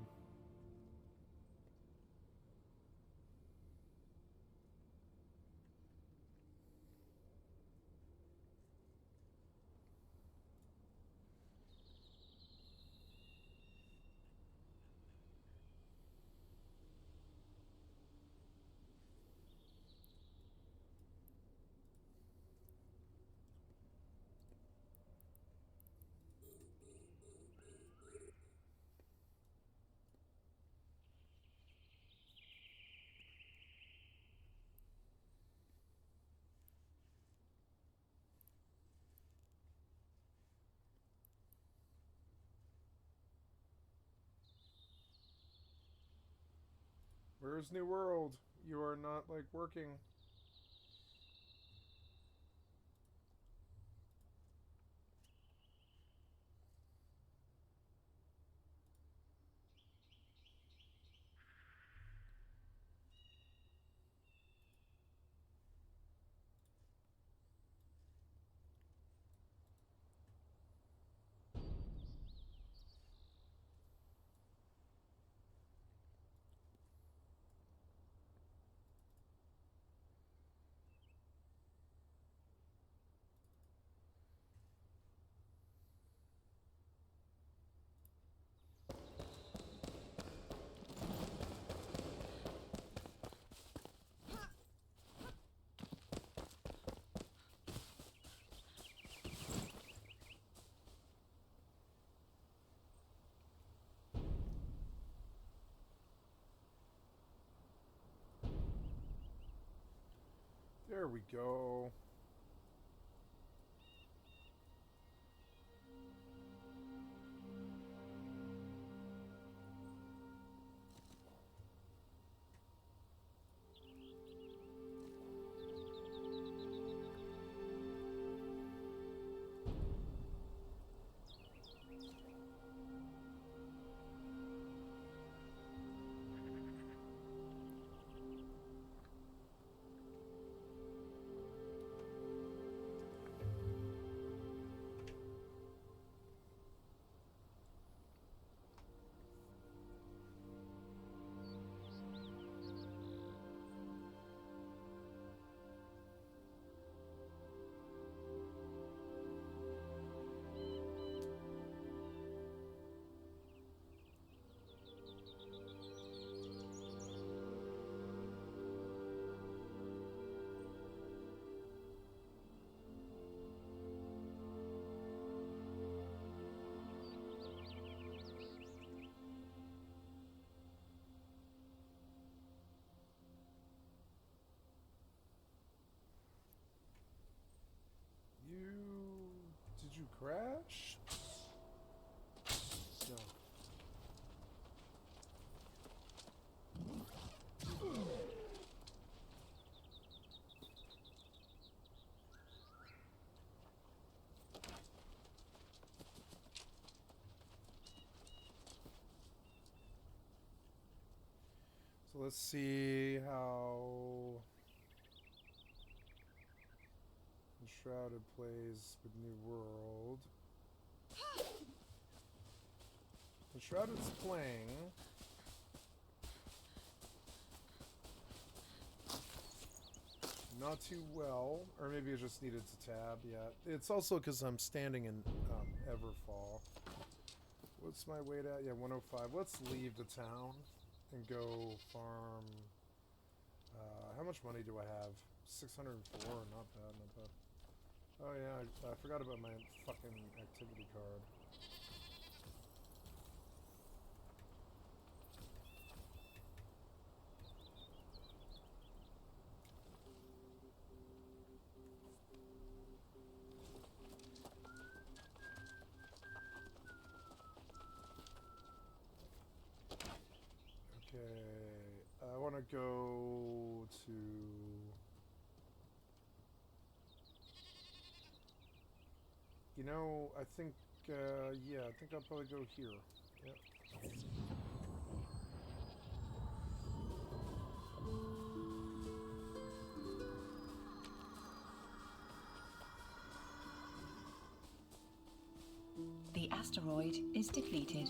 Where's New World? You are not, like, working. There we go. Did you crash? No. So let's see how Enshrouded plays with New World. Enshrouded's playing. Not too well, or maybe it just needed to tab. Yeah, it's also because I'm standing in Everfall. What's my weight at? Yeah, 105. Let's leave the town and go farm. How much money do I have? 604. Not bad, not bad. Oh yeah, I forgot about my fucking activity card. Okay, I want to go to... You know, I think, yeah, I think I'll probably go here. Yep. The asteroid is depleted.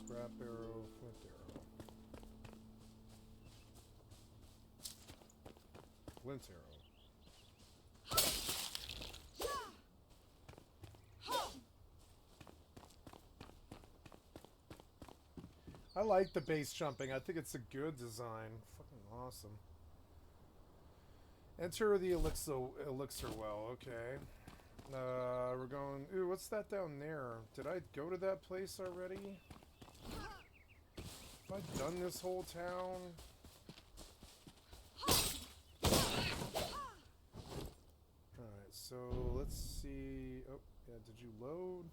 Scrap arrow, flint arrow. Flint arrow. I like the base jumping. I think it's a good design. Fucking awesome. Enter the elixir well. Okay. We're going... Ooh, what's that down there? Did I go to that place already? Have I done this whole town? Alright, so let's see... Oh, yeah, did you load?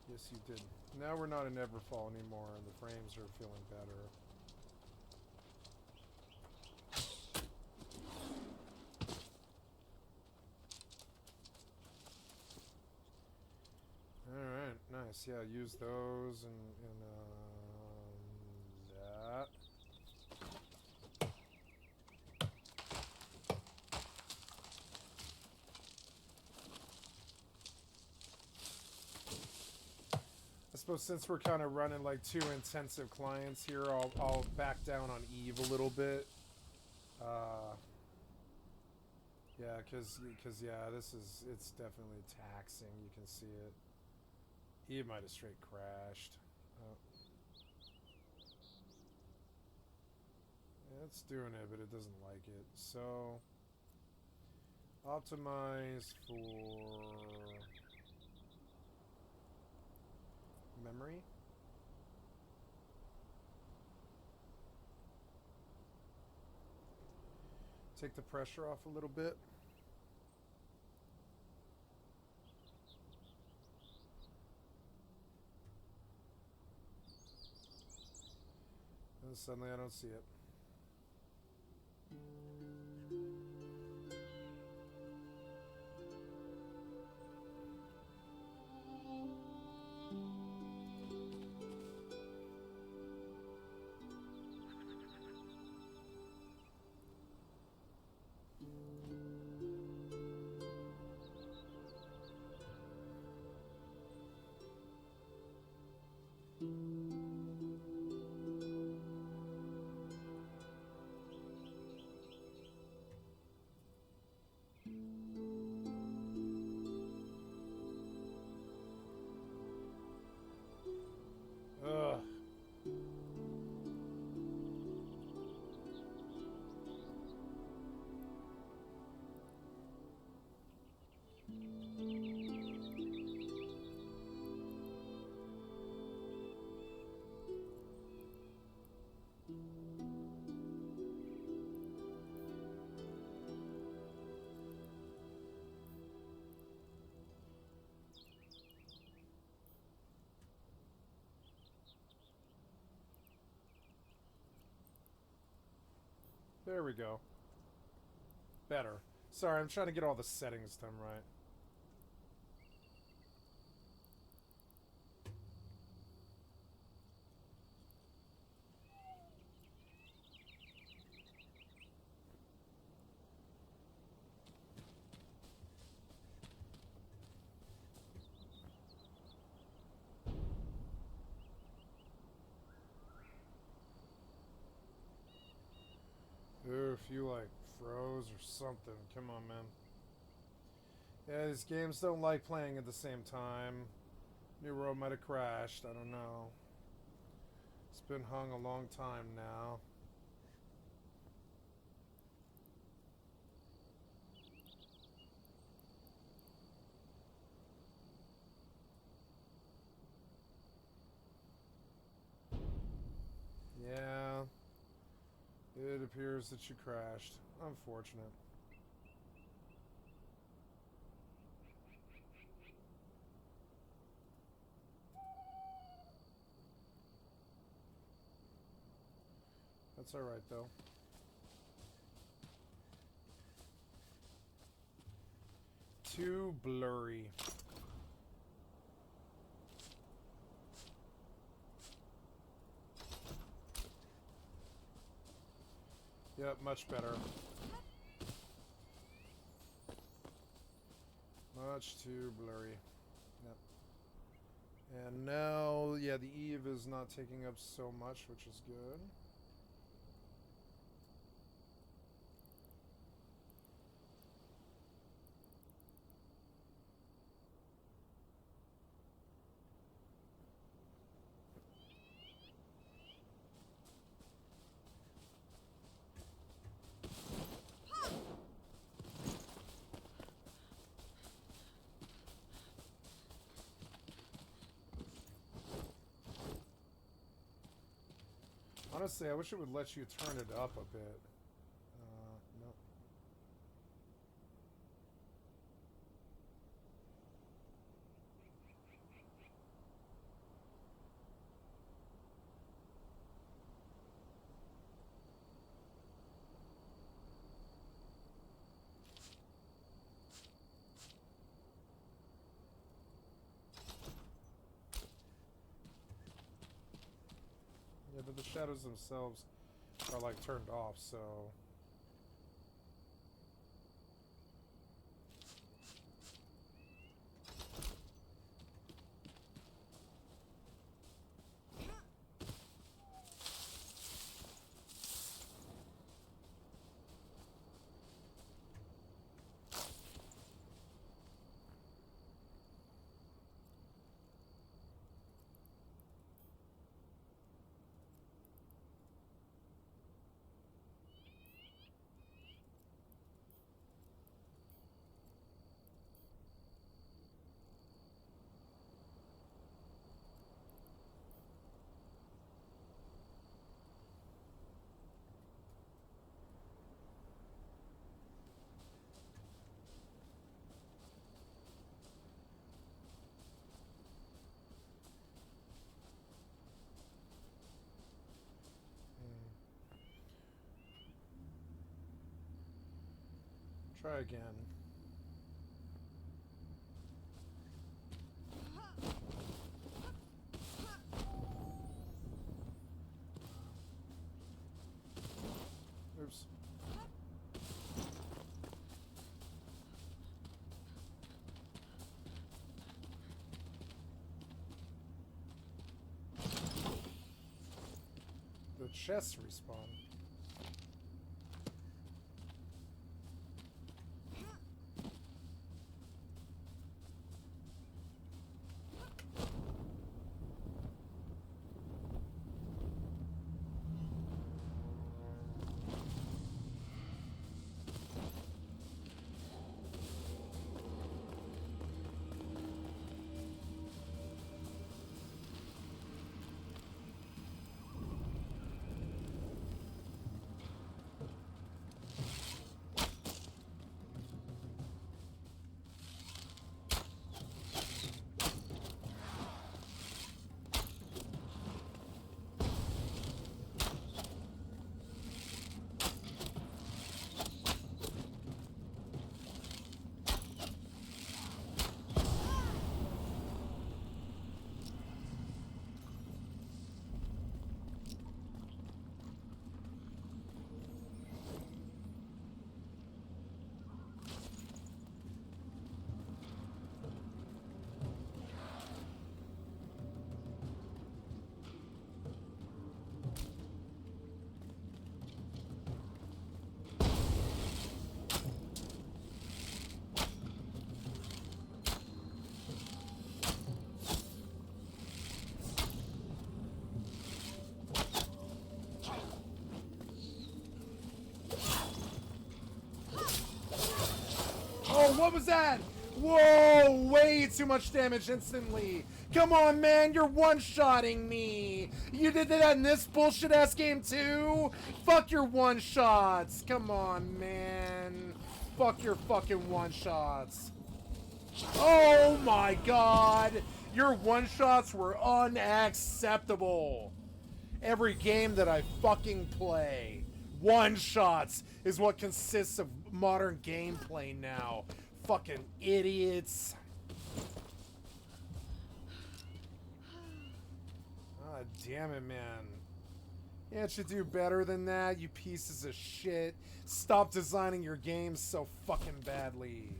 Yes, you did. Now we're not in Everfall anymore, and the frames are feeling better. Alright, nice. Yeah, use those and that. I suppose since we're kind of running like 2 intensive clients here, I'll back down on EVE a little bit. Yeah, cause yeah, it's definitely taxing. You can see it. EVE might have straight crashed. Oh. Yeah, it's doing it, but it doesn't like it. So optimize for memory. Take the pressure off a little bit. And suddenly I don't see it. Ugh. There we go. Better. Sorry, I'm trying to get all the settings done right. Ooh, if you like froze or something. Come on, man. Yeah, these games don't like playing at the same time. New World might have crashed. I don't know. It's been hung a long time now. Yeah. It It appears that you crashed. Unfortunate. That's alright, though. Too blurry. Yep, much better. Much too blurry. Yep. And now, yeah, the EVE is not taking up so much, which is good. Honestly, I wish it would let you turn it up a bit. No. Yeah, but the shadows themselves are like turned off, so... Try again. Oops. The chests respawn. Oh, what was that? Whoa, way too much damage instantly. Come on, man, you're one-shotting me. You did that in this bullshit-ass game, too? Fuck your one-shots. Come on, man. Fuck your fucking one-shots. Oh, my God. Your one-shots were unacceptable. Every game that I fucking play, one-shots is what consists of modern gameplay now. Fucking idiots. God damn it, man. Yeah, it should do better than that, you pieces of shit. Stop designing your games so fucking badly.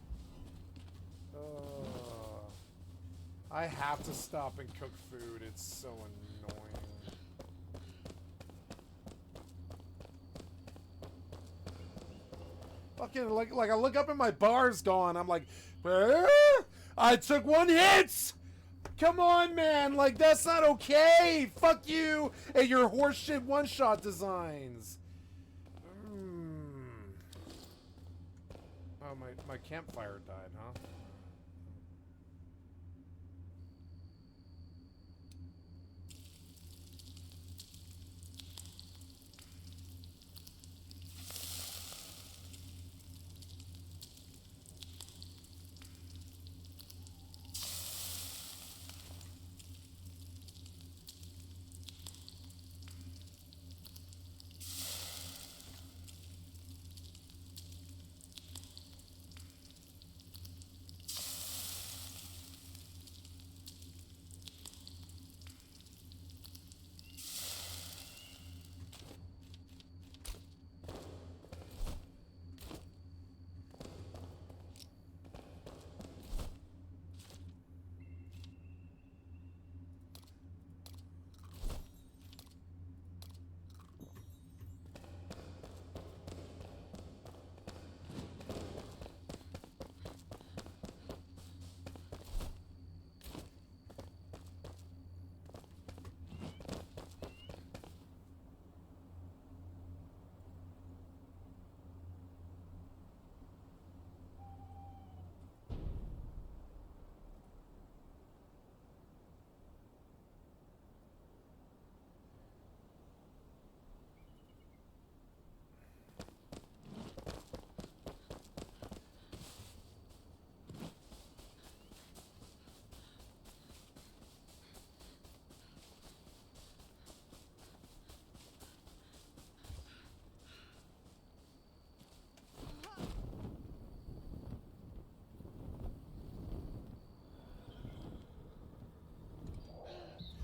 I have to stop and cook food. It's so annoying. Fucking like I look up and my bar's gone. I'm like, I took one hit. Come on, man. Like, that's not okay. Fuck you and your horseshit one-shot designs. Oh, my campfire died, huh?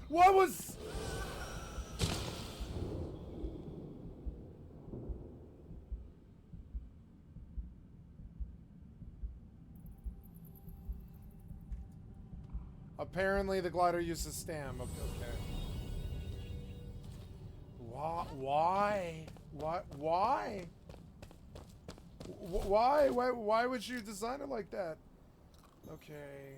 What was... Apparently the glider uses stam. Okay. Why? Why? Why would you design it like that? Okay.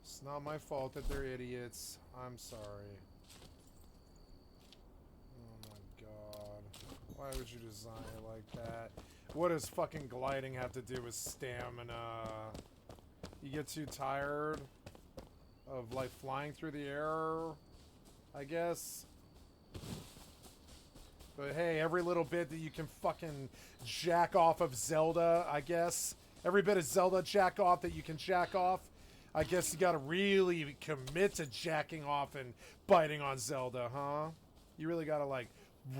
It's not my fault that they're idiots. I'm sorry. Oh my god. Why would you design it like that? What does fucking gliding have to do with stamina? You get too tired of, like, flying through the air, I guess. But hey, every little bit that you can fucking jack off of Zelda, I guess. Every bit of Zelda jack off that you can jack off, I guess you gotta really commit to jacking off and biting on Zelda, huh? You really gotta, like,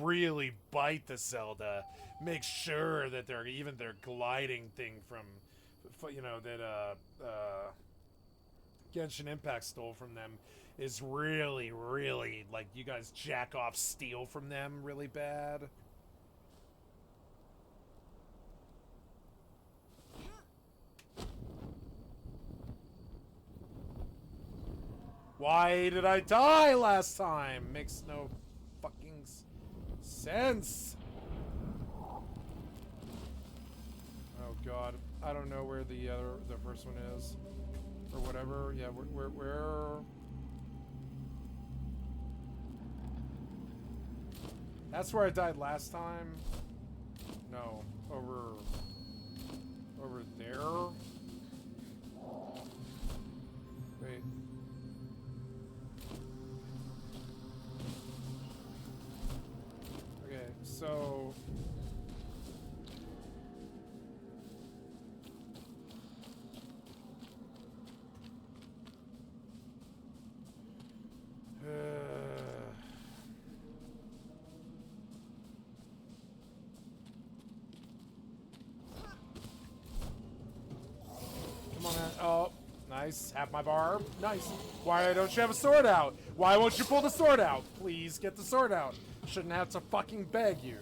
really bite the Zelda. Make sure that they're, even their gliding thing from, you know, that, Genshin Impact stole from them is really, really, like, you guys jack off, steal from them really bad. Why did I die last time? Makes no fucking sense. Oh god, I don't know where the first one is, or whatever. Yeah, where? That's where I died last time. No, over Over there? Wait. Okay, so... Come on, man. Oh, nice. Have my barb. Nice. Why don't you have a sword out? Why won't you pull the sword out? Please get the sword out. Shouldn't have to fucking beg you.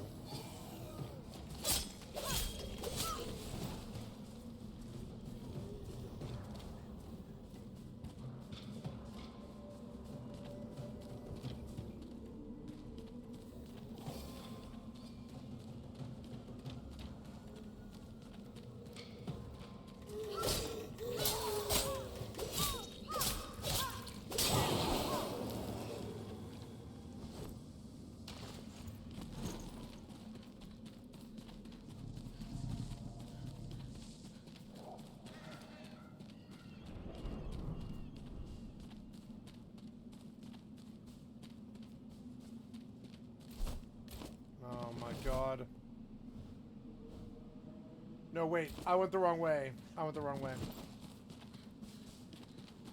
Oh my god. No, wait. I went the wrong way. I went the wrong way.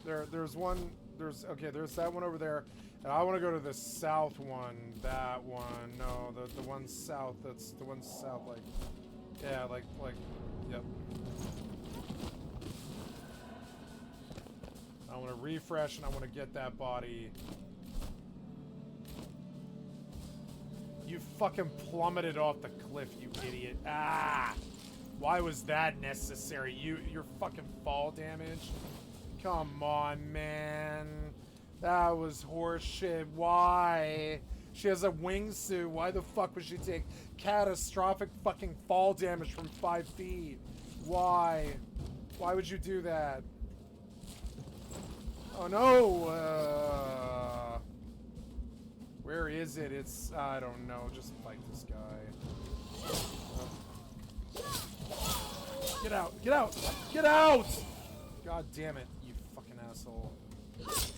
There's one. Okay, there's that one over there. And I want to go to the south one. That one. No, the one south. That's the one south, like... Yeah, like, yep. I want to refresh and I want to get that body. You fucking plummeted off the cliff, you idiot. Ah! Why was that necessary? Your fucking fall damage? Come on, man. That was horseshit. Why? She has a wingsuit. Why the fuck would she take catastrophic fucking fall damage from 5 feet? Why? Why would you do that? Oh no! Where is it? It's... I don't know. Just fight this guy. Get out! Get out! Get out! God damn it, you fucking asshole. Okay.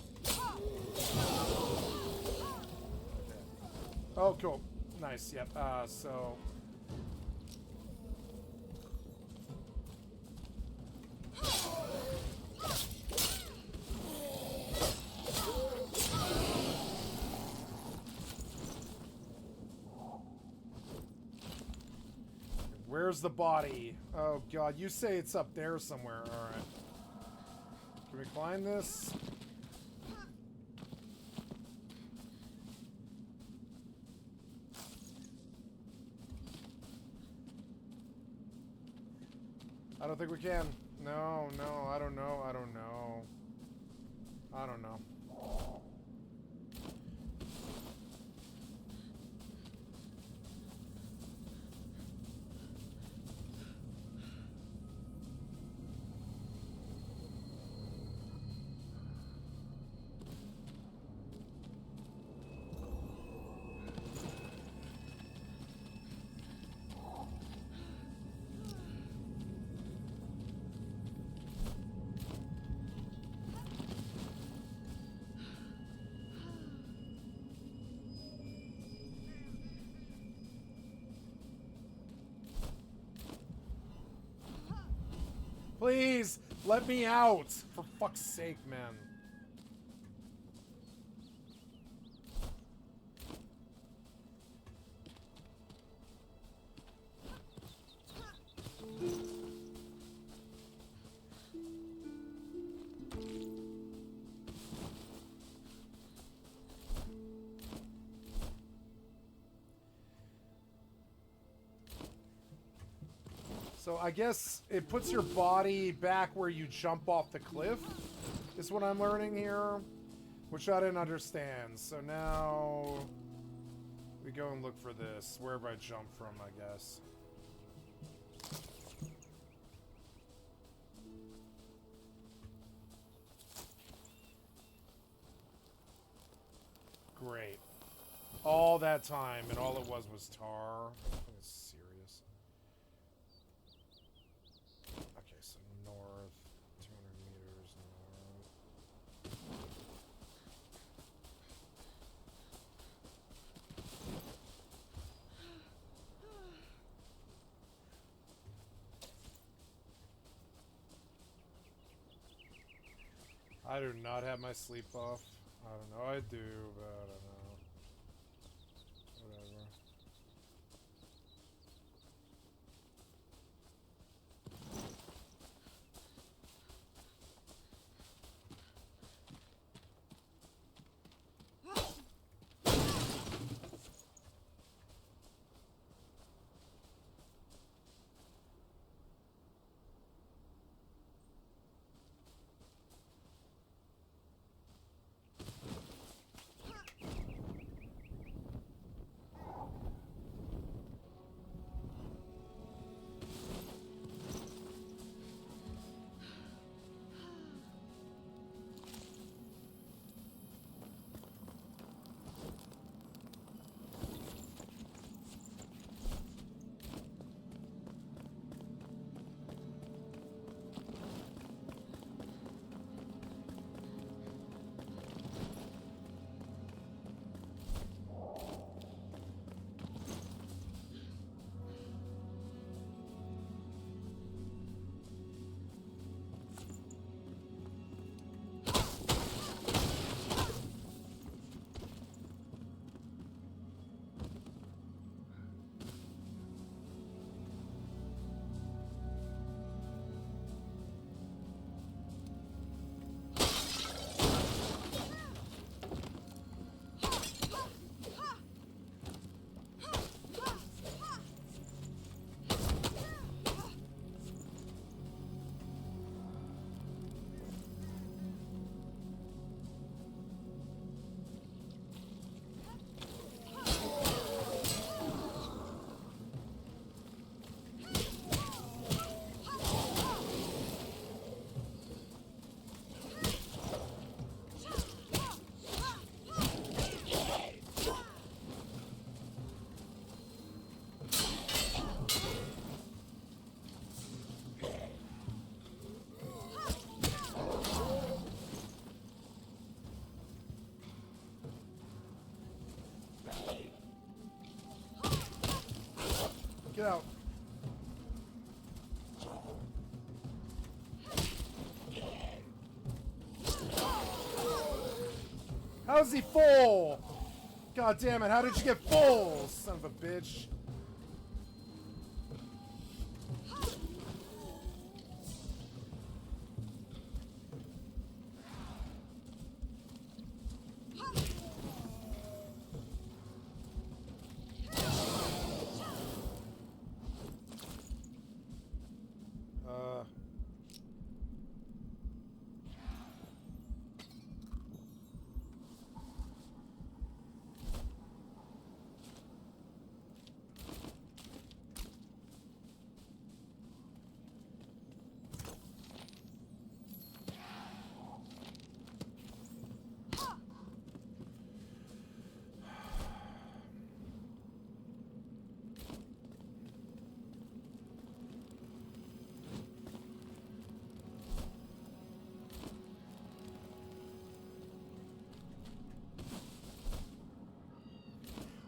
Oh, cool. Nice, yep. So... Where's the body? Oh god, you say it's up there somewhere. Alright. Can we climb this? I don't think we can. No, no, I don't know. I don't know. I don't know. Please, let me out! For fuck's sake, man. So I guess it puts your body back where you jump off the cliff, is what I'm learning here, which I didn't understand. So now we go and look for this, wherever I jump from, I guess. Great. All that time, and all it was tar. Serious. I do not have my sleep buff. I don't know. I do, but I don't know. Whatever. Get out. How's he full? God damn it, how did you get full, son of a bitch?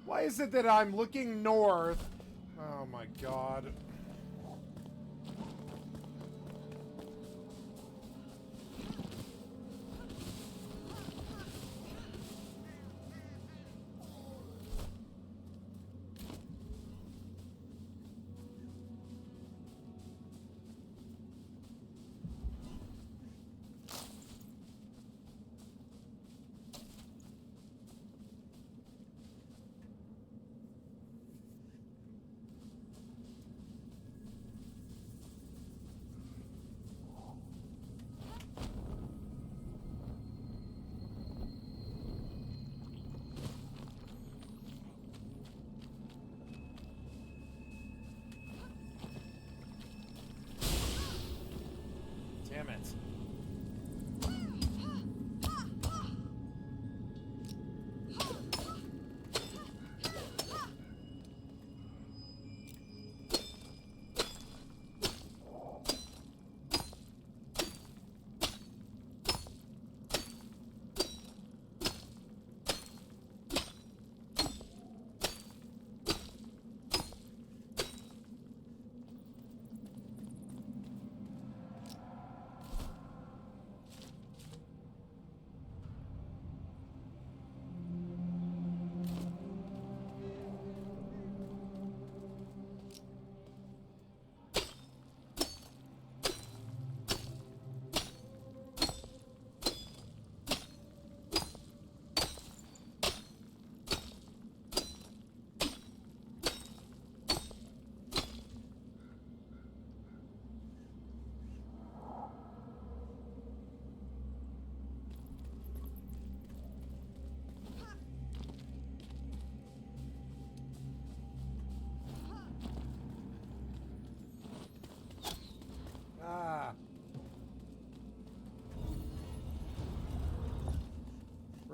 Why is it that I'm looking north? Oh my god.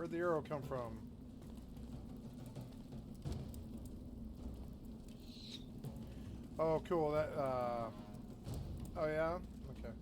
Where'd the arrow come from? Oh, cool. That, oh, yeah? Okay.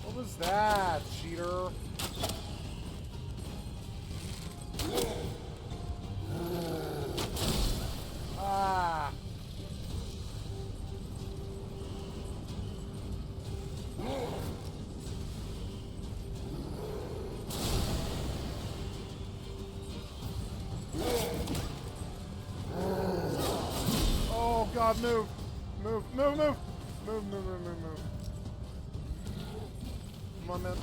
What was that, cheater? Ah! Oh God, move! Move, move, move! Move, move, move, move, move. Come on, man.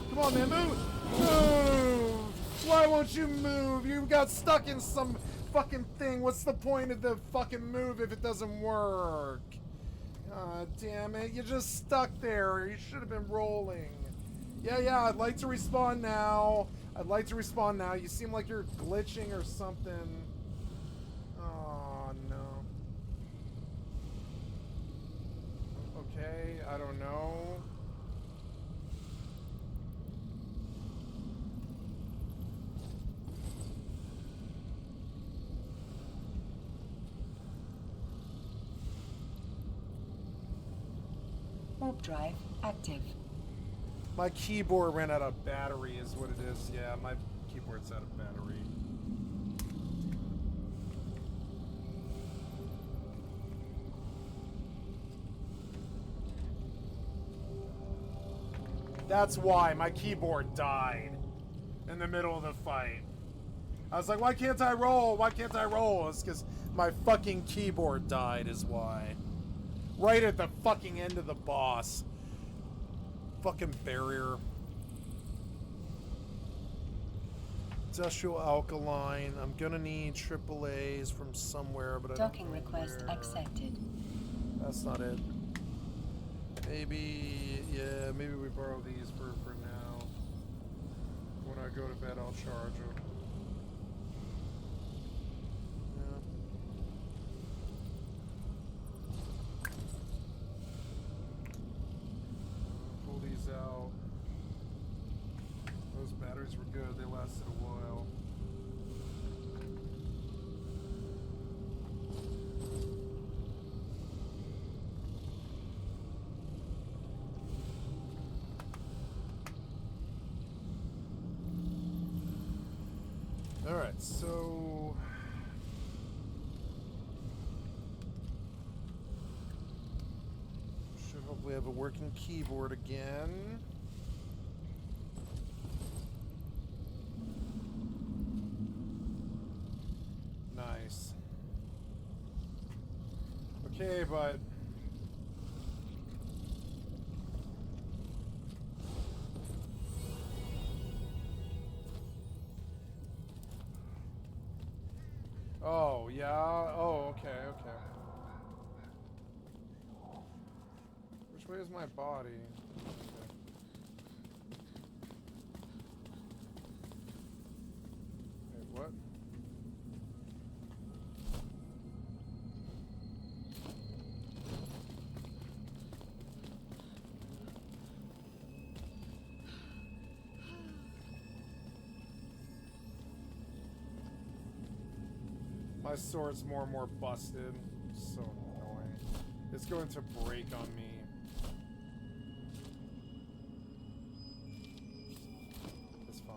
Come on, man, move! Move! Why won't you move? You got stuck in some fucking thing. What's the point of the fucking move if it doesn't work? God damn it. You're just stuck there. You should have been rolling. Yeah, I'd like to respawn now. I'd like to respawn now. You seem like you're glitching or something. Oh, no. Okay, I don't know. Warp drive active. My keyboard ran out of battery is what it is. Yeah, my keyboard's out of battery. That's why my keyboard died in the middle of the fight. I was like, why can't I roll? Why can't I roll? It's because my fucking keyboard died is why. Right at the fucking end of the boss. Fucking barrier. Industrial alkaline. I'm gonna need AAAs from somewhere, but I don't Docking know request where. accepted. That's not it. Maybe, yeah, maybe we borrow these for now. When I go to bed, I'll charge them. Yeah. Pull these out. Those batteries were good. They lasted a while. Alright, so... should hopefully have a working keyboard again. Nice. Okay, but... oh, yeah. Oh, okay, okay. Which way is my body? Okay. Wait, what? My sword's more and more busted. So annoying. It's going to break on me. It's fine.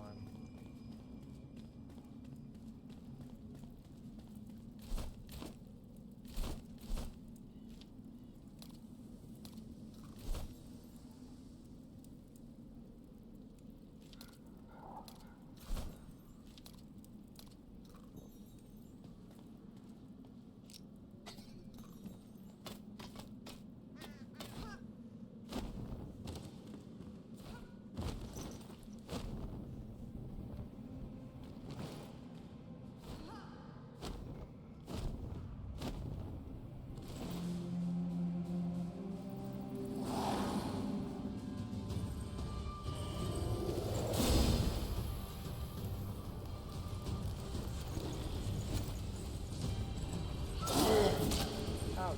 Ouch.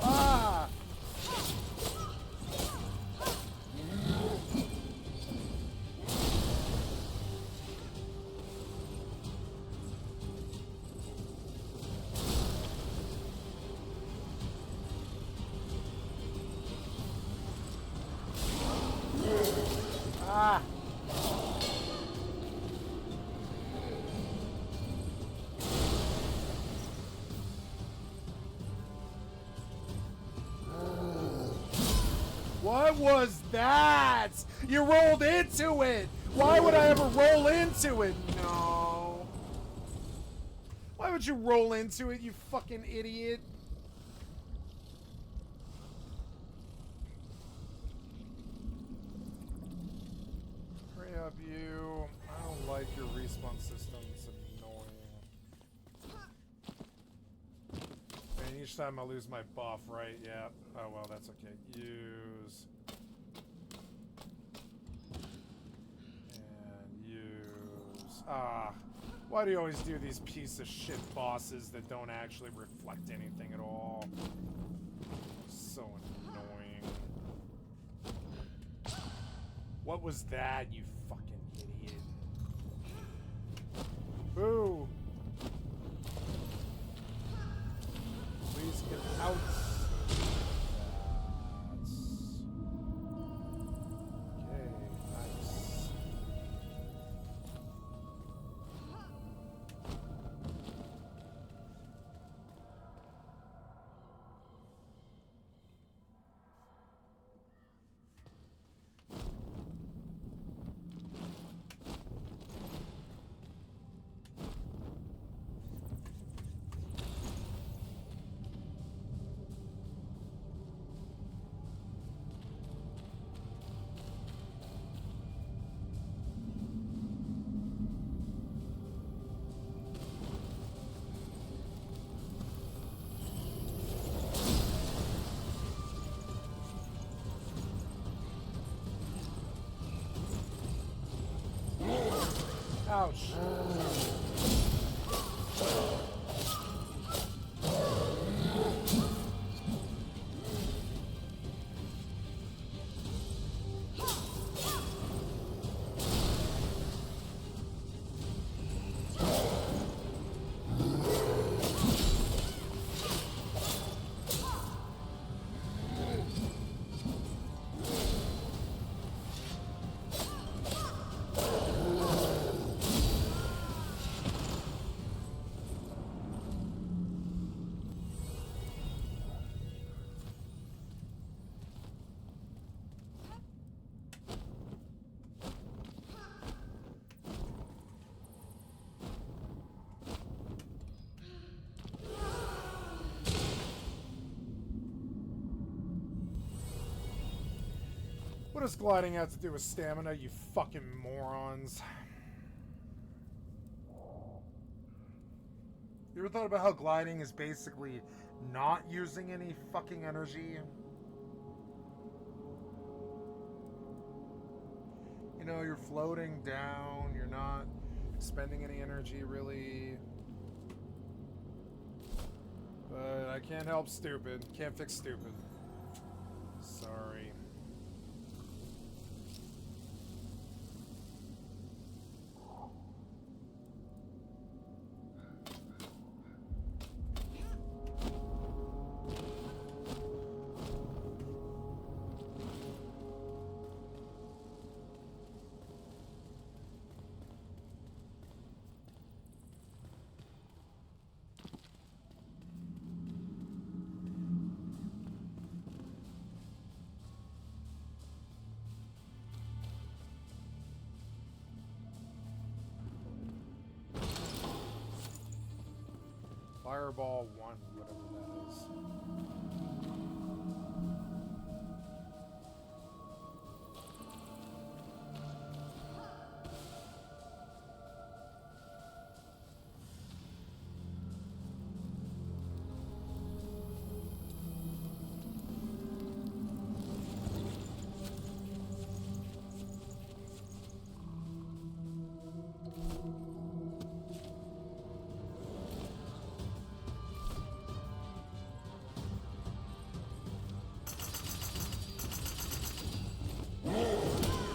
Ah! Ah! What was that? You rolled into it! Why would I ever roll into it? No. Why would you roll into it, you fucking idiot? Hurry up, you. I don't like your respawn system. It's annoying. And each time I lose my buff, right? Yeah. Oh, well, that's okay. Use. And use. Ah. Why do you always do these piece of shit bosses that don't actually reflect anything at all? So annoying. What was that, you fucking idiot? Boo! Please get out. That's... okay, nice. Ouch. What does gliding have to do with stamina, you fucking morons? You ever thought about how gliding is basically not using any fucking energy? You know, you're floating down, you're not expending any energy, really. But I can't help stupid. Can't fix stupid. Sorry. Fireball 1, whatever that is.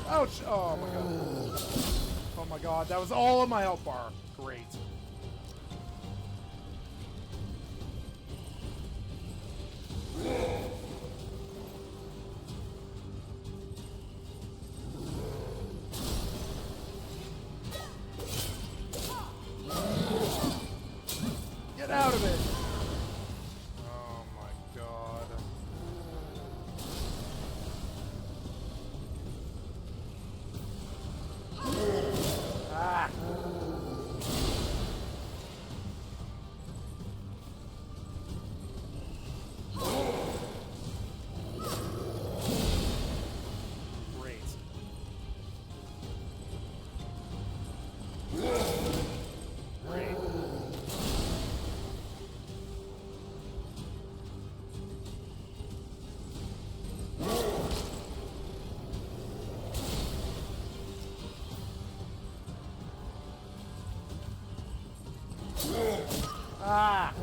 Ouch! Oh my god. Oh my god, that was all of my health bar. Great. Get out of it! Oh my god. Ah! Great. Great. Ah!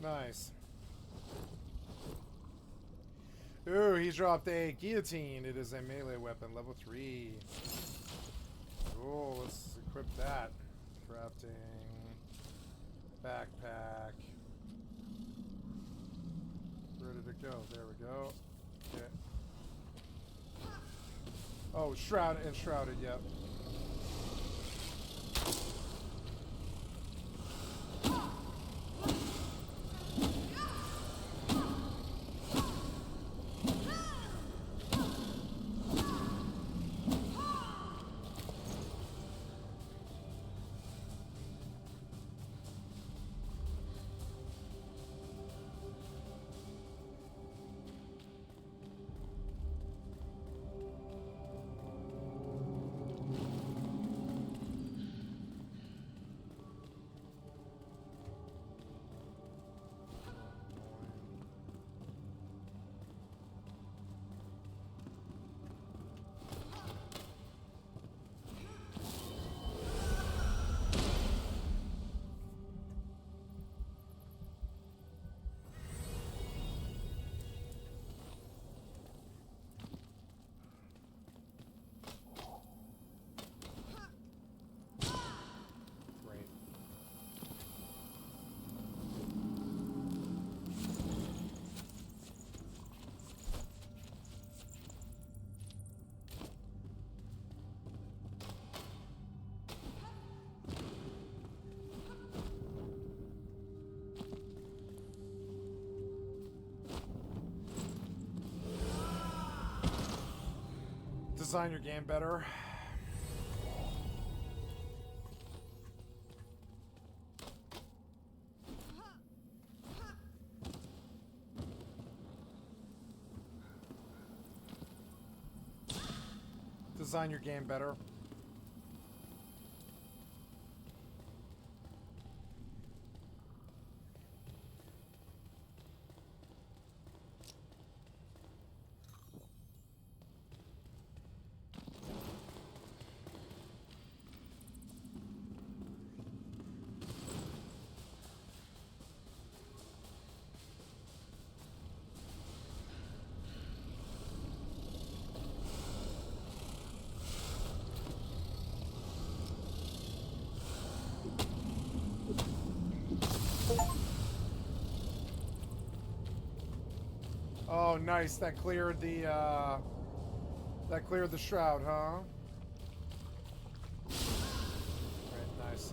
Nice. Ooh, he dropped a guillotine. It is a melee weapon, level 3. Oh, let's equip that. Crafting. Backpack. Where did it go? There we go. Okay. Oh, enshrouded, yep. Design your game better. Design your game better. Oh, nice. That cleared the shroud, huh? Right, nice.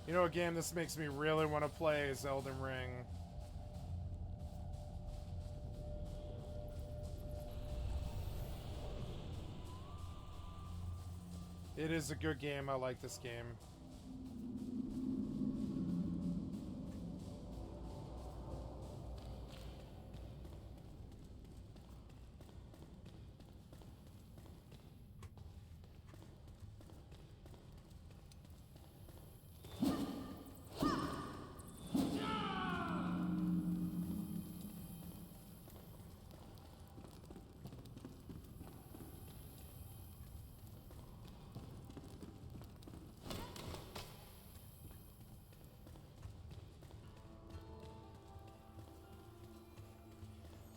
You know what game this makes me really want to play is Elden Ring. It is a good game. I like this game.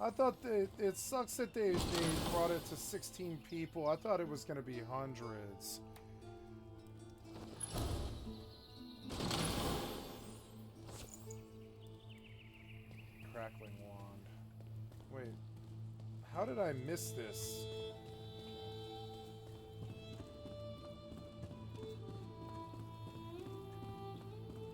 I thought it sucks that they brought it to 16 people. I thought it was going to be hundreds. Crackling wand. Wait, how did I miss this?